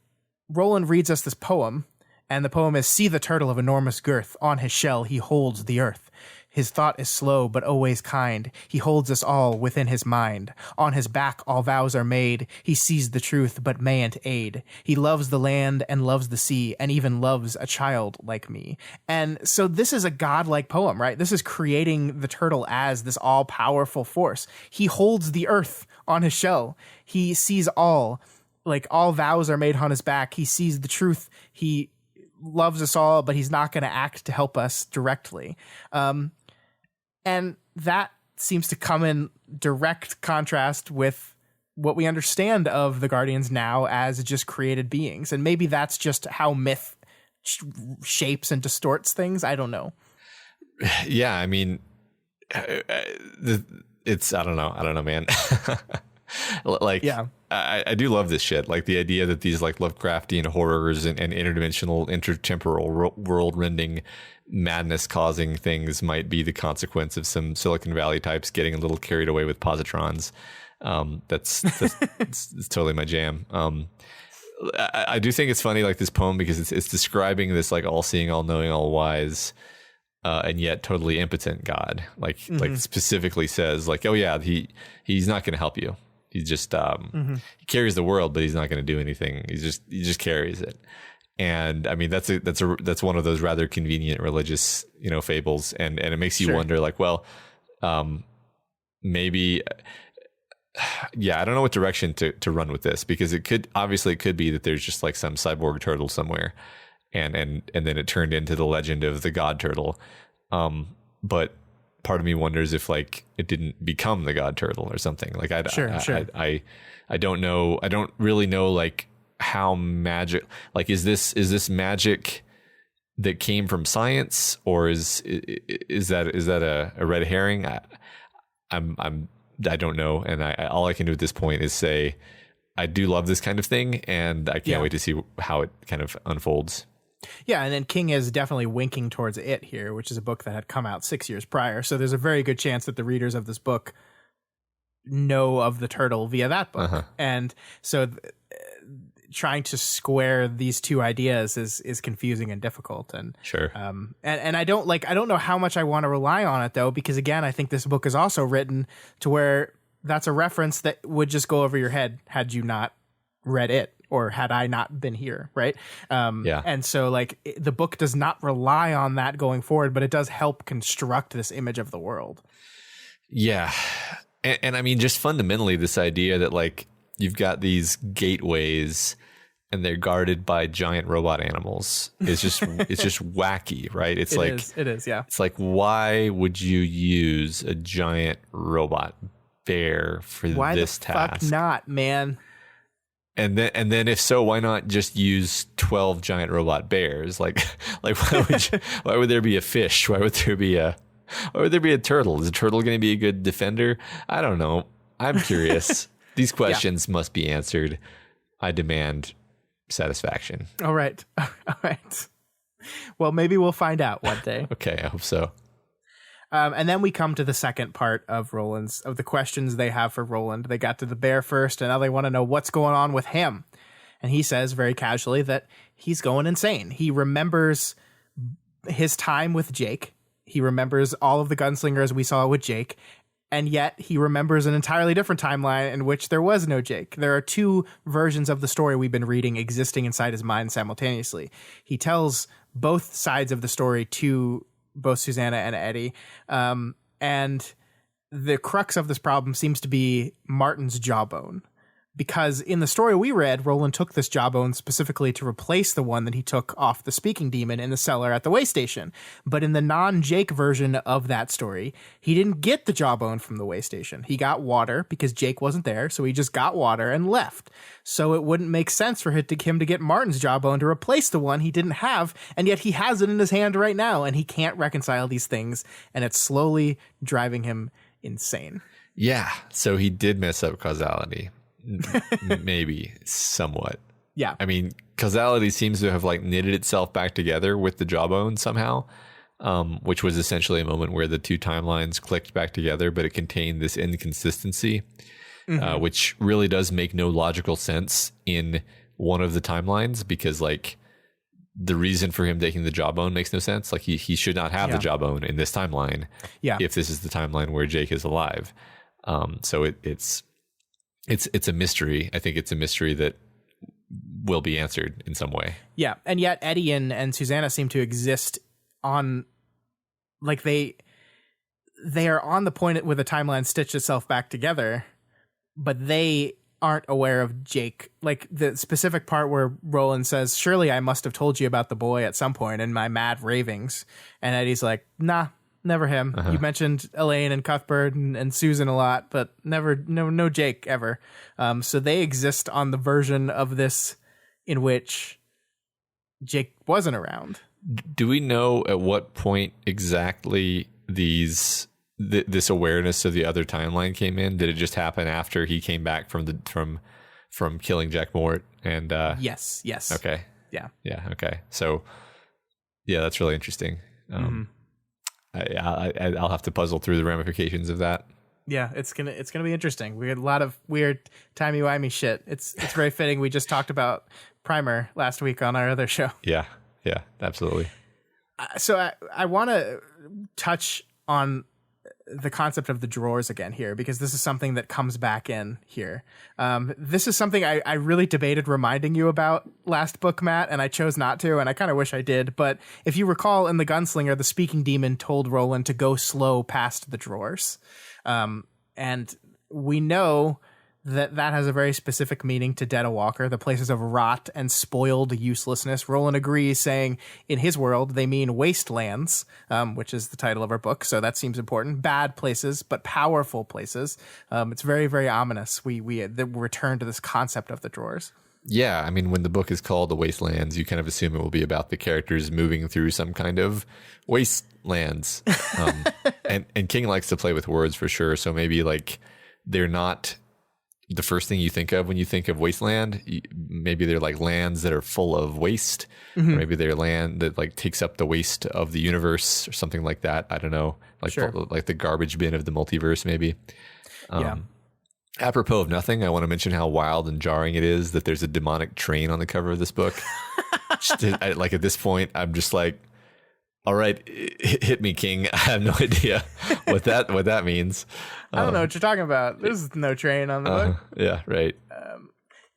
Roland reads us this poem, and the poem is, "See the turtle of enormous girth, on his shell he holds the earth. His thought is slow, but always kind. He holds us all within his mind. On his back all vows are made. He sees the truth, but mayn't aid. He loves the land and loves the sea, and even loves a child like me." And so this is a godlike poem, right? This is creating the turtle as this all-powerful force. He holds the earth on his shell. He sees all. Like, all vows are made on his back. He sees the truth. He loves us all, but he's not going to act to help us directly. And that seems to come in direct contrast with what we understand of the Guardians now as just created beings. And maybe that's just how myth shapes and distorts things. I don't know. Yeah, I mean, it's, I don't know, man. Like, yeah. I do love this shit. Like, the idea that these, like, Lovecraftian horrors and interdimensional, intertemporal, world-rending madness causing things might be the consequence of some Silicon Valley types getting a little carried away with positrons. That's it's totally my jam. I do think it's funny, like, this poem, because it's describing this, like, all-seeing, all-knowing, all-wise, and yet totally impotent God. Like, like specifically says, like, oh yeah, he's not going to help you. He just he carries the world, but he's not going to do anything. He just carries it. And I mean, that's one of those rather convenient religious, fables. And it makes you wonder, like, well, maybe, yeah, I don't know what direction to run with this, because it could be that there's just, like, some cyborg turtle somewhere, and then it turned into the legend of the god turtle. But part of me wonders if, like, it didn't become the god turtle or something. Like, I don't know. I don't really know, like, how magic, like, is this magic that came from science, or is that a red herring? I don't know. And all I can do at this point is say, I do love this kind of thing, and I can't wait to see how it kind of unfolds. Yeah, and then King is definitely winking towards It here, which is a book that had come out 6 years prior. So there's a very good chance that the readers of this book know of the turtle via that book. And so trying to square these two ideas is confusing and difficult. And sure. And I don't know how much I want to rely on it, though, because, again, I think this book is also written to where that's a reference that would just go over your head had you not read it, or had I not been here, right? And so, like, the book does not rely on that going forward, but it does help construct this image of the world. Yeah. And I mean, just fundamentally, this idea that, like, you've got these gateways and they're guarded by giant robot animals is just it's just wacky, right? It is, yeah. It's like, why would you use a giant robot bear for this task? Why the fuck not, man? And then if so, why not just use 12 giant robot bears? Like why would there be a fish? Why would there be a turtle? Is a turtle going to be a good defender? I don't know. I'm curious. These questions must be answered. I demand satisfaction. All right. Well, maybe we'll find out one day. Okay, I hope so. And then we come to the second part of the questions they have for Roland. They got to the bear first, and now they want to know what's going on with him. And he says very casually that he's going insane. He remembers his time with Jake. He remembers all of the gunslingers we saw with Jake. And yet he remembers an entirely different timeline in which there was no Jake. There are two versions of the story we've been reading existing inside his mind simultaneously. He tells both sides of the story to both Susannah and Eddie. And the crux of this problem seems to be Martin's jawbone. Because in the story we read, Roland took this jawbone specifically to replace the one that he took off the speaking demon in the cellar at the way station. But in the non-Jake version of that story, he didn't get the jawbone from the way station. He got water because Jake wasn't there, so he just got water and left. So it wouldn't make sense for him to get Martin's jawbone to replace the one he didn't have, and yet he has it in his hand right now, and he can't reconcile these things, and it's slowly driving him insane. Yeah, so he did mess up causality. Maybe somewhat. Yeah. I mean, causality seems to have like knitted itself back together with the jawbone somehow, which was essentially a moment where the two timelines clicked back together, but it contained this inconsistency, which really does make no logical sense in one of the timelines, because like the reason for him taking the jawbone makes no sense. Like he should not have the jawbone in this timeline. Yeah. If this is the timeline where Jake is alive. So it's a mystery. I think it's a mystery that will be answered in some way. Yeah, and yet Eddie and Susannah seem to exist on, like they are on the point where the timeline stitched itself back together, but they aren't aware of Jake. Like the specific part where Roland says, "Surely I must have told you about the boy at some point in my mad ravings," and Eddie's like, "Nah. Never him. You mentioned Elaine and Cuthbert and Susan a lot, but no Jake ever." So they exist on the version of this in which Jake wasn't around. Do we know at what point exactly this awareness of the other timeline came in? Did it just happen after he came back from killing Jack Mort? And yes. Okay. Yeah. Okay. So yeah, that's really interesting. I'll have to puzzle through the ramifications of that. Yeah, it's gonna be interesting. We had a lot of weird timey-wimey shit. It's very fitting. We just talked about Primer last week on our other show. Yeah, absolutely. So I want to touch on the concept of the drawers again here, because this is something that comes back in here. This is something I really debated reminding you about last book, Matt, and I chose not to, and I kind of wish I did. But if you recall, in The Gunslinger, the speaking demon told Roland to go slow past the drawers. And we know that has a very specific meaning to Detta Walker, the places of rot and spoiled uselessness. Roland agrees, saying in his world they mean wastelands, which is the title of our book, so that seems important. Bad places, but powerful places. It's very, very ominous. We return to this concept of the drawers. Yeah, I mean, when the book is called The Wastelands, you kind of assume it will be about the characters moving through some kind of wastelands. And King likes to play with words for sure, so maybe like they're not the first thing you think of when you think of wasteland. Maybe they're like lands that are full of waste, or maybe they're land that like takes up the waste of the universe or something like that. I don't know, like like the garbage bin of the multiverse, maybe. Apropos of nothing, I want to mention how wild and jarring it is that there's a demonic train on the cover of this book. Like at this point, I'm just like, all right, hit me, King. I have no idea what that means. I don't know what you're talking about. There's no train on the book. Yeah, right.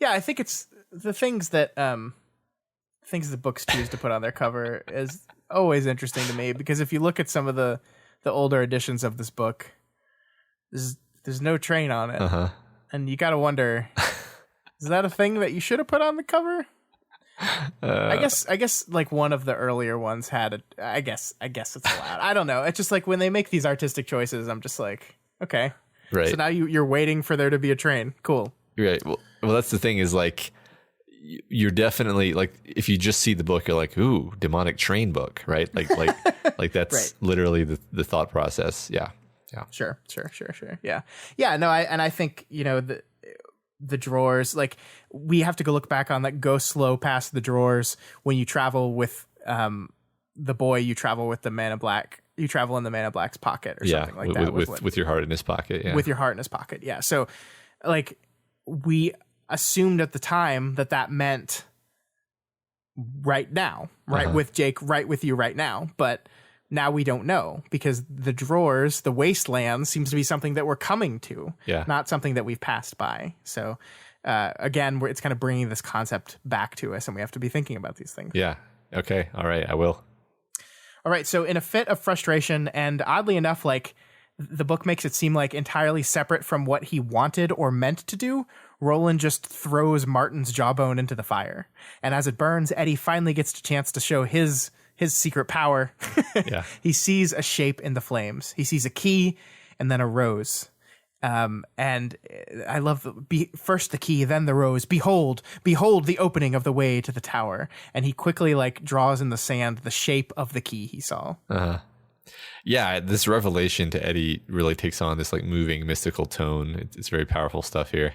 Yeah, I think it's the things that the books choose to put on their cover is always interesting to me, because if you look at some of the older editions of this book, there's no train on it, and you got to wonder, is that a thing that you should have put on the cover? I guess like one of the earlier ones had I guess it's allowed. I don't know. It's just like when they make these artistic choices, I'm just like, okay, right. So now you're waiting for there to be a train. Cool. Right. Well, that's the thing is like, you're definitely like, if you just see the book, you're like, ooh, demonic train book, right? Like that's right. Literally the thought process. Yeah. Sure. Yeah. No, I think, the drawers, like we have to go look back on that. Go slow past the drawers. When you travel with the boy, you travel with the Man in Black. You travel in the Man in Black's pocket or something like that. With your heart in his pocket. Yeah. With your heart in his pocket. Yeah. So like we assumed at the time that meant right now, right with Jake, right with you right now. But now we don't know, because the drawers, the wasteland, seems to be something that we're coming to, not something that we've passed by. So again, it's kind of bringing this concept back to us, and we have to be thinking about these things. Yeah. Okay. All right. I will. All right, so in a fit of frustration, and oddly enough, like the book makes it seem like entirely separate from what he wanted or meant to do, Roland just throws Martin's jawbone into the fire. And as it burns, Eddie finally gets a chance to show his secret power. Yeah. He sees a shape in the flames. He sees a key and then a rose. And I love first the key, then the rose. Behold the opening of the way to the tower. And he quickly like draws in the sand the shape of the key he saw. Uh-huh. Yeah, this revelation to Eddie really takes on this like moving mystical tone. It's very powerful stuff here.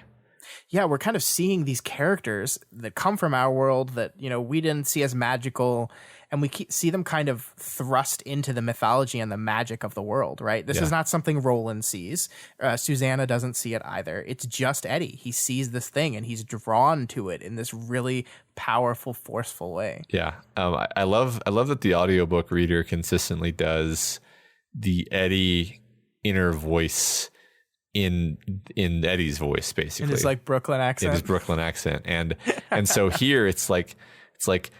Yeah, we're kind of seeing these characters that come from our world that, you know, we didn't see as magical, and we see them kind of thrust into the mythology and the magic of the world, right? This is not something Roland sees. Susannah doesn't see it either. It's just Eddie. He sees this thing and he's drawn to it in this really powerful, forceful way. Yeah. I love that the audiobook reader consistently does the Eddie inner voice in Eddie's voice, basically. In his like Brooklyn accent. In his Brooklyn accent. And so here it's like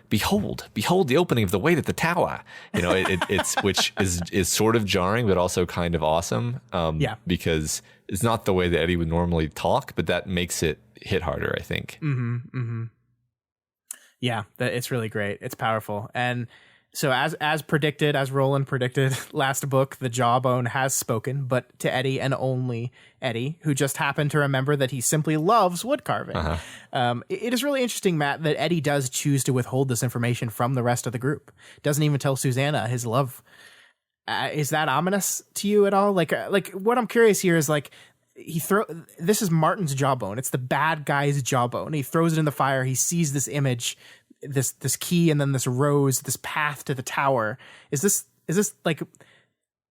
behold the opening of the way to the tower. You know, it's which is sort of jarring but also kind of awesome. Because it's not the way that Eddie would normally talk, but that makes it hit harder, I think. Yeah, it's really great. It's powerful. And so as predicted, as Roland predicted last book, the jawbone has spoken, but to Eddie and only Eddie, who just happened to remember that he simply loves wood carving. It is really interesting, Matt, that Eddie does choose to withhold this information from the rest of the group. Doesn't even tell Susannah his love. Is that ominous to you at all? Like what I'm curious here is like, this is Martin's jawbone. It's the bad guy's jawbone. He throws it in the fire. He sees this image, this key, and then this rose, this path to the tower. Is this like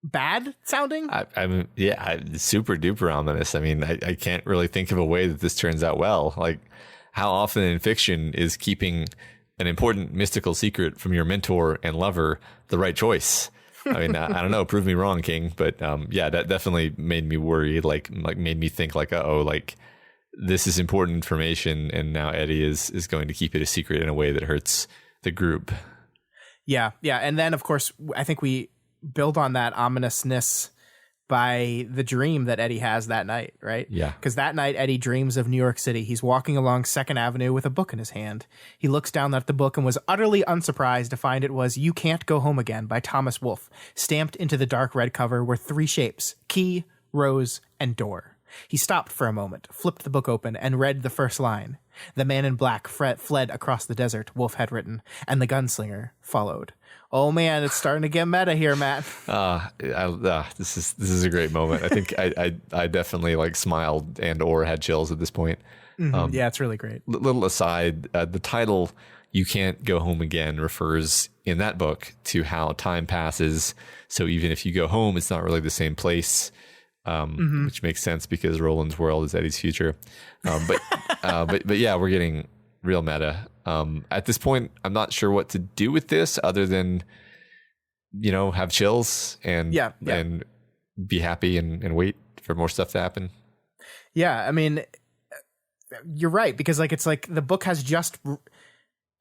bad sounding? I mean, yeah, super duper ominous. I mean, I can't really think of a way that this turns out well. Like, how often in fiction is keeping an important mystical secret from your mentor and lover the right choice? I mean, I don't know. Prove me wrong, King. But yeah, that definitely made me worry. Like made me think like, like this is important information, and now Eddie is going to keep it a secret in a way that hurts the group. Yeah. And then, of course, I think we build on that ominousness by the dream that Eddie has that night, right? Yeah. Because that night, Eddie dreams of New York City. He's walking along 2nd Avenue with a book in his hand. He looks down at the book and was utterly unsurprised to find it was You Can't Go Home Again by Thomas Wolfe. Stamped into the dark red cover were 3 shapes: key, rose, and door. He stopped for a moment, flipped the book open, and read the first line. The man in black fled across the desert, Wolfe had written, and the gunslinger followed. Oh man, it's starting to get meta here, Matt. This is a great moment. I think I definitely like smiled and or had chills at this point. Yeah, it's really great. Little aside, the title "You Can't Go Home Again" refers in that book to how time passes. So even if you go home, it's not really the same place. Which makes sense because Roland's world is Eddie's future. But yeah, we're getting real meta. At this point, I'm not sure what to do with this other than, you know, have chills and be happy and wait for more stuff to happen. Yeah, I mean, you're right, because like it's like the book has just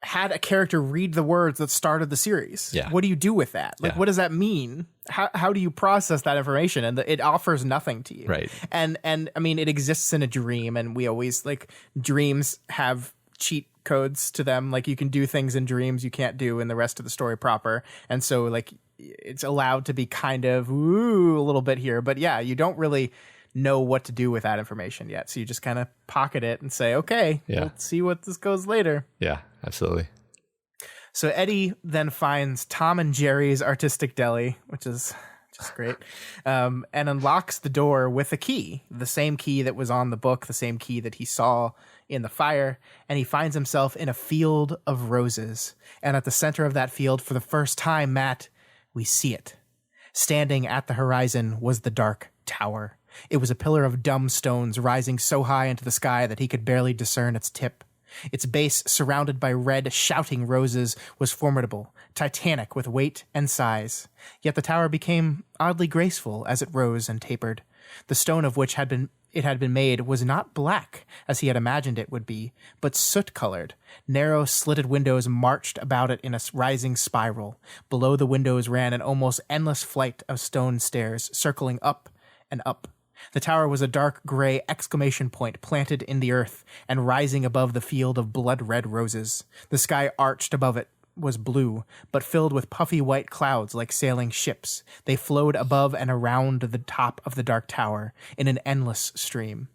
had a character read the words that started the series. Yeah. What do you do with that? Like, what does that mean? How do you process that information? And it offers nothing to you. Right. And I mean, it exists in a dream, and we always like dreams have cheat codes to them. Like you can do things in dreams you can't do in the rest of the story proper. And so like it's allowed to be kind of a little bit here, but yeah, you don't really know what to do with that information yet. So you just kind of pocket it and say, okay, we'll see what this goes later. Yeah, absolutely. So Eddie then finds Tom and Jerry's Artistic Deli, which is just great, and unlocks the door with a key, the same key that was on the book, the same key that he saw in the fire, and he finds himself in a field of roses. And at the center of that field, for the first time, Matt, we see it. Standing at the horizon was the dark tower. It was a pillar of dumb stones rising so high into the sky that he could barely discern its tip. Its base, surrounded by red, shouting roses, was formidable, titanic with weight and size. Yet the tower became oddly graceful as it rose and tapered, the stone of which had been it had been made was not black, as he had imagined it would be, but soot-colored. Narrow, slitted windows marched about it in a rising spiral. Below the windows ran an almost endless flight of stone stairs, circling up and up. The tower was a dark gray exclamation point planted in the earth and rising above the field of blood-red roses. The sky arched above it was blue, but filled with puffy white clouds like sailing ships. They flowed above and around the top of the dark tower in an endless stream.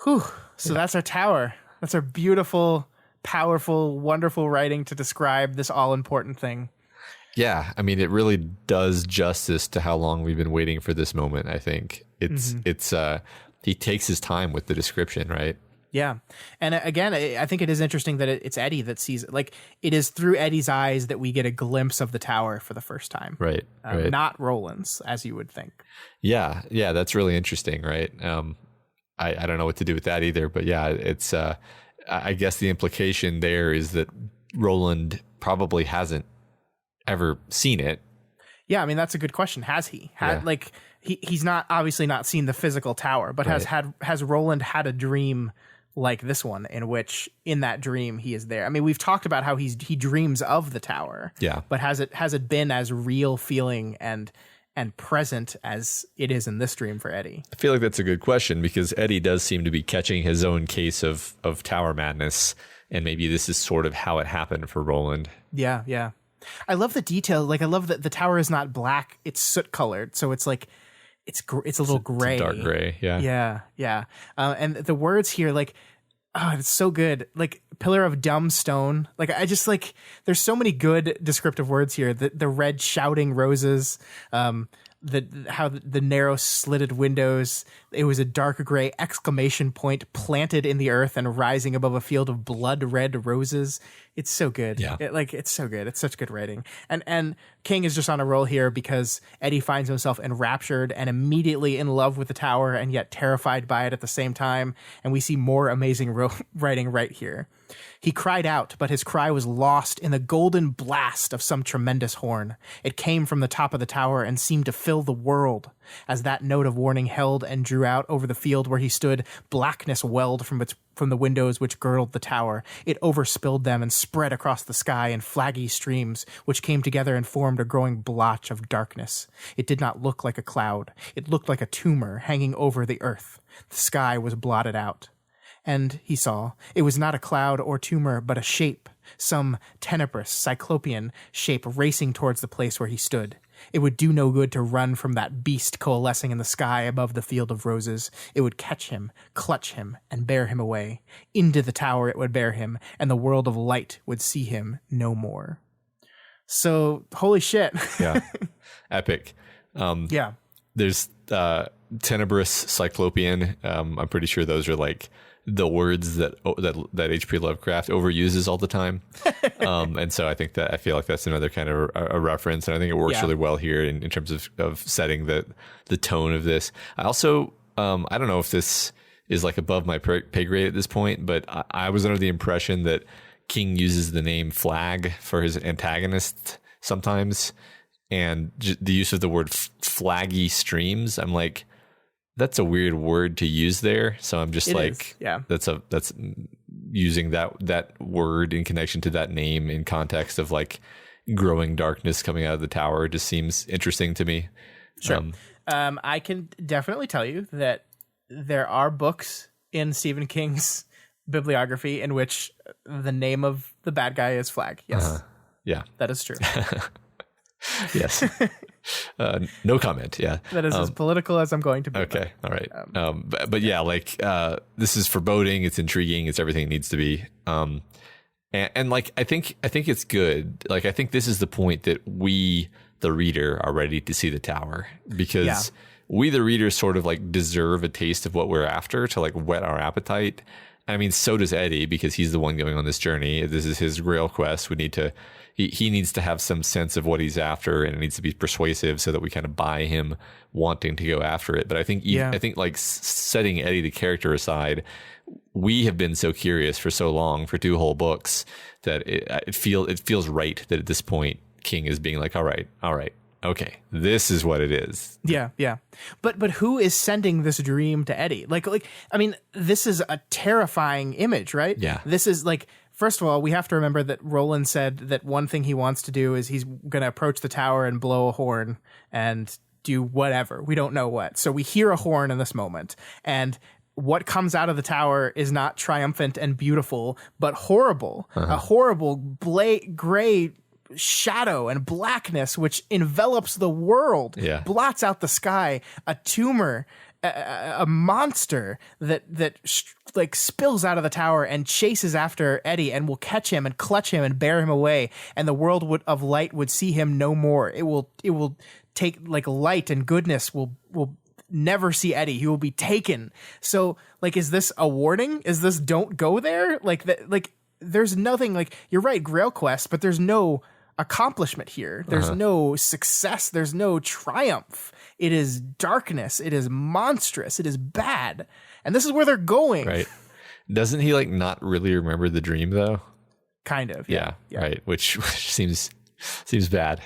Whew. So that's our tower. That's our beautiful, powerful, wonderful writing to describe this all-important thing. Yeah, I mean, it really does justice to how long we've been waiting for this moment, I think. He takes his time with the description, right? Yeah. And again, I think it is interesting that it's Eddie that sees it. Like, it is through Eddie's eyes that we get a glimpse of the tower for the first time. Right. Not Roland's, as you would think. Yeah. Yeah. That's really interesting. Right. I don't know what to do with that either, but yeah, it's, I guess the implication there is that Roland probably hasn't ever seen it. Yeah. I mean, that's a good question. Has he? Like, he's not obviously not seen the physical tower, but has Roland had a dream like this one, in which in that dream he is there? I mean, we've talked about how he dreams of the tower. Yeah. But has it been as real feeling and present as it is in this dream for Eddie? I feel like that's a good question, because Eddie does seem to be catching his own case of tower madness, and maybe this is sort of how it happened for Roland. Yeah, yeah. I love the detail. Like, I love that the tower is not black; it's soot colored, so it's like it's a little gray, it's a dark gray. Yeah, yeah. And the words here, like, oh, it's so good. Like, pillar of dumb stone. Like, I just like. There's so many good descriptive words here. The red shouting roses. The narrow slitted windows. It was a dark gray exclamation point planted in the earth and rising above a field of blood red roses. It's so good. Yeah. It's so good. It's such good writing. And King is just on a roll here because Eddie finds himself enraptured and immediately in love with the tower and yet terrified by it at the same time. And we see more amazing writing right here. He cried out, but his cry was lost in the golden blast of some tremendous horn. It came from the top of the tower and seemed to fill the world. As that note of warning held and drew out over the field where he stood, blackness welled from the windows which girdled the tower. It overspilled them and spread across the sky in flaggy streams, which came together and formed a growing blotch of darkness. It did not look like a cloud. It looked like a tumor hanging over the earth. The sky was blotted out. And he saw, it was not a cloud or tumor, but a shape, some tenebrous, cyclopean shape racing towards the place where he stood. It would do no good to run from that beast coalescing in the sky above the field of roses. It would catch him, clutch him, and bear him away. Into the tower it would bear him, and the world of light would see him no more. So, holy shit. Yeah. Epic. Yeah. There's tenebrous, cyclopean. I'm pretty sure those are like the words that H.P. Lovecraft overuses all the time. And so I feel like that's another kind of a reference. And I think it works really well here in terms of setting the tone of this. I also, I don't know if this is like above my pay grade at this point, but I was under the impression that King uses the name Flag for his antagonist sometimes. And the use of the word flaggy streams, I'm like, that's a weird word to use there. So I'm just that's using that word in connection to that name in context of like growing darkness coming out of the tower just seems interesting to me. Sure. I can definitely tell you that there are books in Stephen King's bibliography in which the name of the bad guy is Flag. Yes. Yeah. That is true. Yes. No comment. Yeah. That is as political as I'm going to be. Okay. All right. But yeah, like, this is foreboding. It's intriguing. It's everything it needs to be. And like, I think it's good. Like, I think this is the point that we, the reader, are ready to see the tower, because we, the reader, sort of like deserve a taste of what we're after to like whet our appetite. I mean, so does Eddie, because he's the one going on this journey. This is his Grail quest. He needs to have some sense of what he's after, and it needs to be persuasive so that we kind of buy him wanting to go after it. But I think like setting Eddie the character aside, we have been so curious for so long, for 2 whole books, that it feels right that at this point King is being like, all right, okay, this is what it is. Yeah. But who is sending this dream to Eddie? Like I mean, this is a terrifying image, right? Yeah. This is like, first of all, we have to remember that Roland said that one thing he wants to do is he's going to approach the tower and blow a horn and do whatever. We don't know what. So we hear a horn in this moment, and what comes out of the tower is not triumphant and beautiful, but horrible. A horrible gray shadow and blackness which envelops the world, blots out the sky, a tumor, a monster that like spills out of the tower and chases after Eddie and will catch him and clutch him and bear him away, and the world of light would see him no more. It will take, like, light and goodness will never see Eddie. He will be taken. So, like, is this a warning? Is this don't go there? Like, there's nothing, like, you're right, Grail Quest, but there's no accomplishment here. There's no success. There's no triumph. It is darkness. It is monstrous. It is bad. And this is where they're going. Right. Doesn't he, like, not really remember the dream, though? Kind of. Yeah. Right. Which seems bad.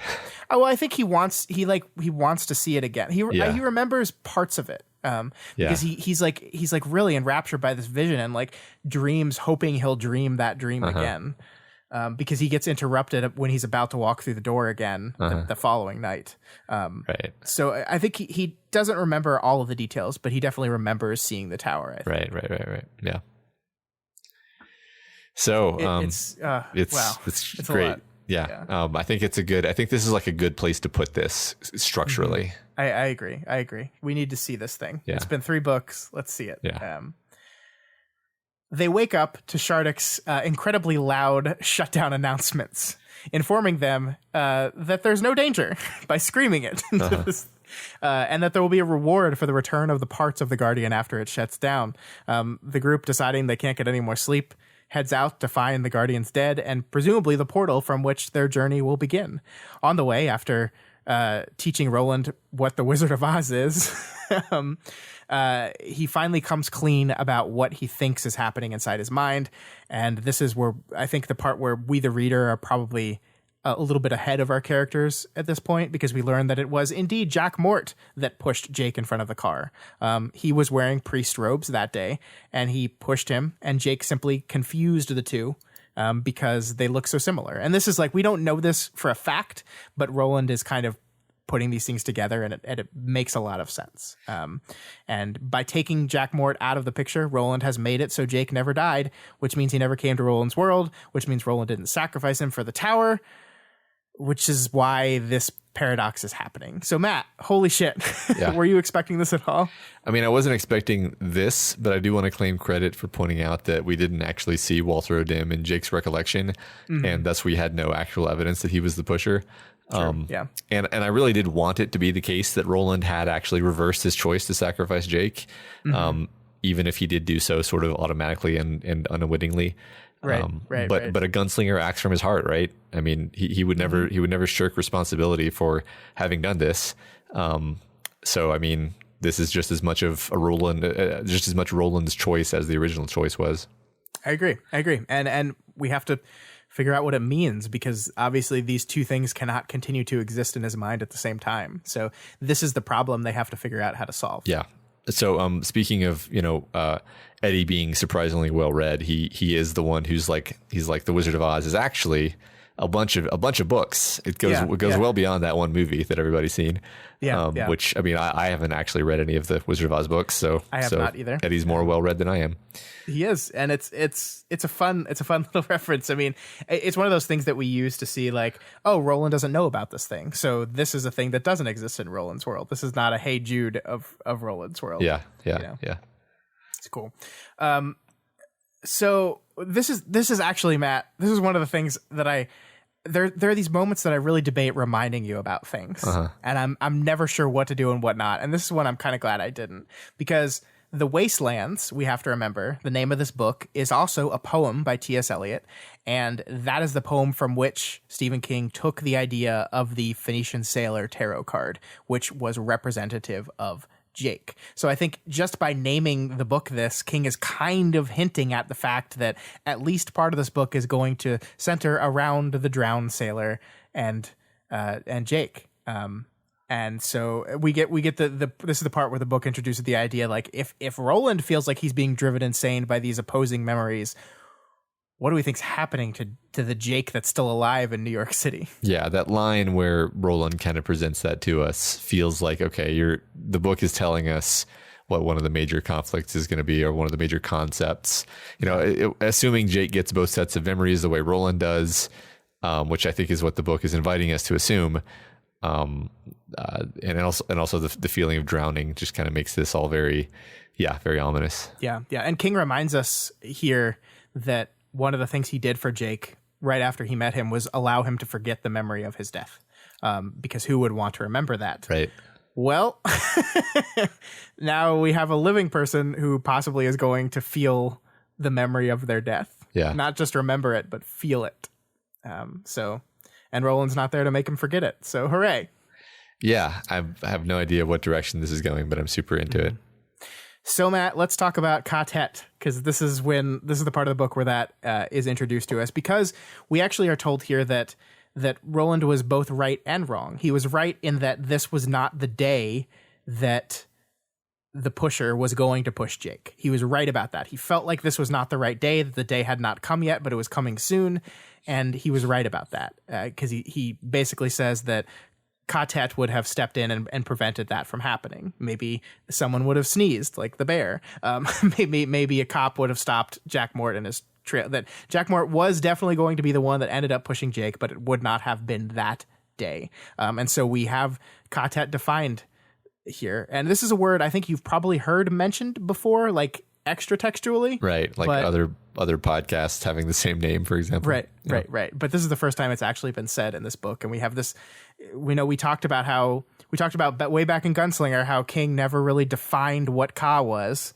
Oh, well, I think he wants to see it again. He remembers parts of it. Because he's like really enraptured by this vision and, like, dreams, hoping he'll dream that dream again. Because he gets interrupted when he's about to walk through the door again the following night. Right. So I think he doesn't remember all of the details, but he definitely remembers seeing the tower. I think. Right. Yeah. So it's great. Yeah. I think it's I think this is, like, a good place to put this structurally. Mm-hmm. I agree. We need to see this thing. Yeah. It's been 3 books. Let's see it. Yeah. They wake up to Shardik's incredibly loud shutdown announcements, informing them that there's no danger by screaming it. And that there will be a reward for the return of the parts of the Guardian after it shuts down. The group, deciding they can't get any more sleep, heads out to find the Guardians dead and presumably the portal from which their journey will begin. On the way, after teaching Roland what the Wizard of Oz is, he finally comes clean about what he thinks is happening inside his mind. And this is where I think the part where we, the reader, are probably a little bit ahead of our characters at this point, because we learn that it was indeed Jack Mort that pushed Jake in front of the car. He was wearing priest robes that day, and he pushed him, and Jake simply confused the two because they look so similar. And this is, like, we don't know this for a fact, but Roland is kind of putting these things together, and it makes a lot of sense. And by taking Jack Mort out of the picture, Roland has made it so Jake never died, which means he never came to Roland's world, which means Roland didn't sacrifice him for the tower, which is why this paradox is happening. So, Matt, holy shit. Yeah. Were you expecting this at all? I mean, I wasn't expecting this, but I do want to claim credit for pointing out that we didn't actually see Walter O'Dim in Jake's recollection, and thus we had no actual evidence that he was the pusher. Yeah. And I really did want it to be the case that Roland had actually reversed his choice to sacrifice Jake, even if he did do so sort of automatically and unwittingly. Right. But a gunslinger acts from his heart, right? I mean, he would never shirk responsibility for having done this. So I mean, this is just as much of a Roland, just as much Roland's choice as the original choice was. I agree. And we have to figure out what it means, because obviously these two things cannot continue to exist in his mind at the same time. So this is the problem they have to figure out how to solve. Yeah. So speaking of, Eddie being surprisingly well read, he is the one he's like the Wizard of Oz is actually a bunch of books. It goes well beyond that one movie that everybody's seen. Which, I mean, I haven't actually read any of the Wizard of Oz books, so I have not either. Eddie's more well read than I am. He is, and it's a fun little reference. I mean, it's one of those things that we use to see, like, oh, Roland doesn't know about this thing, so this is a thing that doesn't exist in Roland's world. This is not a Hey Jude of Roland's world. Yeah. It's cool. So this is actually, Matt, this is one of the things that there are these moments that I really debate reminding you about things, and I'm never sure what to do and what not. And this is one I'm kind of glad I didn't, because The Wastelands, we have to remember, the name of this book is also a poem by T.S. Eliot, and that is the poem from which Stephen King took the idea of the Phoenician Sailor tarot card, which was representative of Jake. So I think just by naming the book this, King is kind of hinting at the fact that at least part of this book is going to center around the drowned sailor and Jake. And so we get the this is the part where the book introduces the idea, like, if Roland feels like he's being driven insane by these opposing memories, what do we think's happening to the Jake that's still alive in New York City? Yeah, that line where Roland kind of presents that to us feels like, okay, the book is telling us what one of the major conflicts is going to be, or one of the major concepts. Assuming Jake gets both sets of memories the way Roland does, which I think is what the book is inviting us to assume. And also the feeling of drowning just kind of makes this all very ominous. Yeah. And King reminds us here that one of the things he did for Jake right after he met him was allow him to forget the memory of his death, because who would want to remember that? Right. Well, now we have a living person who possibly is going to feel the memory of their death. Yeah. Not just remember it, but feel it. And Roland's not there to make him forget it. So hooray. Yeah, I have no idea what direction this is going, but I'm super into it. So Matt, let's talk about Ka-tet, because this is the part of the book where that is introduced to us, because we actually are told here that Roland was both right and wrong. He was right in that this was not the day that the pusher was going to push Jake. He was right about that. He felt like this was not the right day, that the day had not come yet, but it was coming soon. And he was right about that, because he basically says that Ka-tet would have stepped in and prevented that from happening. Maybe someone would have sneezed, like the bear. Maybe a cop would have stopped Jack Mort in his trail. That Jack Mort was definitely going to be the one that ended up pushing Jake, but it would not have been that day. And so we have Ka-tet defined here. And this is a word I think you've probably heard mentioned before, like extra textually. Right. Like other podcasts having the same name, for example. Right. But this is the first time it's actually been said in this book. And we have this, we talked about way back in Gunslinger, how King never really defined what Ka was.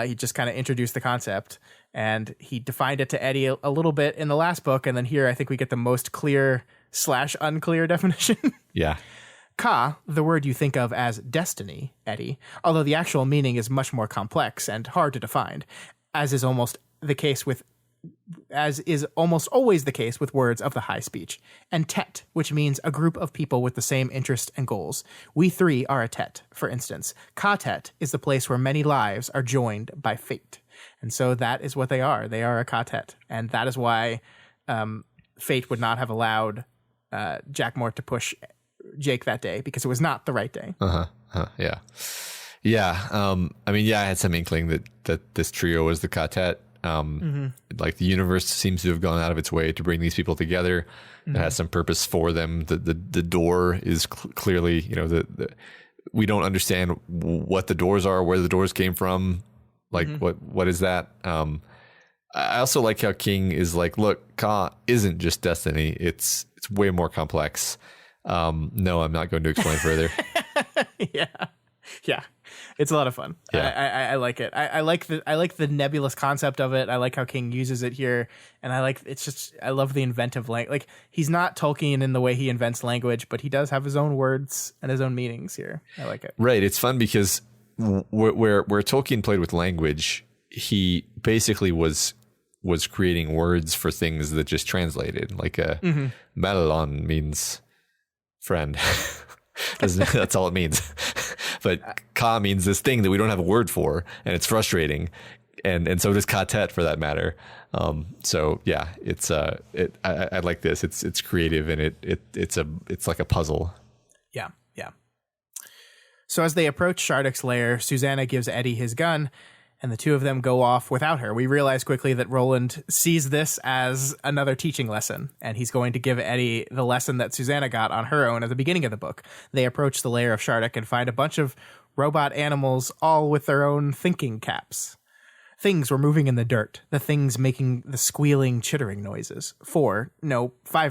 He just kind of introduced the concept, and he defined it to Eddie a little bit in the last book. And then here, I think we get the most clear/unclear definition. Yeah. Ka, the word you think of as destiny, Eddie, although the actual meaning is much more complex and hard to define, as is almost always the case with words of the high speech. And tet, which means a group of people with the same interest and goals. We three are a tet, for instance. Ka-tet is the place where many lives are joined by fate. And so that is what they are. They are a Ka-tet. And that is why fate would not have allowed Jack Mort to push Jake that day, because it was not the right day. Yeah. I had some inkling that this trio was the Ka-tet. Like the universe seems to have gone out of its way to bring these people together. It has some purpose for them. The door is clearly, we don't understand what the doors are, where the doors came from. Like what is that? I also like how King is like, look, Ka isn't just destiny. It's way more complex. No, I'm not going to explain further. Yeah. It's a lot of fun. Yeah. I like it. I like the nebulous concept of it. I like how King uses it here, and I love the inventive language. Like, he's not Tolkien in the way he invents language, but he does have his own words and his own meanings here. I like it. Right. It's fun because where Tolkien played with language, he basically was creating words for things that just translated. Like Madelon means friend. That's all it means. But Ka means this thing that we don't have a word for, and it's frustrating, and so does Ka-tet for that matter. So yeah, it's I like this. It's creative, and it's like a puzzle. Yeah. So as they approach Sharduk's lair, Susannah gives Eddie his gun, and the two of them go off without her. We realize quickly that Roland sees this as another teaching lesson, and he's going to give Eddie the lesson that Susannah got on her own at the beginning of the book. They approach the lair of Sharduk and find a bunch of robot animals, all with their own thinking caps. Things were moving in the dirt, the things making the squealing, chittering noises. 5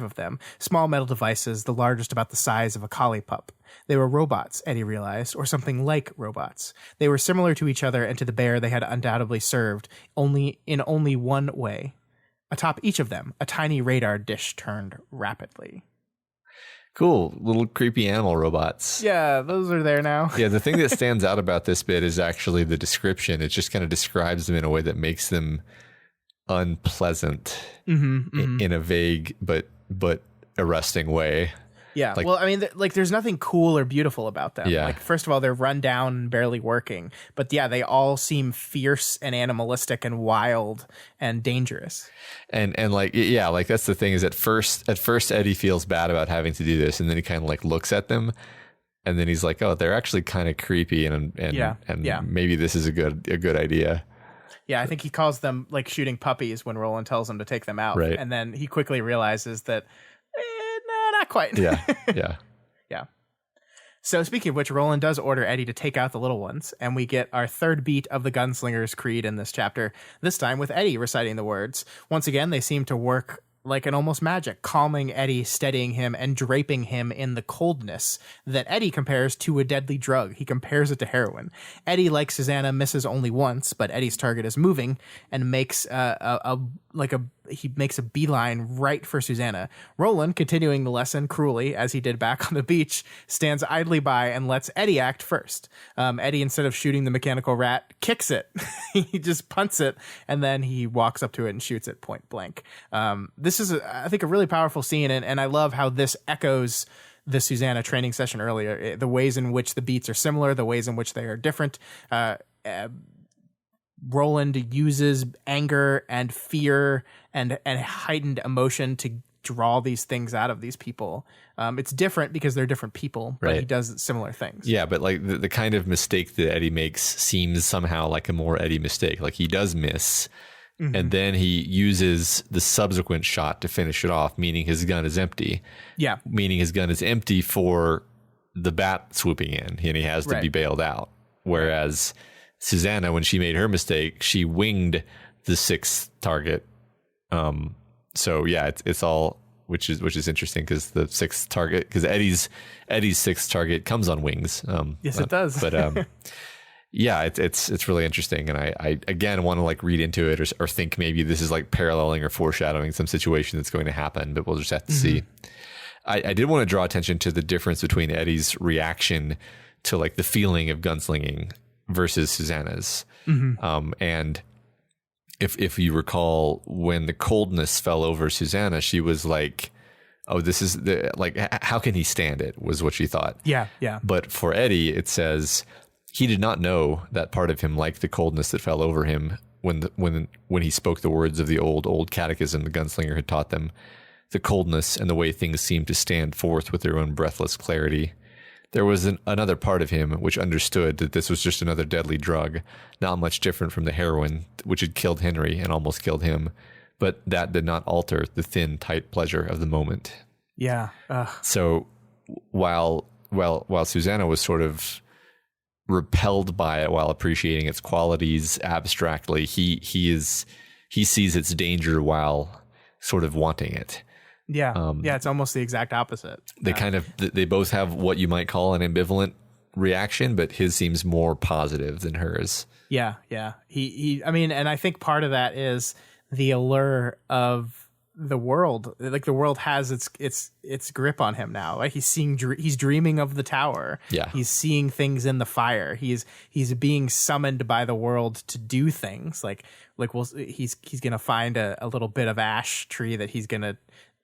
of them. Small metal devices, the largest about the size of a collie pup. They were robots, Eddie realized, or something like robots. They were similar to each other and to the bear they had undoubtedly served, only one way. Atop each of them, a tiny radar dish turned rapidly. Cool. Little creepy animal robots. Yeah, those are there now. Yeah, the thing that stands out about this bit is actually the description. It just kind of describes them in a way that makes them unpleasant in a vague but arresting way. Yeah. Like, well, I mean, like, there's nothing cool or beautiful about them. Yeah. Like, first of all, they're run down and barely working. But yeah, they all seem fierce and animalistic and wild and dangerous. And like, yeah, like that's the thing is at first Eddie feels bad about having to do this. And then he kind of like looks at them and then he's like, oh, they're actually kind of creepy. And maybe this is a good idea. Yeah, I think he calls them like shooting puppies when Roland tells him to take them out. Right. And then he quickly realizes that, no, not quite. Yeah, yeah. Yeah. So speaking of which, Roland does order Eddie to take out the little ones, and we get our third beat of the Gunslingers creed in this chapter, this time with Eddie reciting the words. Once again, they seem to work like an almost magic, calming Eddie, steadying him, and draping him in the coldness that Eddie compares to a deadly drug. He compares it to heroin. Eddie, like Susannah, misses only once, but Eddie's target is moving and makes he makes a beeline right for Susannah. Roland, continuing the lesson cruelly, as he did back on the beach, stands idly by and lets Eddie act first. Eddie, instead of shooting the mechanical rat, kicks it. He just punts it, and then he walks up to it and shoots it point blank. This is, I think, a really powerful scene, and I love how this echoes the Susannah training session earlier. The ways in which the beats are similar, the ways in which they are different. Roland uses anger and fear and heightened emotion to draw these things out of these people. It's different because they're different people, but right. He does similar things. Yeah, but like the kind of mistake that Eddie makes seems somehow like a more Eddie mistake. Like he does miss, and then he uses the subsequent shot to finish it off, meaning his gun is empty. Yeah. Meaning his gun is empty for the bat swooping in, and he has to be bailed out. Whereas Susannah, when she made her mistake, she winged the sixth target. So yeah, it's all, which is interesting because the sixth target, because Eddie's sixth target comes on wings. Yes, it does. But yeah, it's really interesting, and I again want to like read into it or think maybe this is like paralleling or foreshadowing some situation that's going to happen, but we'll just have to see. I did want to draw attention to the difference between Eddie's reaction to like the feeling of gunslinging versus Susannah's. And if you recall, when the coldness fell over Susannah, she was like, oh, this is how can he stand it, was what she thought. Yeah. But for Eddie, it says he did not know that part of him liked the coldness that fell over him when he spoke the words of the old catechism the gunslinger had taught them, the coldness and the way things seemed to stand forth with their own breathless clarity. There was another part of him which understood that this was just another deadly drug, not much different from the heroin, which had killed Henry and almost killed him, but that did not alter the thin, tight pleasure of the moment. Yeah. So while Susannah was sort of repelled by it while appreciating its qualities abstractly, he sees its danger while sort of wanting it. Yeah. It's almost the exact opposite. They both have what you might call an ambivalent reaction, but his seems more positive than hers. Yeah. I mean, and I think part of that is the allure of the world. Like the world has its grip on him now. Like he's dreaming of the tower. Yeah. He's seeing things in the fire. He's being summoned by the world to do things. He's gonna find a little bit of ash tree that he's gonna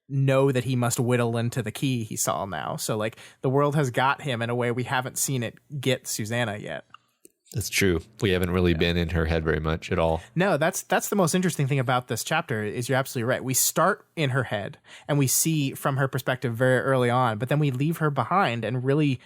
know that he must whittle into the key he saw now. So like the world has got him in a way we haven't seen it get Susannah yet. That's true. We haven't really been in her head very much at all. No, that's the most interesting thing about this chapter is you're absolutely right. We start in her head and we see from her perspective very early on, but then we leave her behind and really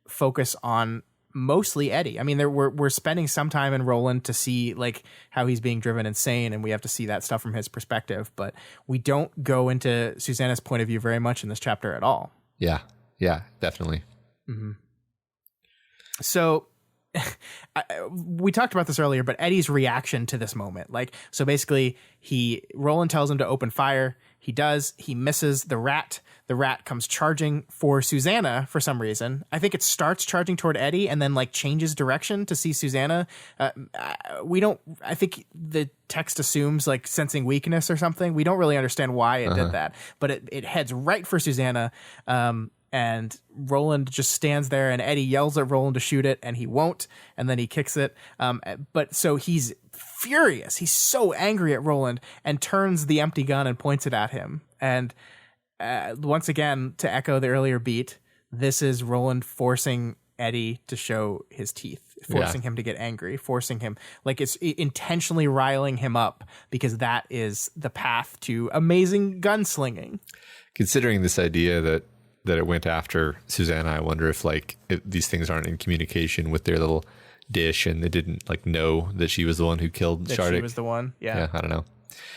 focus on mostly Eddie. I mean, we're spending some time in Roland to see like how he's being driven insane, and we have to see that stuff from his perspective, but we don't go into Susannah's point of view very much in this chapter at all. Yeah, definitely. So we talked about this earlier, but Eddie's reaction to this moment, so basically Roland tells him to open fire. He does. He misses the rat. The rat comes charging for Susannah for some reason. I think it starts charging toward Eddie and then changes direction to see Susannah. I think the text assumes sensing weakness or something. We don't really understand why it did that, but it heads right for Susannah. And Roland just stands there and Eddie yells at Roland to shoot it and he won't. And then he kicks it. But so he's furious. He's so angry at Roland and turns the empty gun and points it at him. And once again, to echo the earlier beat, this is Roland forcing Eddie to show his teeth, forcing him to get angry, forcing him, like, it's intentionally riling him up, because that is the path to amazing gunslinging. Considering this idea that it went after Susannah, I wonder if these things aren't in communication with their little dish, and they didn't like know that she was the one who killed Shardik. She was the one. Yeah, I don't know.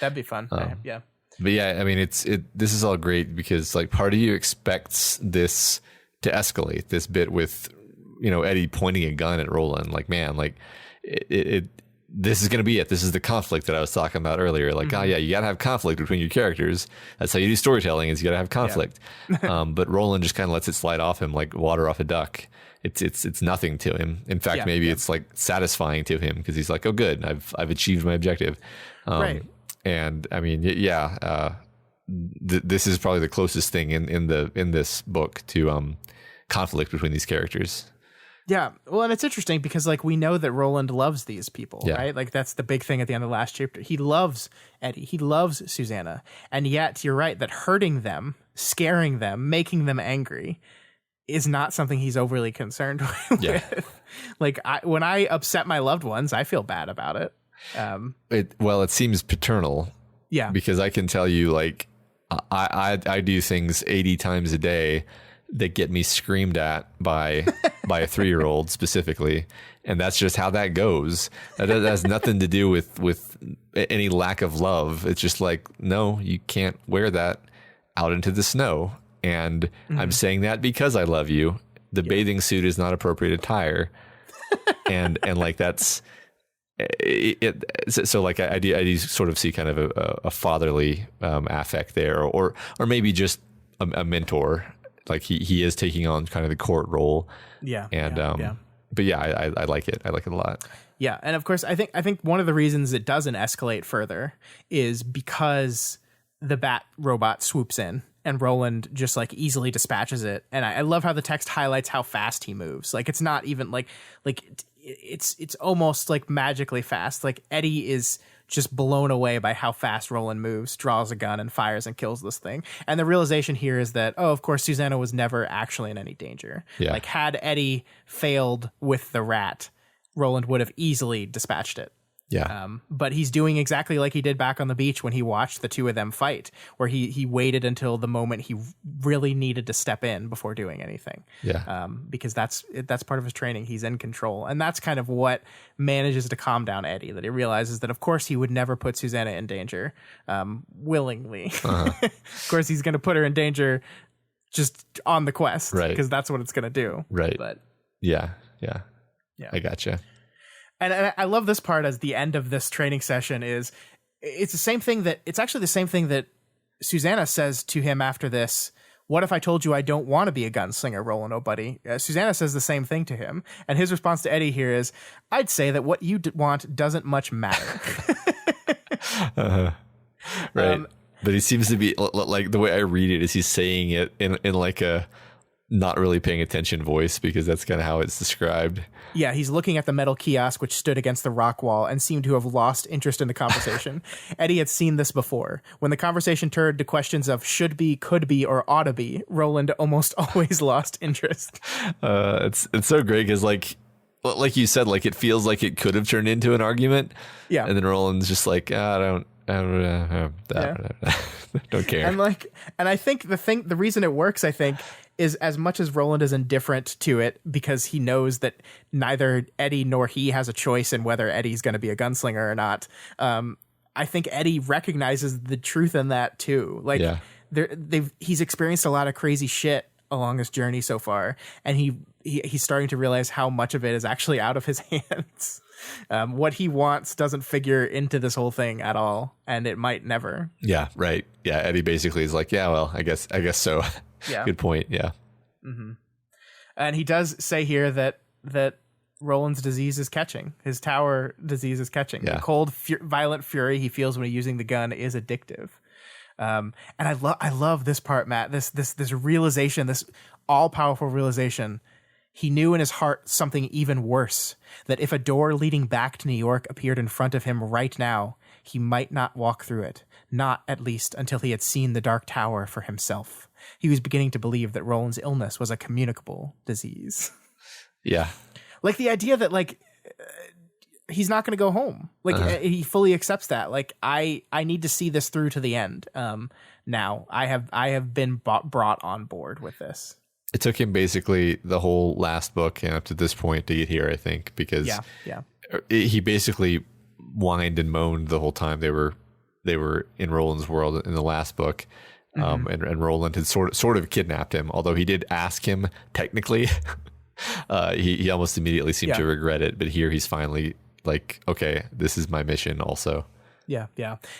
That'd be fun. Yeah. But yeah, I mean, this is all great because like part of you expects this to escalate, this bit with, Eddie pointing a gun at Roland. Like, man, like this is going to be it. This is the conflict that I was talking about earlier. Like, oh yeah, you got to have conflict between your characters. That's how you do storytelling, is you got to have conflict. Yeah. But Roland just kind of lets it slide off him like water off a duck. It's nothing to him. In fact, maybe it's like satisfying to him because he's like, oh good, I've achieved my objective. Right. And I mean, this is probably the closest thing in this book to conflict between these characters. Yeah. Well, and it's interesting because like we know that Roland loves these people, right? Like that's the big thing at the end of the last chapter. He loves Eddie. He loves Susannah. And yet you're right that hurting them, scaring them, making them angry is not something he's overly concerned with. Yeah. Like when I upset my loved ones, I feel bad about it. It seems paternal. Yeah. Because I can tell you, like, I do things 80 times a day that get me screamed at by a 3-year-old specifically, and that's just how that goes. That has nothing to do with any lack of love. It's just like, no, you can't wear that out into the snow, and I'm saying that because I love you. The bathing suit is not appropriate attire, and like that's. So like I do sort of see kind of a fatherly affect there, or maybe just a mentor. Like he is taking on kind of the court role. Yeah. And but yeah, I like it. I like it a lot. Yeah, and of course I think one of the reasons it doesn't escalate further is because the bat robot swoops in and Roland just like easily dispatches it. And I love how the text highlights how fast he moves. Like it's not even like it's almost like magically fast. Like Eddie is just blown away by how fast Roland moves, draws a gun and fires and kills this thing. And the realization here is that, oh, of course, Susannah was never actually in any danger. Yeah. Like had Eddie failed with the rat, Roland would have easily dispatched it. Yeah. But he's doing exactly like he did back on the beach when he watched the two of them fight, where he waited until the moment he really needed to step in before doing anything. Yeah. Because that's part of his training. He's in control. And that's kind of what manages to calm down Eddie, that he realizes that, of course, he would never put Susannah in danger willingly. Of course, he's going to put her in danger just on the quest, right? Because that's what it's going to do. Right. But yeah. I gotcha. And I love this part as the end of this training session it's actually the same thing that Susannah says to him after this. What if I told you I don't want to be a gunslinger, Roland, oh buddy? Susannah says the same thing to him. And his response to Eddie here is, I'd say that what you want doesn't much matter. Right. But he seems to be like, the way I read it is he's saying it in like a not really paying attention voice, because that's kind of how it's described. Yeah, he's looking at the metal kiosk which stood against the rock wall and seemed to have lost interest in the conversation. Eddie had seen this before. When the conversation turned to questions of should be, could be, or ought to be, Roland almost always lost interest. It's so great because like you said, like it feels like it could have turned into an argument. Yeah. And then Roland's just like, don't care. And I think the reason it works, I think, is as much as Roland is indifferent to it because he knows that neither Eddie nor he has a choice in whether Eddie's going to be a gunslinger or not. I think Eddie recognizes the truth in that too. Like he's experienced a lot of crazy shit along his journey so far, and he's starting to realize how much of it is actually out of his hands. What he wants doesn't figure into this whole thing at all, and it might never. Yeah, right. Yeah, Eddie basically is like, yeah, well, I guess so. Yeah. Good point. Yeah. Mm-hmm. And he does say here that Roland's disease is catching. His tower disease is catching. Yeah. The cold, violent fury he feels when he's using the gun is addictive. And I love this part, Matt. This realization, this all-powerful realization. He knew in his heart something even worse, that if a door leading back to New York appeared in front of him right now, he might not walk through it, not at least until he had seen the Dark Tower for himself. He was beginning to believe that Roland's illness was a communicable disease. Yeah. Like the idea that like he's not going to go home. Like he fully accepts that. Like I need to see this through to the end. Now I have been brought on board with this. It took him basically the whole last book up to this point to get here, I think, because he basically whined and moaned the whole time they were in Roland's world in the last book. And Roland had sort of kidnapped him, although he did ask him technically. He almost immediately seemed to regret it, but here he's finally like, okay, this is my mission also. Yeah.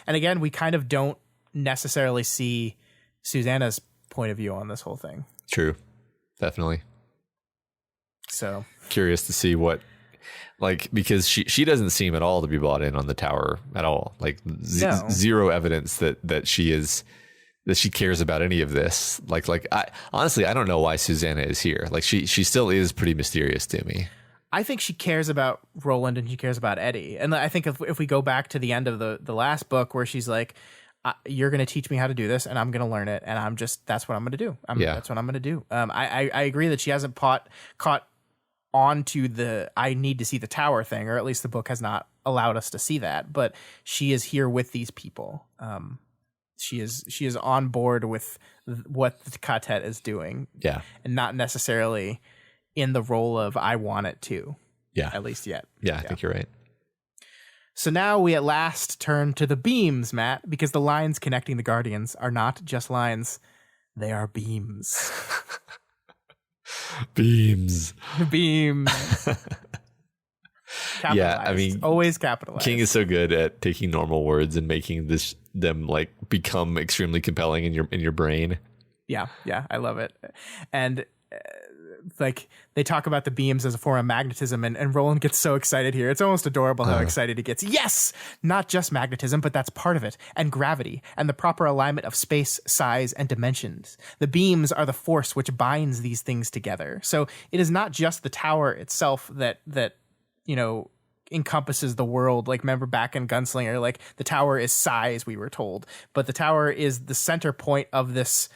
And again, we kind of don't necessarily see Susannah's point of view on this whole thing. True. Definitely. So curious to see what, like, because she doesn't seem at all to be bought in on the tower at all. Like zero evidence that she cares about any of this. Like I honestly, I don't know why Susannah is here. Like she still is pretty mysterious to me. I think she cares about Roland and she cares about Eddie. And I think if we go back to the end of the last book where she's like, you're going to teach me how to do this and I'm going to learn it. And that's what I'm going to do. That's what I'm going to do. I agree that she hasn't caught on to the, I need to see the tower thing, or at least the book has not allowed us to see that, but she is here with these people. She is on board with what the Ka-tet is doing. Yeah. And not necessarily in the role of I want it to. Yeah. At least yet. Yeah, I think you're right. So now we at last turn to the beams, Matt, because the lines connecting the Guardians are not just lines. They are beams. Beams. Yeah, I mean, always capitalized. King is so good at taking normal words and making them like become extremely compelling in your brain. Yeah, I love it. And like they talk about the beams as a form of magnetism, and Roland gets so excited here. It's almost adorable how excited he gets. Yes, not just magnetism, but that's part of it, and gravity, and the proper alignment of space, size, and dimensions. The beams are the force which binds these things together. So it is not just the tower itself that encompasses the world. Like, remember back in Gunslinger, like the tower is size, we were told, but the tower is the center point of this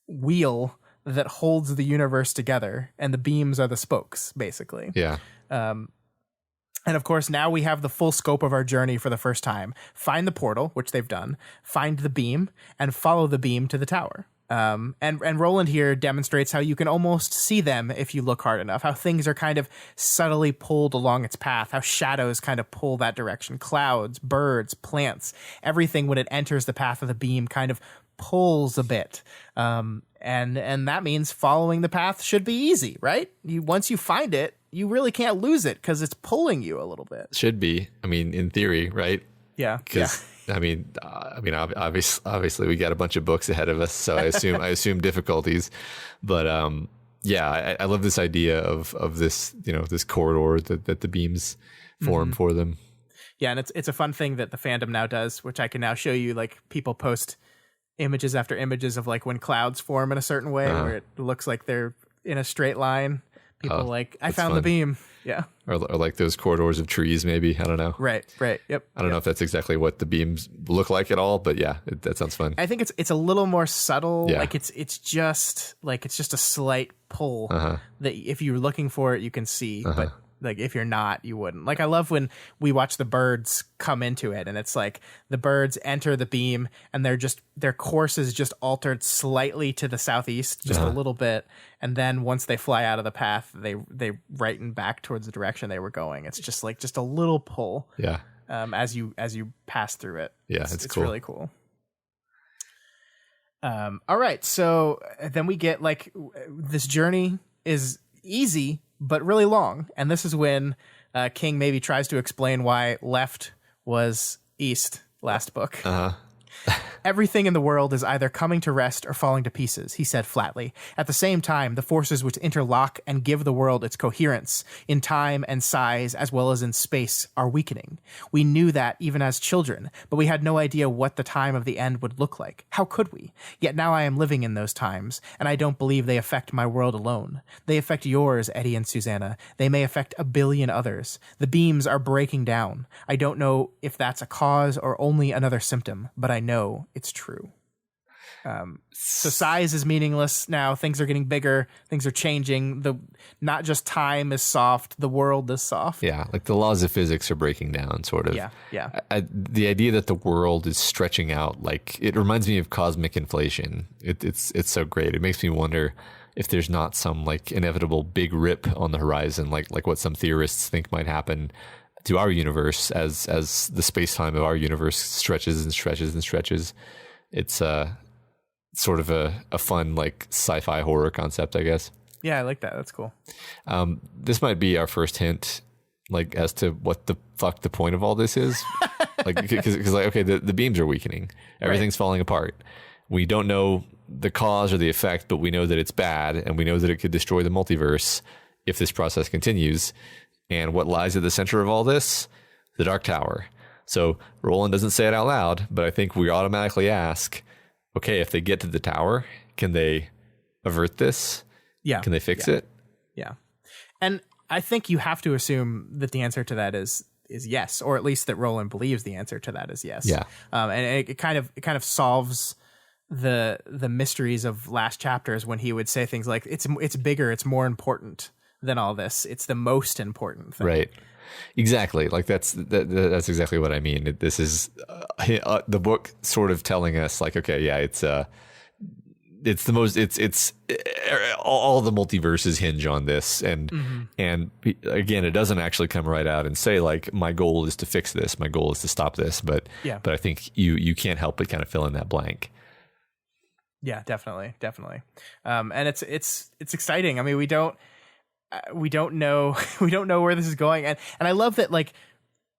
wheel that holds the universe together, and the beams are the spokes, basically. Yeah. And of course, now we have the full scope of our journey for the first time. Find the portal, which they've done, find the beam, and follow the beam to the tower. And Roland here demonstrates how you can almost see them if you look hard enough, how things are kind of subtly pulled along its path, how shadows kind of pull that direction, clouds, birds, plants, everything when it enters the path of the beam kind of pulls a bit. And that means following the path should be easy, right? Once you find it, you really can't lose it because it's pulling you a little bit. Should be. I mean, in theory, right? Yeah. Because I mean, obviously we got a bunch of books ahead of us, so I assume difficulties, but I love this idea of this, this corridor that the beams form for them. Yeah, and it's a fun thing that the fandom now does, which I can now show you. Like, people post images after images of like when clouds form in a certain way where it looks like they're in a straight line. People I found the beam. Yeah. Or like those corridors of trees, maybe. I don't know. Right. Yep. I don't know if that's exactly what the beams look like at all, but yeah, that sounds fun. I think it's a little more subtle. Yeah. Like it's just a slight pull that if you're looking for it, you can see, but like if you're not, you wouldn't. Like, I love when we watch the birds come into it, and it's like the birds enter the beam and their course is just altered slightly to the southeast, just a little bit, and then once they fly out of the path, they righten back towards the direction they were going. It's just a little pull. Yeah. As you pass through it. Yeah, it's cool. Really cool. All right, so then we get like this journey is easy but really long, and this is when King maybe tries to explain why left was east last book. Everything in the world is either coming to rest or falling to pieces, he said flatly. At the same time, the forces which interlock and give the world its coherence in time and size as well as in space are weakening. We knew that even as children, but we had no idea what the time of the end would look like. How could we? Yet now I am living in those times, and I don't believe they affect my world alone. They affect yours, Eddie and Susannah. They may affect a billion others. The beams are breaking down. I don't know if that's a cause or only another symptom, but I know it's true. So size is meaningless now. Things are getting bigger. Things are changing. Not just time is soft. The world is soft. Yeah, like the laws of physics are breaking down, sort of. Yeah. The idea that the world is stretching out, like it reminds me of cosmic inflation. It's so great. It makes me wonder if there's not some like inevitable big rip on the horizon, like what some theorists think might happen to our universe as the space-time of our universe stretches and stretches and stretches. It's sort of a fun like sci-fi horror concept, I guess. Yeah, I like that. That's cool. This might be our first hint, like as to what the fuck the point of all this is. Like, because like, okay, the beams are weakening, everything's falling apart. We don't know the cause or the effect, but we know that it's bad, and we know that it could destroy the multiverse if this process continues. And what lies at the center of all this? The Dark Tower. So Roland doesn't say it out loud, but I think we automatically ask, okay, if they get to the tower, can they avert this? Yeah. Can they fix it? Yeah. And I think you have to assume that the answer to that is yes, or at least that Roland believes the answer to that is yes. Yeah. And it kind of solves the mysteries of last chapters when he would say things like it's bigger, it's more important than all this. It's the most important thing. Right. Exactly. Like that's exactly what I mean. This is the book sort of telling us like, okay, yeah, it's the most, it's all the multiverses hinge on this. And again, it doesn't actually come right out and say like, my goal is to fix this. My goal is to stop this. But I think you can't help but kind of fill in that blank. Yeah, definitely. And it's exciting. I mean, we don't know where this is going, and I love that like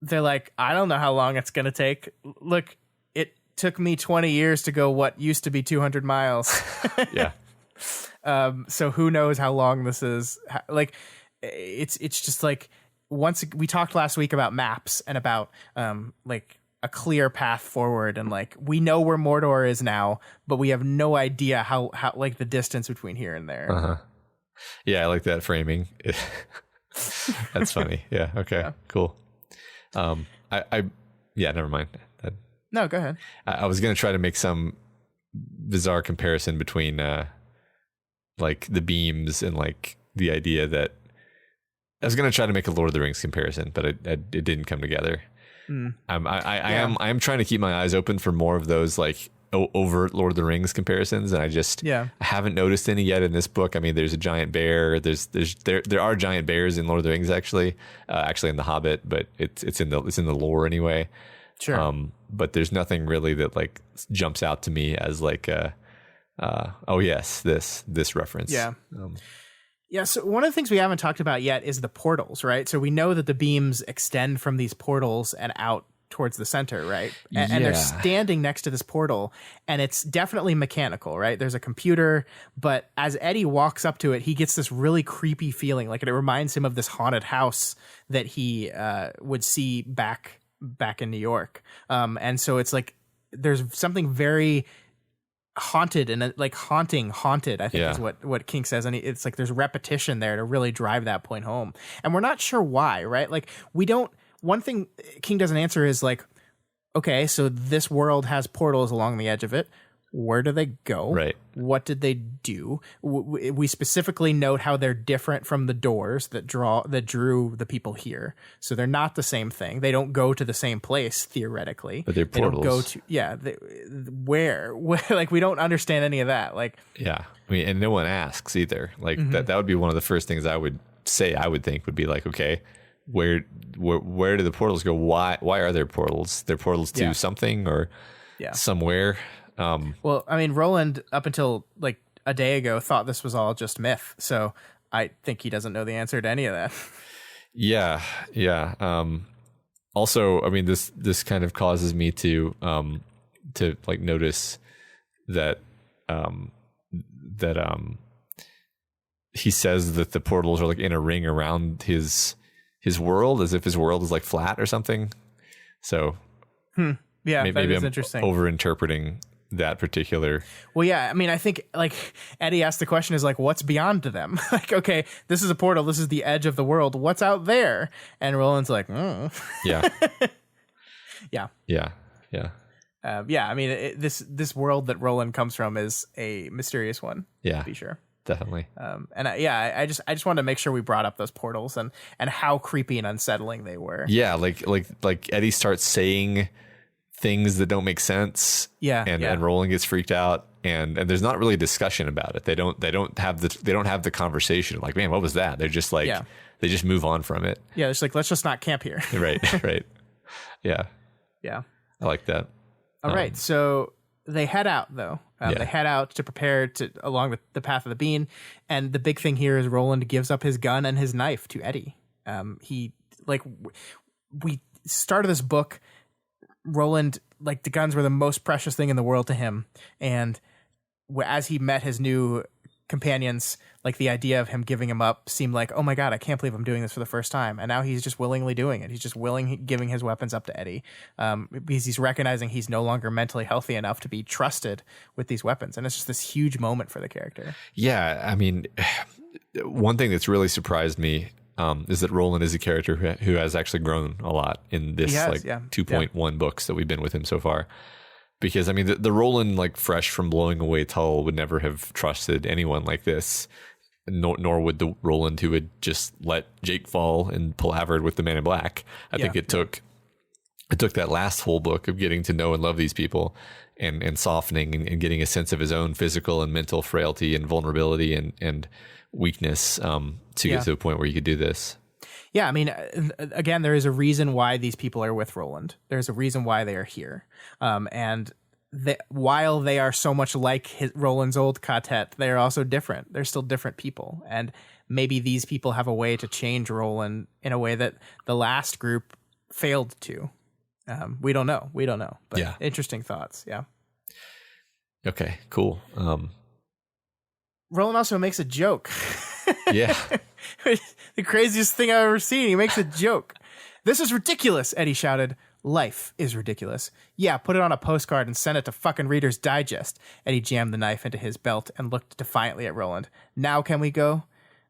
they're like, I don't know how long it's gonna take. Look, it took me 20 years to go what used to be 200 miles. Yeah. So who knows how long this is? Like, it's just like, once we talked last week about maps and about like a clear path forward, and like we know where Mordor is now, but we have no idea how like the distance between here and there. Uh-huh. Yeah, I like that framing. That's funny. Yeah. Okay. Yeah. Cool. Never mind. No, go ahead. I was going to try to make some bizarre comparison between like the beams and like the idea that I was going to try to make a Lord of the Rings comparison, but it didn't come together. I am trying to keep my eyes open for more of those like overt Lord of the Rings comparisons, and I haven't noticed any yet in this book. I mean, there's a giant bear. There are giant bears in Lord of the Rings actually in The Hobbit, but it's in the lore anyway. Sure. But there's nothing really that like jumps out to me as like oh yes, this reference. Yeah. Yeah, so one of the things we haven't talked about yet is the portals, right? So we know that the beams extend from these portals and out towards the center, right? And they're standing next to this portal, and it's definitely mechanical, right? There's a computer, but as Eddie walks up to it, he gets this really creepy feeling, like it reminds him of this haunted house that he would see back in New York. And so it's like there's something very haunted and like haunted, I think is what King says. And it's like there's repetition there to really drive that point home. And we're not sure why, right? Like one thing King doesn't answer is like, okay, so this world has portals along the edge of it. Where do they go? Right. What did they do? We specifically note how they're different from the doors that drew the people here. So they're not the same thing. They don't go to the same place theoretically. But they're portals. They don't go to where? Like we don't understand any of that. Like I mean, and no one asks either. Like that would be one of the first things I would say. I would think would be like, okay, where do the portals go? Why are there portals? They're portals to something or somewhere. Well, I mean, Roland, up until like a day ago, thought this was all just myth. So I think he doesn't know the answer to any of that. Yeah. Also, I mean, this kind of causes me to to like notice that he says that the portals are like in a ring around his world, as if his world is like flat or something. So yeah, maybe that is I'm interesting. Over-interpreting that particular. Well, yeah, I mean, I think like Eddie asked the question is like, what's beyond them? Like, okay, this is a portal. This is the edge of the world. What's out there? And Roland's like, Yeah. yeah. Yeah. Yeah, I mean, this world that Roland comes from is a mysterious one. Yeah, to be sure. Definitely. I just wanted to make sure we brought up those portals and how creepy and unsettling they were. Yeah, like Eddie starts saying things that don't make sense. Yeah, and Roland gets freaked out, and there's not really a discussion about it. They don't have the conversation like, man, what was that? They're just like they just move on from it. Yeah, it's like, let's just not camp here. Right. Yeah. I like that. All right, so they head out though. They head out to prepare along the path of the bean, and the big thing here is Roland gives up his gun and his knife to Eddie. We started this book, Roland, like the guns were the most precious thing in the world to him, and as he met his new companions, like the idea of him giving him up seemed like, oh my God, I can't believe I'm doing this for the first time. And now he's just willingly doing it. He's just giving his weapons up to Eddie, because he's recognizing he's no longer mentally healthy enough to be trusted with these weapons. And it's just this huge moment for the character. Yeah. I mean, one thing that's really surprised me is that Roland is a character who has actually grown a lot in this 2.1 books that we've been with him so far. Because, I mean, the Roland, like, fresh from blowing away Tull would never have trusted anyone like this, nor would the Roland who had just let Jake fall and palavered with the Man in Black. I think it took that last whole book of getting to know and love these people and softening and getting a sense of his own physical and mental frailty and vulnerability and weakness to get to a point where you could do this. Yeah, I mean, again, there is a reason why these people are with Roland. There's a reason why they are here. And while they are so much like Roland's old Ka-tet, they are also different. They're still different people. And maybe these people have a way to change Roland in a way that the last group failed to. We don't know. But interesting thoughts, yeah. Okay, cool. Roland also makes a joke. Yeah. The craziest thing I've ever seen. He makes a joke. This is ridiculous, Eddie shouted. Life is ridiculous. Yeah, put it on a postcard and send it to fucking Reader's Digest. Eddie jammed the knife into his belt and looked defiantly at Roland. Now can we go?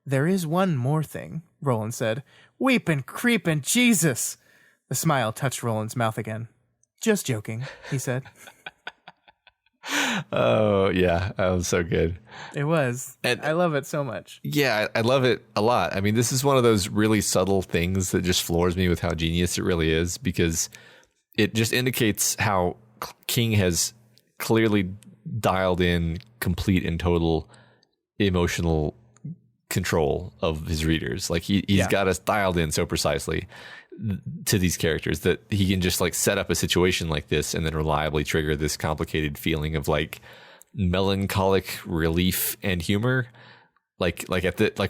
There is one more thing, Roland said. Weepin', creepin', Jesus. The smile touched Roland's mouth again. Just joking, he said. Oh, yeah. That was so good. It was. And I love it so much. Yeah, I love it a lot. I mean, this is one of those really subtle things that just floors me with how genius it really is, because it just indicates how King has clearly dialed in complete and total emotional control of his readers. Like he's got us dialed in so precisely to these characters that he can just like set up a situation like this and then reliably trigger this complicated feeling of like melancholic relief and humor. Like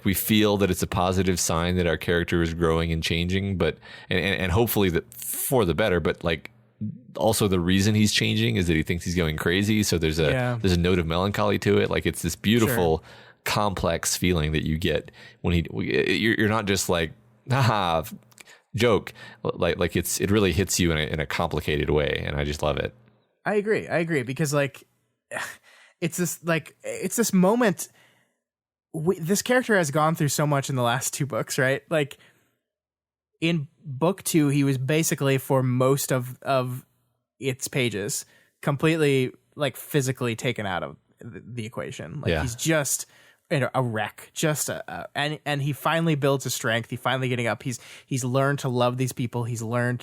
we feel that it's a positive sign that our character is growing and changing, but and hopefully that for the better, but like also the reason he's changing is that he thinks he's going crazy. So there's a note of melancholy to it. Like it's this beautiful complex feeling that you get when you're not just like, haha, joke. Like it really hits you in a complicated way. And I just love it. I agree because like, it's this moment. This character has gone through so much in the last two books, right? Like in book 2, he was basically for most of its pages completely like physically taken out of the equation. Like he's just a wreck, and he finally builds his strength. He finally getting up. He's learned to love these people. He's learned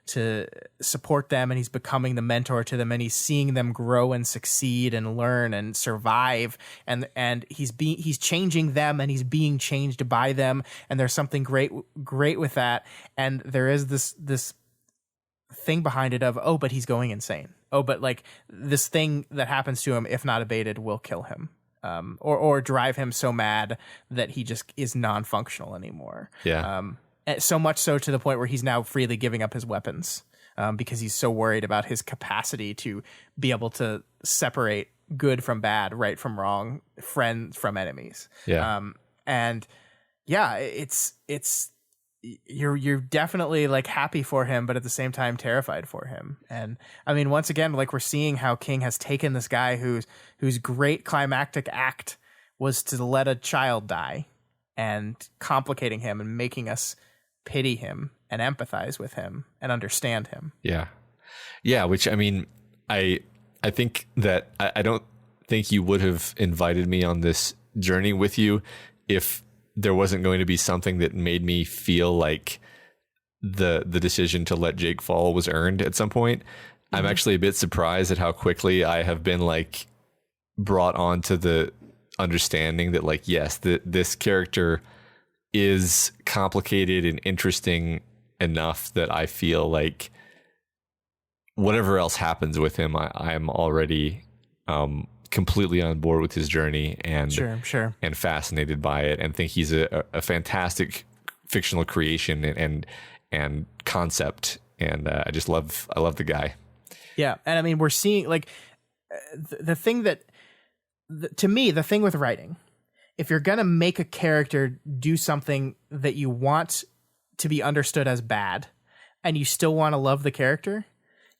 to support them, and he's becoming the mentor to them, and he's seeing them grow and succeed and learn and survive. And he's changing them, and he's being changed by them. And there's something great with that. And there is this thing behind it of, oh, but he's going insane. Oh, but like this thing that happens to him, if not abated, will kill him. Or drive him so mad that he just is non-functional anymore. Yeah. So much so to the point where he's now freely giving up his weapons because he's so worried about his capacity to be able to separate good from bad, right from wrong, friends from enemies. Yeah. And yeah, it's you're definitely like happy for him, but at the same time terrified for him. And I mean, once again, like we're seeing how King has taken this guy whose great climactic act was to let a child die, and complicating him and making us pity him and empathize with him and understand him. Yeah. Yeah. Which, I mean, I think that I don't think you would have invited me on this journey with you if there wasn't going to be something that made me feel like the decision to let Jake fall was earned at some point. Mm-hmm. I'm actually a bit surprised at how quickly I have been like brought on to the understanding that like, yes, this character is complicated and interesting enough that I feel like whatever else happens with him, I'm already completely on board with his journey and sure. and fascinated by it, and think he's a fantastic fictional creation and concept, and I love the guy. Yeah, and I mean we're seeing like the thing that to me, the thing with writing, if you're gonna make a character do something that you want to be understood as bad, and you still want to love the character,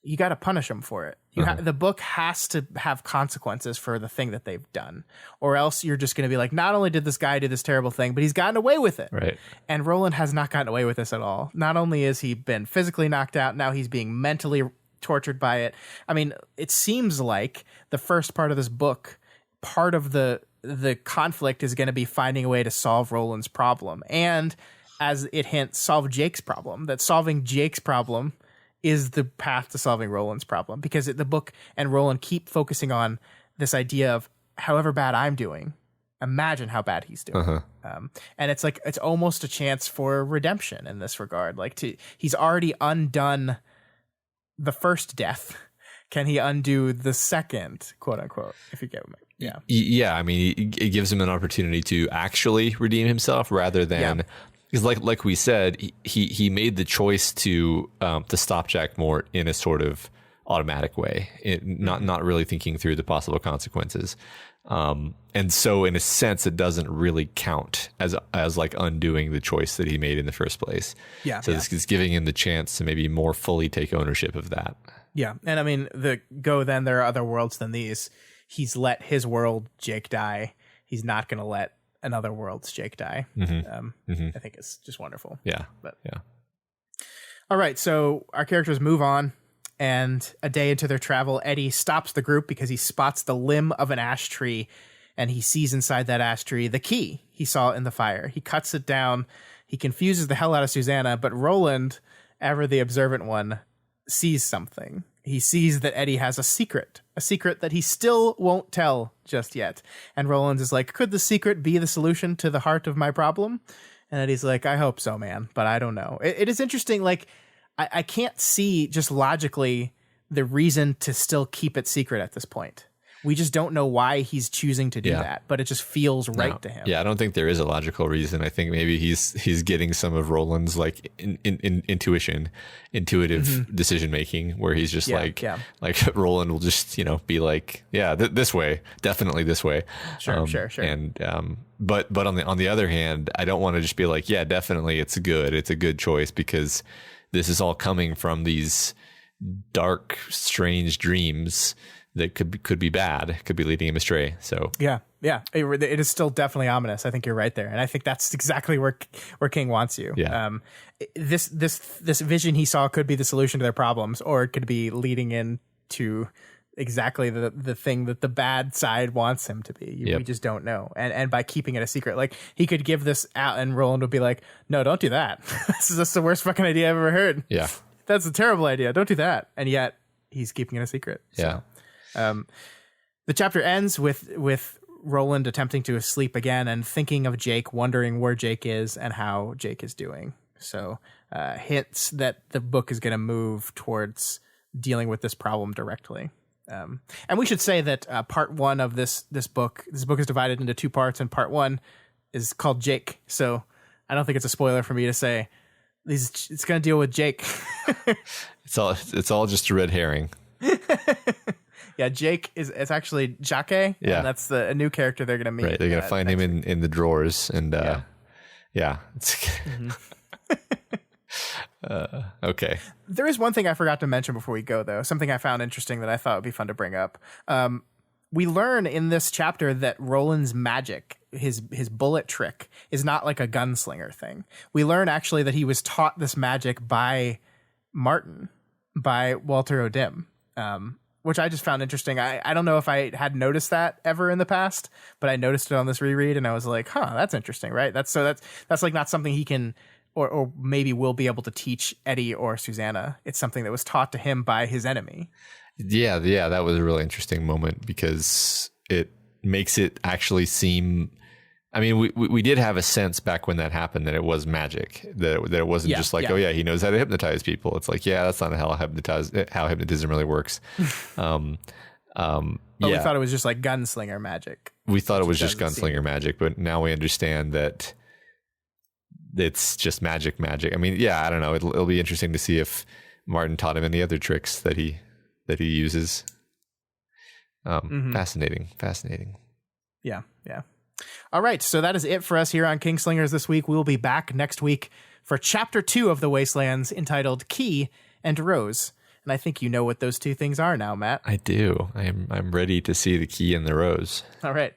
you got to punish them for it. The book has to have consequences for the thing that they've done, or else you're just going to be like, not only did this guy do this terrible thing, but he's gotten away with it. Right. And Roland has not gotten away with this at all. Not only has he been physically knocked out, now he's being mentally tortured by it. I mean, it seems like the first part of this book, part of the conflict is going to be finding a way to solve Roland's problem. And as it hints, solve Jake's problem. That solving Jake's problem is the path to solving Roland's problem, because the book and Roland keep focusing on this idea of however bad I'm doing, imagine how bad he's doing. And it's like, it's almost a chance for redemption in this regard. Like he's already undone the first death. Can he undo the second, quote unquote, if you get me? Yeah. Yeah. I mean, it gives him an opportunity to actually redeem himself rather than, because like we said, he made the choice to stop Jack Mort in a sort of automatic way, not really thinking through the possible consequences. And so in a sense, it doesn't really count as like undoing the choice that he made in the first place. Yeah. So this is giving him the chance to maybe more fully take ownership of that. Yeah. And I mean, there are other worlds than these. He's let his world, Jake, die. He's not going to let another world's Jake die. I think it's just wonderful. Yeah. But yeah. All right. So our characters move on, and a day into their travel, Eddie stops the group because he spots the limb of an ash tree, and he sees inside that ash tree the key he saw in the fire. He cuts it down. He confuses the hell out of Susannah, but Roland, ever the observant one, sees something. He sees that Eddie has a secret that he still won't tell just yet. And Roland is like, could the secret be the solution to the heart of my problem? And Eddie's like, I hope so, man, but I don't know. It is interesting. Like, I can't see just logically the reason to still keep it secret at this point. We just don't know why he's choosing to do that, but it just feels right to him. Yeah, I don't think there is a logical reason. I think maybe he's getting some of Roland's like intuitive decision making, where he's just like Roland will just be like, this way, definitely this way. Sure. And but on the other hand, I don't want to just be like, yeah, definitely it's a good choice, because this is all coming from these dark, strange dreams that could be bad, could be leading him astray. So yeah, it is still definitely ominous. I think you're right there, and I think that's exactly where King wants you. Yeah. This vision he saw could be the solution to their problems, or it could be leading into exactly the thing that the bad side wants him to be. We just don't know. And by keeping it a secret, like he could give this out, and Roland would be like, "No, don't do that. That's the worst fucking idea I've ever heard. Yeah, that's a terrible idea. Don't do that." And yet he's keeping it a secret. Yeah. The chapter ends with Roland attempting to sleep again and thinking of Jake, wondering where Jake is and how Jake is doing. So hints that the book is going to move towards dealing with this problem directly. And we should say that part one of this book is divided into two parts, and part one is called Jake. So I don't think it's a spoiler for me to say It's going to deal with Jake. It's all just a red herring. Yeah, Jake it's actually Jake. Yeah, and that's a new character they're going to meet. Right, they're going to find him in the drawers, and yeah. Okay. There is one thing I forgot to mention before we go, though. Something I found interesting that I thought would be fun to bring up. We learn in this chapter that Roland's magic, his bullet trick, is not like a gunslinger thing. We learn actually that he was taught this magic by Martin, by Walter O'Dim, which I just found interesting. I don't know if I had noticed that ever in the past, but I noticed it on this reread, and I was like, huh, that's interesting, right? That's like not something he can or maybe will be able to teach Eddie or Susannah. It's something that was taught to him by his enemy. Yeah, that was a really interesting moment because it makes it actually seem. I mean, we did have a sense back when that happened that it was magic, that it wasn't just like, oh yeah, he knows how to hypnotize people. It's like, yeah, that's not how hypnotism really works. But we thought it was just like gunslinger magic. We thought it was just gunslinger magic, but now we understand that it's just magic. I mean, yeah, I don't know. It'll be interesting to see if Martin taught him any other tricks that he uses. Fascinating. Yeah. All right, so that is it for us here on Kingslingers this week. We will be back next week for Chapter 2 of The Wastelands, entitled Key and Rose. And I think you know what those two things are now, Matt. I do. I'm ready to see the key and the rose. All right.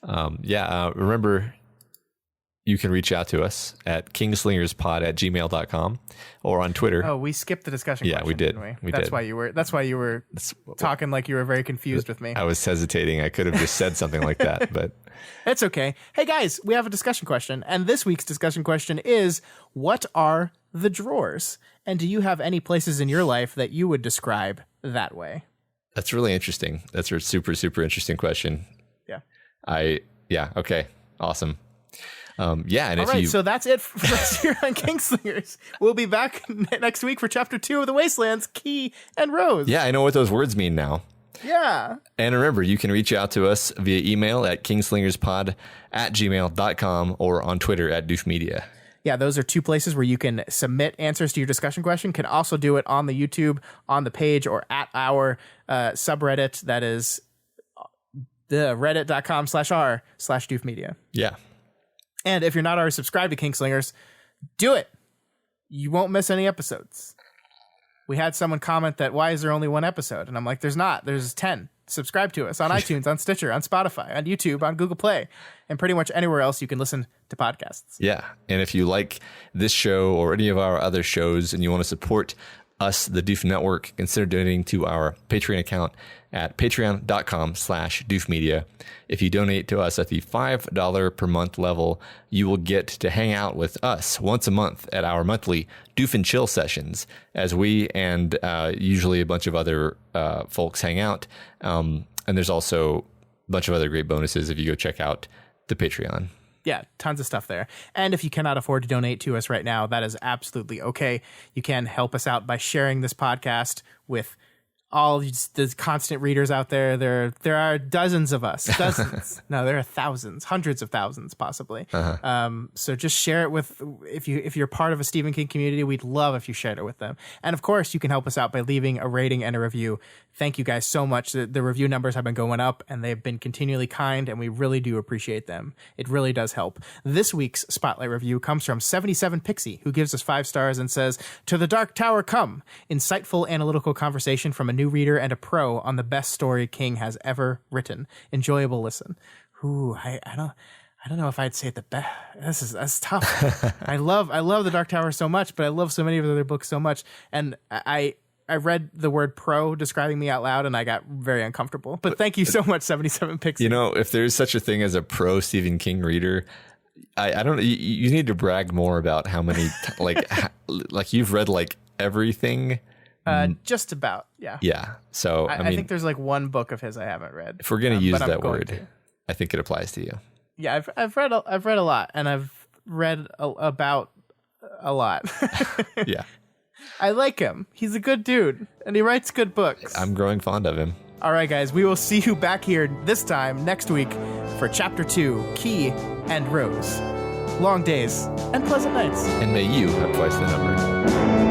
Remember, you can reach out to us at kingslingerspod@gmail.com or on Twitter. Oh, we skipped the discussion. Yeah, we did. That's why you were talking like you were very confused with me. I was hesitating. I could have just said something like that, but it's okay. Hey guys, we have a discussion question, and this week's discussion question is: what are the drawers? And do you have any places in your life that you would describe that way? That's really interesting. That's a super, super interesting question. Yeah. Okay. Awesome. And all right, so that's it for us here on Kingslingers. We'll be back next week for Chapter 2 of The Wastelands, Key and Rose. Yeah, I know what those words mean now. Yeah. And remember, you can reach out to us via email at kingslingerspod@gmail.com or on Twitter at doofmedia. Yeah, those are two places where you can submit answers to your discussion question. Can also do it on the YouTube, on the page, or at our subreddit. That is the reddit.com/r/doofmedia. Yeah. And if you're not already subscribed to Kingslingers, do it. You won't miss any episodes. We had someone comment that, why is there only one episode? And I'm like, there's not. There's 10. Subscribe to us on iTunes, on Stitcher, on Spotify, on YouTube, on Google Play, and pretty much anywhere else you can listen to podcasts. Yeah. And if you like this show or any of our other shows and you want to support us, the Doof Network, consider donating to our Patreon account at patreon.com/doofmedia. If you donate to us at the $5 per month level, you will get to hang out with us once a month at our monthly Doof and Chill sessions, as we and usually a bunch of other folks hang out. And there's also a bunch of other great bonuses if you go check out the Patreon. Yeah, tons of stuff there. And if you cannot afford to donate to us right now, that is absolutely okay. You can help us out by sharing this podcast with all the constant readers out there. There are dozens of us. Dozens. No, there are thousands, hundreds of thousands, possibly. So just share it with, if you're part of a Stephen King community, we'd love if you shared it with them. And of course, you can help us out by leaving a rating and a review. Thank you guys so much. The review numbers have been going up, and they've been continually kind, and we really do appreciate them. It really does help. This week's Spotlight review comes from 77 Pixie, who gives us 5 stars and says, "To the Dark Tower come. Insightful analytical conversation from a new reader and a pro on the best story King has ever written. Enjoyable listen." Ooh, I don't know if I'd say the best. That's tough. I love the Dark Tower so much, but I love so many of the other books so much. And I read the word pro describing me out loud, and I got very uncomfortable. But thank you so much, 77 Pixie. You know, if there's such a thing as a pro Stephen King reader, I don't know. You need to brag more about how many like you've read like everything. Just about, yeah. Yeah. So I think there's like one book of his I haven't read. If we're gonna use that word, I think it applies to you. Yeah, I've read a lot, and I've read about a lot. Yeah. I like him. He's a good dude, and he writes good books. I'm growing fond of him. All right, guys, we will see you back here this time next week for Chapter 2, Key and Rose. long days, and pleasant nights. And may you have twice the number.